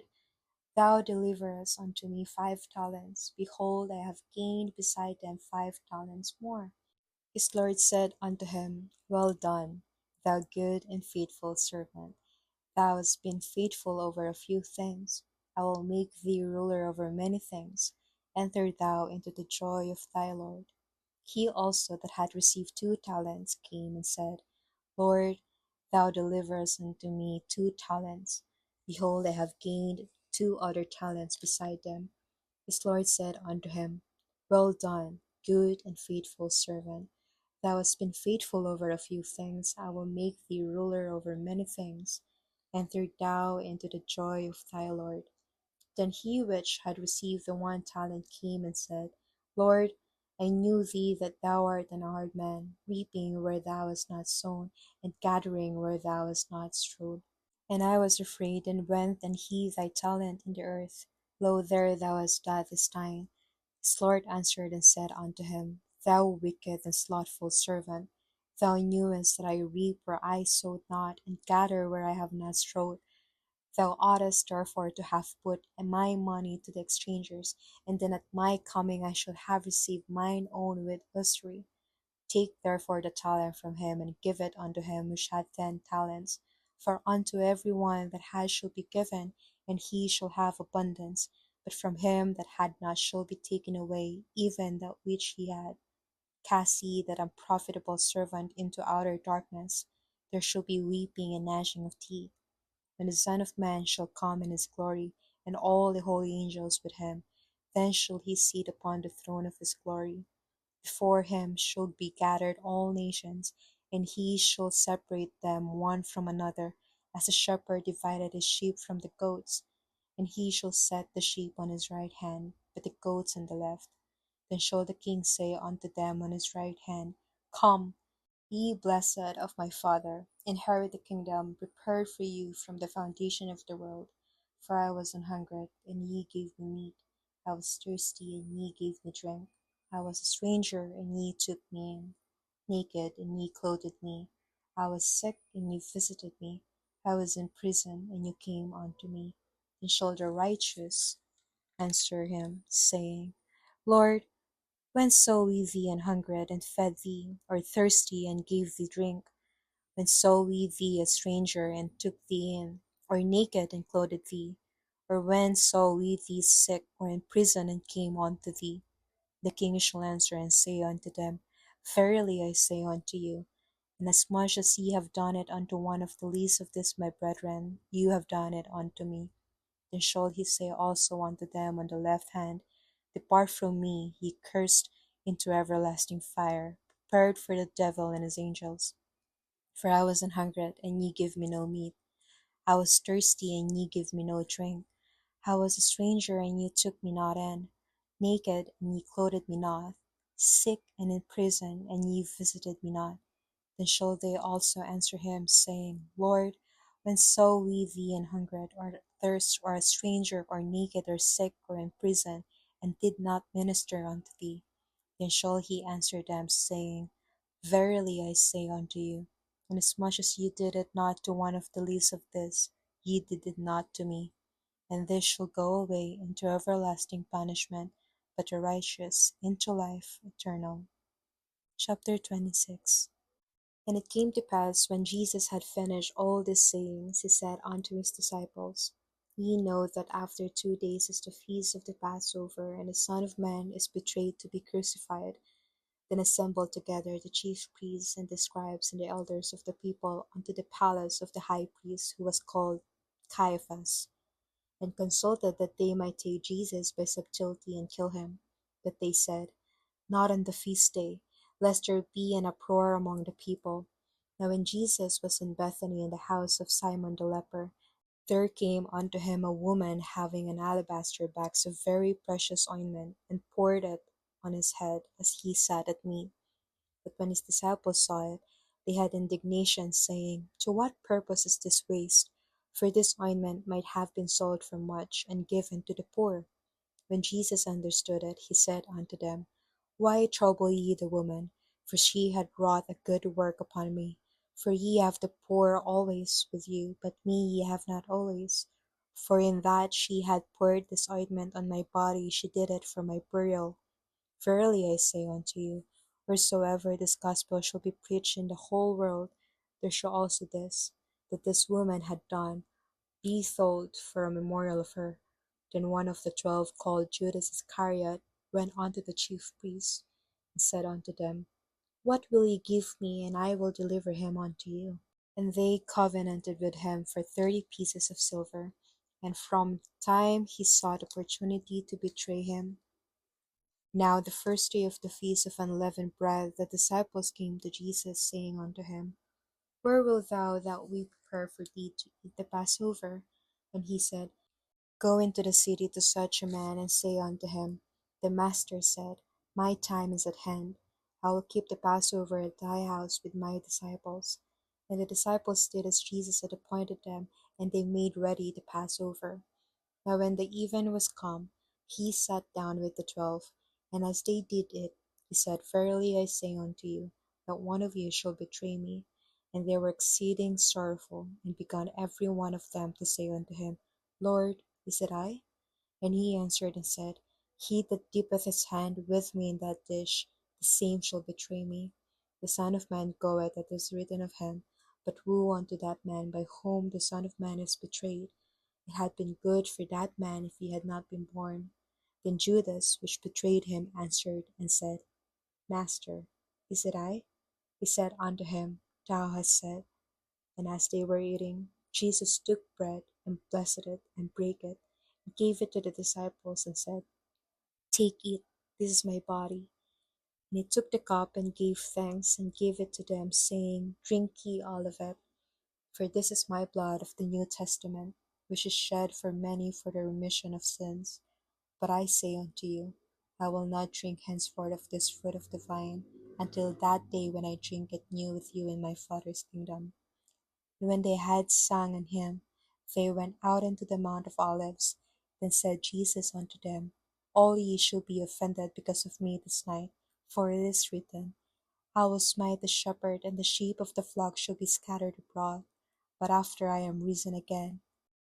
thou deliverest unto me 5 talents. Behold, I have gained beside them 5 talents more. His Lord said unto him, Well done, thou good and faithful servant. Thou hast been faithful over a few things. I will make thee ruler over many things. Enter thou into the joy of thy Lord. He also that had received 2 talents came and said, Lord, thou deliverest unto me 2 talents. Behold, I have gained 2 other talents beside them. His Lord said unto him, Well done, good and faithful servant. Thou hast been faithful over a few things, I will make thee ruler over many things. Enter thou into the joy of thy Lord. Then he which had received the 1 talent came and said, Lord, I knew thee that thou art an hard man, reaping where thou hast not sown, and gathering where thou hast not strewed. And I was afraid, and went and hid thy talent in the earth. Lo, there thou hast that is thine. His Lord answered and said unto him, Thou wicked and slothful servant, thou knewest that I reap where I sowed not, and gather where I have not strawed. Thou oughtest therefore to have put my money to the exchangers, and then at my coming I should have received mine own with usury. Take therefore the talent from him, and give it unto him which had 10 talents. For unto every one that has shall be given, and he shall have abundance. But from him that had not shall be taken away even that which he had. Cast ye that unprofitable servant into outer darkness. There shall be weeping and gnashing of teeth, when the Son of Man shall come in his glory, and all the holy angels with him. Then shall he sit upon the throne of his glory. Before him shall be gathered all nations, and he shall separate them one from another, as a shepherd divided his sheep from the goats. And he shall set the sheep on his right hand, but the goats on the left. Then shall the king say unto them on his right hand, Come, ye blessed of my Father, inherit the kingdom prepared for you from the foundation of the world. For I was an hungered, and ye gave me meat. I was thirsty, and ye gave me drink. I was a stranger, and ye took me in. Naked, and ye clothed me. I was sick, and ye visited me. I was in prison, and ye came unto me. Then shall the righteous answer him, saying, Lord, when saw we thee an hungered, and fed thee, or thirsty, and gave thee drink? When saw we thee a stranger, and took thee in, or naked, and clothed thee? Or when saw we thee sick, or in prison, and came unto thee? The king shall answer and say unto them, Verily I say unto you, inasmuch as ye have done it unto one of the least of these my brethren, you have done it unto me. Then shall he say also unto them on the left hand, Depart from me, ye cursed, into everlasting fire, prepared for the devil and his angels. For I was an hungered, and ye give me no meat. I was thirsty, and ye give me no drink. I was a stranger, and ye took me not in. Naked, and ye clothed me not. Sick, and in prison, and ye visited me not. Then shall they also answer him, saying, Lord, when saw we thee an hungered, or thirst, or a stranger, or naked, or sick, or in prison, and did not minister unto thee? Then shall he answer them, saying, Verily I say unto you, inasmuch as ye did it not to one of the least of this, ye did it not to me. And this shall go away into everlasting punishment, but the righteous into life eternal. Chapter 26. And it came to pass, when Jesus had finished all these sayings, he said unto his disciples, Ye know that after 2 days is the feast of the Passover, and the Son of Man is betrayed to be crucified. Then assembled together the chief priests and the scribes and the elders of the people unto the palace of the high priest, who was called Caiaphas, and consulted that they might take Jesus by subtlety and kill him. But they said, Not on the feast day, lest there be an uproar among the people. Now when Jesus was in Bethany in the house of Simon the leper, there came unto him a woman having an alabaster box of very precious ointment, and poured it on his head as he sat at meat. But when his disciples saw it, they had indignation, saying, To what purpose is this waste? For this ointment might have been sold for much, and given to the poor. When Jesus understood it, he said unto them, Why trouble ye the woman? For she had wrought a good work upon me. For ye have the poor always with you, but me ye have not always. For in that she had poured this ointment on my body, she did it for my burial. Verily I say unto you, wheresoever this gospel shall be preached in the whole world, there shall also this, that this woman had done, be told for a memorial of her. Then one of the 12, called Judas Iscariot, went unto the chief priests, and said unto them, What will ye give me, and I will deliver him unto you? And they covenanted with him for 30 pieces of silver. And from the time he sought opportunity to betray him. Now the first day of the feast of unleavened bread, the disciples came to Jesus, saying unto him, Where wilt thou that we prepare for thee to eat the Passover? And he said, Go into the city to such a man, and say unto him, The Master said, My time is at hand. I will keep the Passover at thy house with my disciples. And the disciples did as Jesus had appointed them, and they made ready the Passover. Now when the even was come, he sat down with the 12, And as they did it, he said, Verily I say unto you, that one of you shall betray me. And they were exceeding sorrowful, and began every one of them to say unto him, Lord, is it I? And he answered and said, He that dippeth his hand with me in that dish, the same shall betray me. The Son of Man goeth as it is written of him, but woe unto that man by whom the Son of Man is betrayed. It had been good for that man if he had not been born. Then Judas, which betrayed him, answered and said, Master, is it I? He said unto him, Thou hast said. And as they were eating, Jesus took bread, and blessed it, and brake it, and gave it to the disciples, and said, Take, eat, this is my body. And he took the cup, and gave thanks, and gave it to them, saying, Drink ye all of it, for this is my blood of the New Testament, which is shed for many for the remission of sins. But I say unto you, I will not drink henceforth of this fruit of the vine, until that day when I drink it new with you in my Father's kingdom. And when they had sung an hymn, they went out into the Mount of Olives. Then said Jesus unto them, All ye shall be offended because of me this night: for it is written, I will smite the shepherd, and the sheep of the flock shall be scattered abroad. But after I am risen again,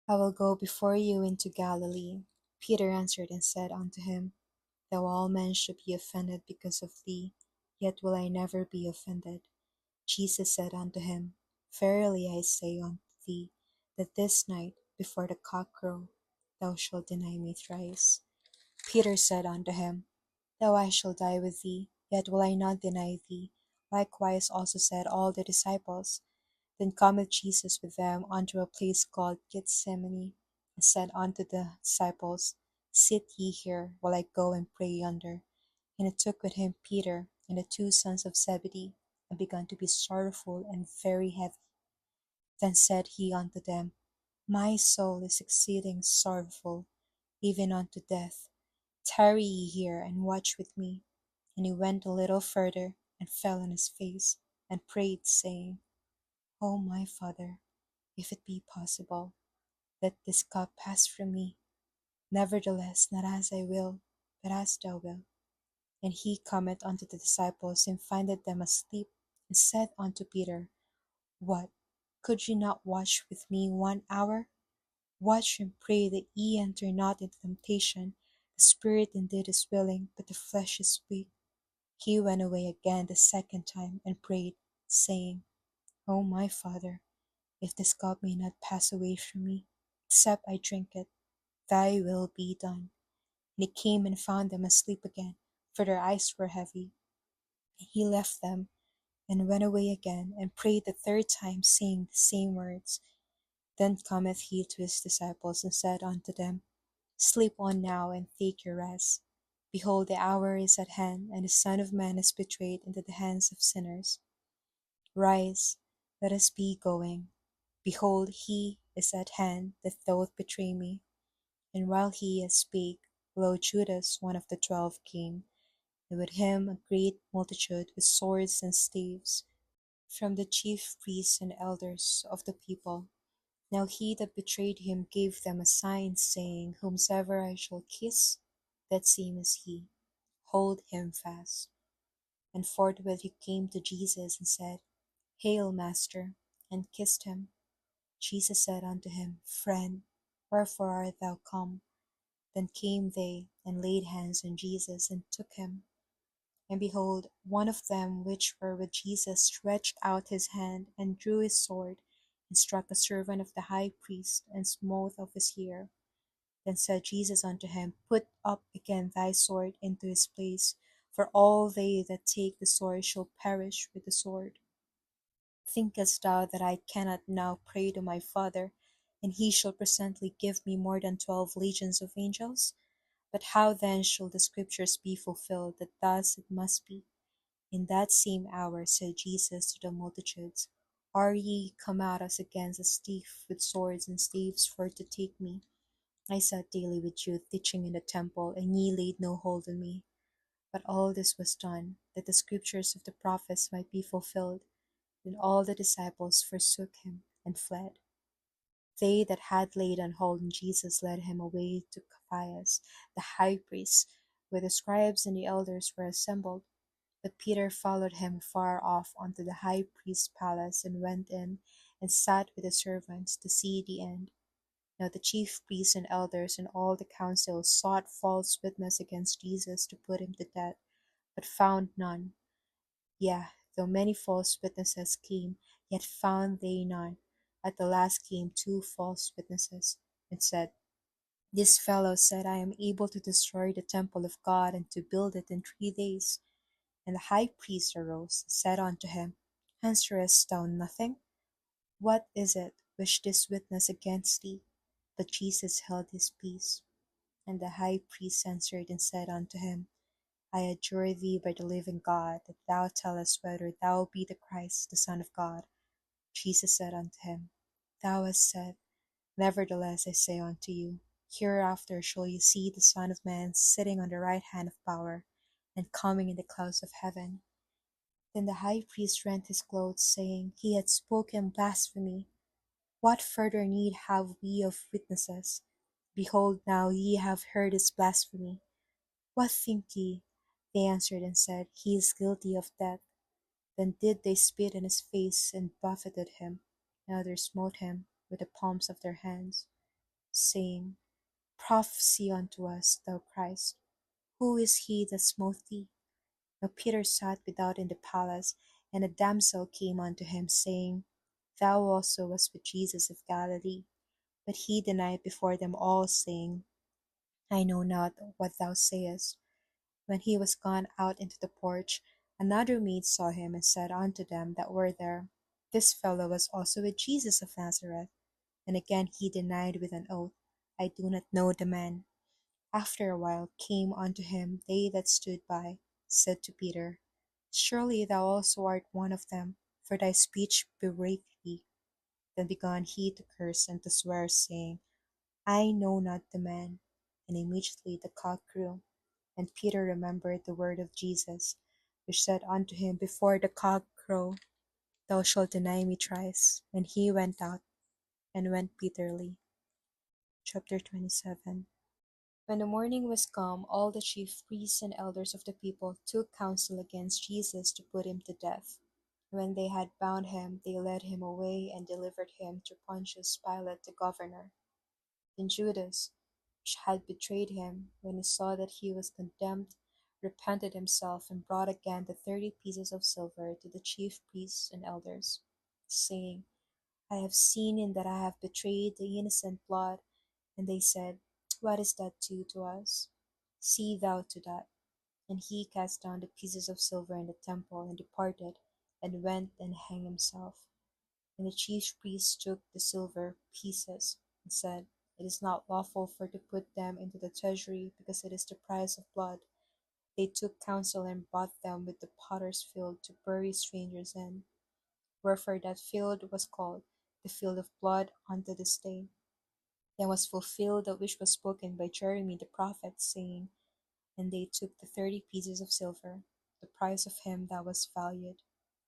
I will go before you into Galilee. Peter answered and said unto him, Though all men should be offended because of thee, yet will I never be offended. Jesus said unto him, Verily I say unto thee, that this night, before the cock crow, thou shalt deny me thrice. Peter said unto him, Though I shall die with thee, yet will I not deny thee. Likewise also said all the disciples. Then cometh Jesus with them unto a place called Gethsemane, and said unto the disciples, Sit ye here, while I go and pray yonder. And he took with him Peter and the two sons of Zebedee, and began to be sorrowful and very heavy. Then said he unto them, My soul is exceeding sorrowful, even unto death. Tarry ye here, and watch with me. And he went a little further, and fell on his face, and prayed, saying, O my Father, if it be possible, let this cup pass from me. Nevertheless, not as I will, but as thou wilt. And he cometh unto the disciples, and findeth them asleep, and said unto Peter, What, could ye not watch with me 1 hour? Watch and pray that ye enter not into temptation. The spirit indeed is willing, but the flesh is weak. He went away again the second time, and prayed, saying, O my Father, if this cup may not pass away from me, except I drink it, thy will be done. And he came and found them asleep again, for their eyes were heavy. And he left them, and went away again, and prayed the third time, saying the same words. Then cometh he to his disciples, and said unto them, Sleep on now, and take your rest. Behold, the hour is at hand, and the Son of Man is betrayed into the hands of sinners. Rise, let us be going. Behold, he is at hand that doth betray me. And while he yet spake, lo, Judas, one of the 12, came, and with him a great multitude with swords and staves, from the chief priests and elders of the people. Now he that betrayed him gave them a sign, saying, Whomsoever I shall kiss, that same is he. Hold him fast. And forthwith he came to Jesus, and said, Hail, Master, and kissed him. Jesus said unto him, Friend, wherefore art thou come? Then came they, and laid hands on Jesus, and took him. And behold, one of them which were with Jesus stretched out his hand, and drew his sword, and struck a servant of the high priest, and smote off his ear. Then said Jesus unto him, Put up again thy sword into his place, for all they that take the sword shall perish with the sword. Thinkest thou that I cannot now pray to my Father, and he shall presently give me more than 12 legions of angels? But how then shall the scriptures be fulfilled, that thus it must be? In that same hour said Jesus to the multitudes, Are ye come out as against a thief with swords and staves for to take me? I sat daily with you teaching in the temple, and ye laid no hold on me. But all this was done, that the scriptures of the prophets might be fulfilled. Then all the disciples forsook him, and fled. They that had laid on hold on Jesus led him away to Caiaphas, the high priest. where the scribes and the elders were assembled. But Peter followed him far off unto the high priest's palace, and went in and sat with the servants to see the end. Now the chief priests and elders and all the council sought false witness against Jesus to put him to death, but found none. Yea, though many false witnesses came, yet found they none. At the last came two false witnesses, and said, This fellow said, I am able to destroy the temple of God, and to build it in 3 days. And the high priest arose, and said unto him, Answerest thou nothing? What is it which this witness against thee? But Jesus held his peace. And the high priest answered and said unto him, I adjure thee by the living God, that thou tell us whether thou be the Christ, the Son of God. Jesus said unto him, Thou hast said. Nevertheless I say unto you, hereafter shall ye see the Son of Man sitting on the right hand of power, and coming in the clouds of heaven. Then the high priest rent his clothes, saying, He hath spoken blasphemy. What further need have we of witnesses? Behold, now ye have heard his blasphemy. What think ye? They answered and said, He is guilty of death. Then did they spit in his face, and buffeted him. And others smote him with the palms of their hands, saying, Prophesy unto us, thou Christ. Who is he that smote thee? Now Peter sat without in the palace, and a damsel came unto him, saying, Thou also wast with Jesus of Galilee. But he denied before them all, saying, I know not what thou sayest. When he was gone out into the porch, another maid saw him, and said unto them that were there, This fellow was also with Jesus of Nazareth. And again he denied with an oath, I do not know the man. After a while came unto him they that stood by, said to Peter, Surely thou also art one of them, for thy speech bewrayeth thee. Then began he to curse and to swear, saying, I know not the man. And immediately the cock crew. And Peter remembered the word of Jesus, which said unto him, Before the cock crow, thou shalt deny me thrice. And he went out, and went bitterly. Chapter 27. When the morning was come, all the chief priests and elders of the people took counsel against Jesus to put him to death. When they had bound him, they led him away and delivered him to Pontius Pilate the governor. Then Judas, which had betrayed him, when he saw that he was condemned, repented himself, and brought again the 30 pieces of silver to the chief priests and elders, saying, I have seen in that I have betrayed the innocent blood. And they said, What is that due to us? See thou to that. And he cast down the pieces of silver in the temple, and departed, and went and hanged himself. And the chief priests took the silver pieces, and said, It is not lawful for to put them into the treasury, because it is the price of blood. They took counsel and bought them with the potter's field to bury strangers in. Wherefore that field was called the field of blood unto this day. Then was fulfilled that which was spoken by Jeremy the prophet, saying, And they took the 30 pieces of silver, the price of him that was valued,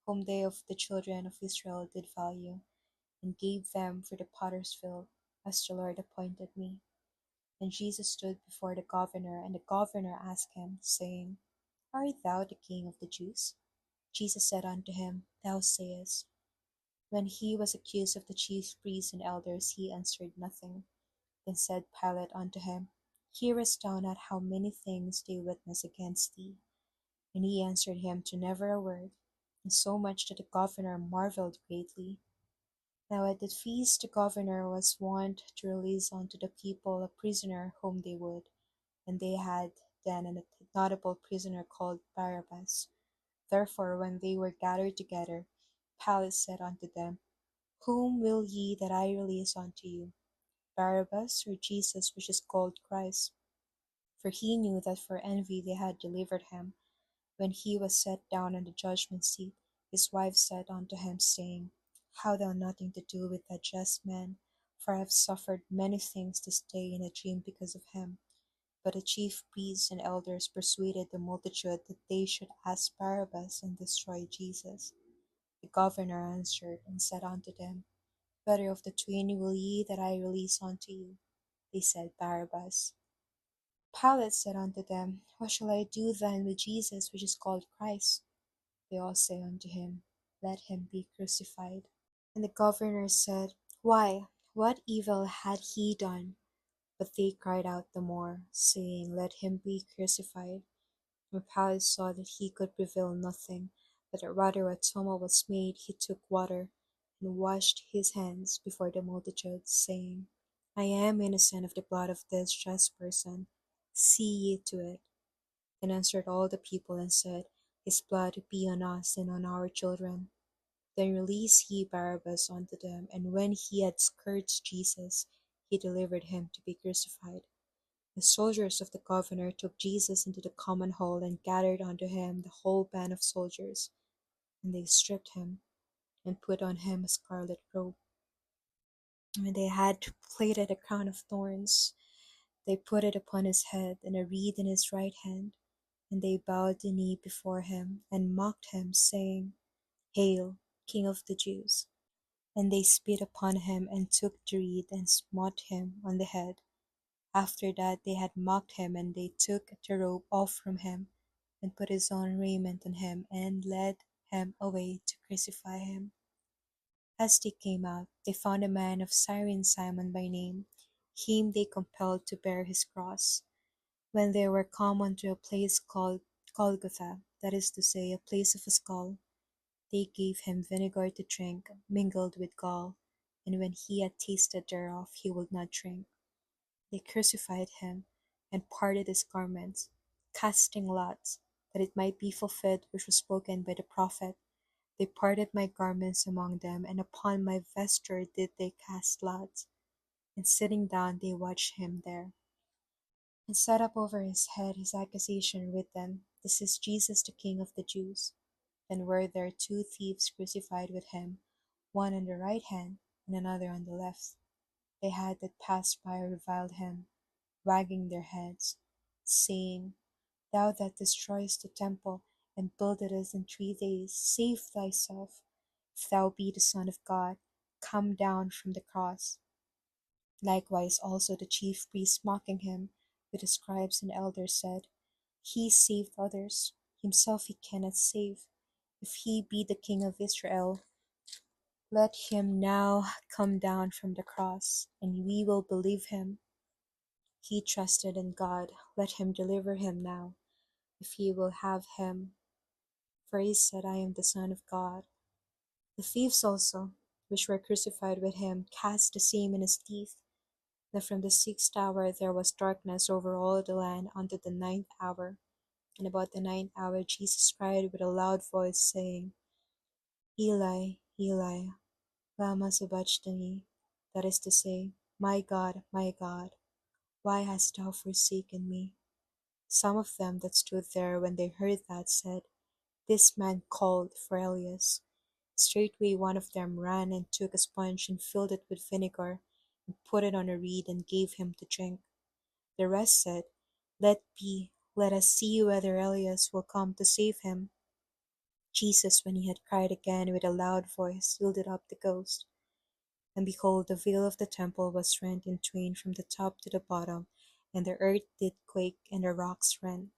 whom they of the children of Israel did value, and gave them for the potter's field, as the Lord appointed me. And Jesus stood before the governor, and the governor asked him, saying, Art thou the king of the Jews? Jesus said unto him, Thou sayest. When he was accused of the chief priests and elders, he answered nothing. Then said Pilate unto him, Hearest thou not how many things they witness against thee? And he answered him to never a word, and so much that the governor marveled greatly. Now at the feast the governor was wont to release unto the people a prisoner whom they would, and they had then a notable prisoner called Barabbas. Therefore when they were gathered together, Pilate said unto them, Whom will ye that I release unto you, Barabbas, or Jesus, which is called Christ? For he knew that for envy they had delivered him. When he was set down on the judgment seat, his wife said unto him, saying, Have thou nothing to do with that just man? For I have suffered many things this day in a dream because of him. But the chief priests and elders persuaded the multitude that they should ask Barabbas and destroy Jesus. The governor answered and said unto them, Whether of the twain will ye that I release unto you? They said, Barabbas. Pilate said unto them, What shall I do then with Jesus which is called Christ? They all say unto him, Let him be crucified. And the governor said, Why, what evil had he done? But they cried out the more, saying, Let him be crucified. When Pilate saw that he could prevail nothing, but that rather a tumult was made, he took water, and washed his hands before the multitude, saying, I am innocent of the blood of this just person. See ye to it. Then answered all the people and said, His blood be on us and on our children. Then released he Barabbas unto them, and when he had scourged Jesus, he delivered him to be crucified. The soldiers of the governor took Jesus into the common hall, and gathered unto him the whole band of soldiers. And they stripped him, and put on him a scarlet robe. And when they had plaited a crown of thorns, they put it upon his head, and a reed in his right hand. And they bowed the knee before him, and mocked him, saying, Hail, King of the Jews! And they spit upon him, and took the reed, and smote him on the head. After that they had mocked him, and they took the robe off from him, and put his own raiment on him, and led him away to crucify him. As they came out, they found a man of Cyrene, Simon by name. Him they compelled to bear his cross. When they were come unto a place called Golgotha, that is to say, a place of a skull, they gave him vinegar to drink, mingled with gall, and when he had tasted thereof, he would not drink. They crucified him, and parted his garments, casting lots, that it might be fulfilled which was spoken by the prophet. They parted my garments among them, and upon my vesture did they cast lots. And sitting down they watched him there, and set up over his head his accusation written, This is Jesus the King of the Jews. Then were there two thieves crucified with him, one on the right hand, and another on the left. They had that passed by reviled him, wagging their heads, saying, Thou that destroyest the temple, and buildest in 3 days, save thyself. If thou be the Son of God, come down from the cross. Likewise also the chief priests mocking him, with the scribes and elders said, He saved others, himself he cannot save. If he be the King of Israel, let him now come down from the cross, and we will believe him. He trusted in God, let him deliver him now, if he will have him. For he said, I am the Son of God. The thieves also, which were crucified with him, cast the same in his teeth. Then from the 6th hour there was darkness over all the land unto the 9th hour. And about the 9th hour Jesus cried with a loud voice, saying, Eli, Eli, lama sabachthani, that is to say, my God, why hast thou forsaken me? Some of them that stood there when they heard that said, This man called for Elias. Straightway one of them ran and took a sponge and filled it with vinegar, and put it on a reed and gave him to drink. The rest said, Let be, let us see whether Elias will come to save him. Jesus, when he had cried again with a loud voice, yielded up the ghost. And behold, the veil of the temple was rent in twain from the top to the bottom, and the earth did quake, and the rocks rent.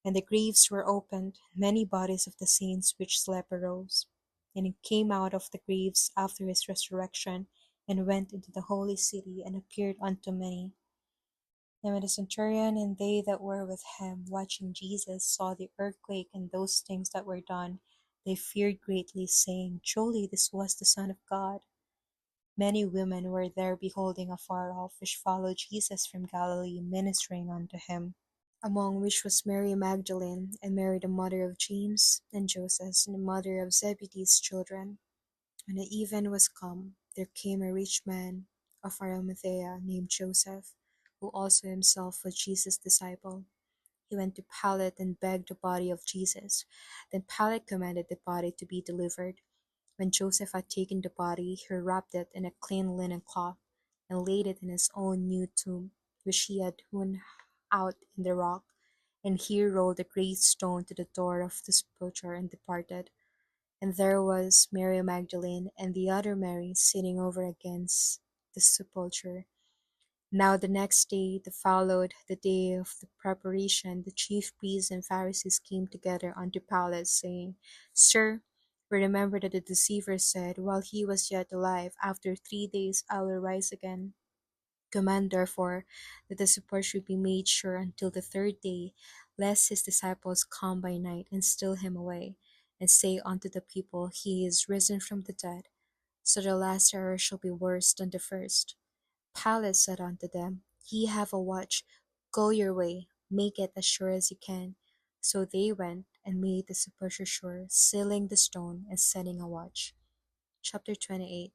And the graves were opened, many bodies of the saints which slept arose. And he came out of the graves after his resurrection, and went into the holy city, and appeared unto many. Then when the centurion and they that were with him, watching Jesus, saw the earthquake and those things that were done, they feared greatly, saying, Truly this was the Son of God. Many women were there beholding afar off, which followed Jesus from Galilee, ministering unto him. Among which was Mary Magdalene, and Mary the mother of James and Joseph, and the mother of Zebedee's children. When the even was come, there came a rich man of Arimathea named Joseph, who also himself was Jesus' disciple. He went to Pilate and begged the body of Jesus. Then Pilate commanded the body to be delivered. When Joseph had taken the body, he wrapped it in a clean linen cloth, and laid it in his own new tomb, which he had hewn out in the rock. And he rolled a great stone to the door of the sepulchre, and departed. And there was Mary Magdalene and the other Mary sitting over against the sepulchre. Now the next day that followed the day of the preparation, the chief priests and Pharisees came together unto Pilate, saying, Sir, we remember that the deceiver said, while he was yet alive, after 3 days I will rise again. Command therefore that the support should be made sure until the third day, lest his disciples come by night and steal him away, and say unto the people, He is risen from the dead. So the last hour shall be worse than the first. Pilate said unto them, Ye have a watch, go your way, make it as sure as you can. So they went and made the sepulchre sure, sealing the stone and setting a watch. Chapter 28.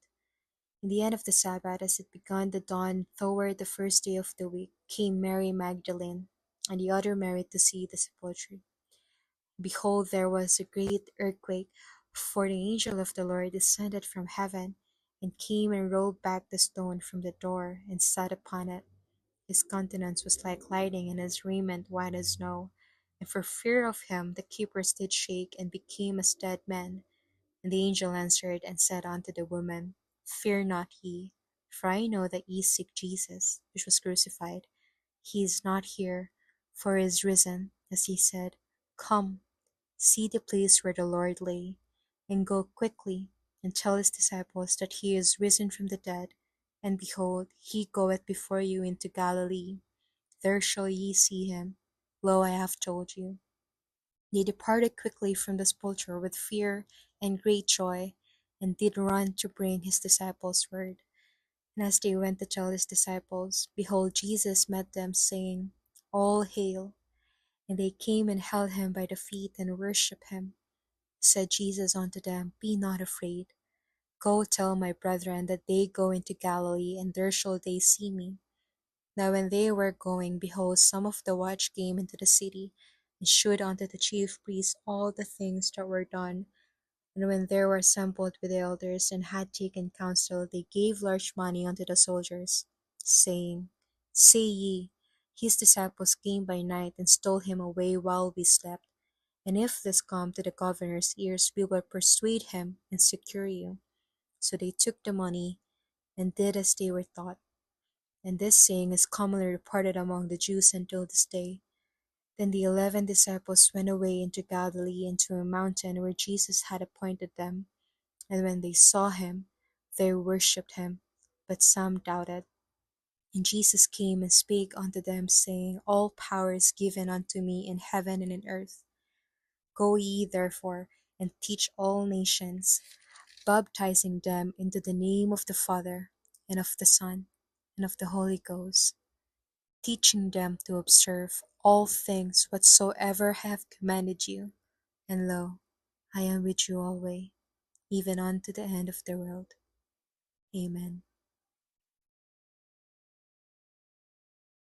In the end of the Sabbath, as it began to dawn toward the first day of the week, came Mary Magdalene and the other Mary to see the sepulchre. Behold, there was a great earthquake, for the angel of the Lord descended from heaven, and came and rolled back the stone from the door, and sat upon it. His countenance was like lightning, and his raiment white as snow. And for fear of him the keepers did shake, and became as dead men. And the angel answered and said unto the woman, Fear not ye, for I know that ye seek Jesus, which was crucified. He is not here, for he is risen, as he said. Come, see the place where the Lord lay, and go quickly, and tell his disciples that he is risen from the dead. And behold, he goeth before you into Galilee. There shall ye see him. Lo, I have told you. They departed quickly from the sepulchre with fear and great joy, and did run to bring his disciples word. And as they went to tell his disciples, behold, Jesus met them, saying, All hail. And they came and held him by the feet and worshipped him. Said Jesus unto them, Be not afraid. Go tell my brethren that they go into Galilee, and there shall they see me. Now when they were going, behold, some of the watch came into the city, and shewed unto the chief priests all the things that were done. And when they were assembled with the elders, and had taken counsel, they gave large money unto the soldiers, saying, Say ye, his disciples came by night, and stole him away while we slept. And if this come to the governor's ears, we will persuade him, and secure you. So they took the money, and did as they were taught. And this saying is commonly reported among the Jews until this day. Then the 11 disciples went away into Galilee, into a mountain where Jesus had appointed them. And when they saw him, they worshipped him, but some doubted. And Jesus came and spake unto them, saying, All power is given unto me in heaven and in earth. Go ye therefore, and teach all nations, baptizing them into the name of the Father, and of the Son, and of the Holy Ghost, teaching them to observe all things whatsoever I have commanded you. And lo, I am with you always, even unto the end of the world. Amen.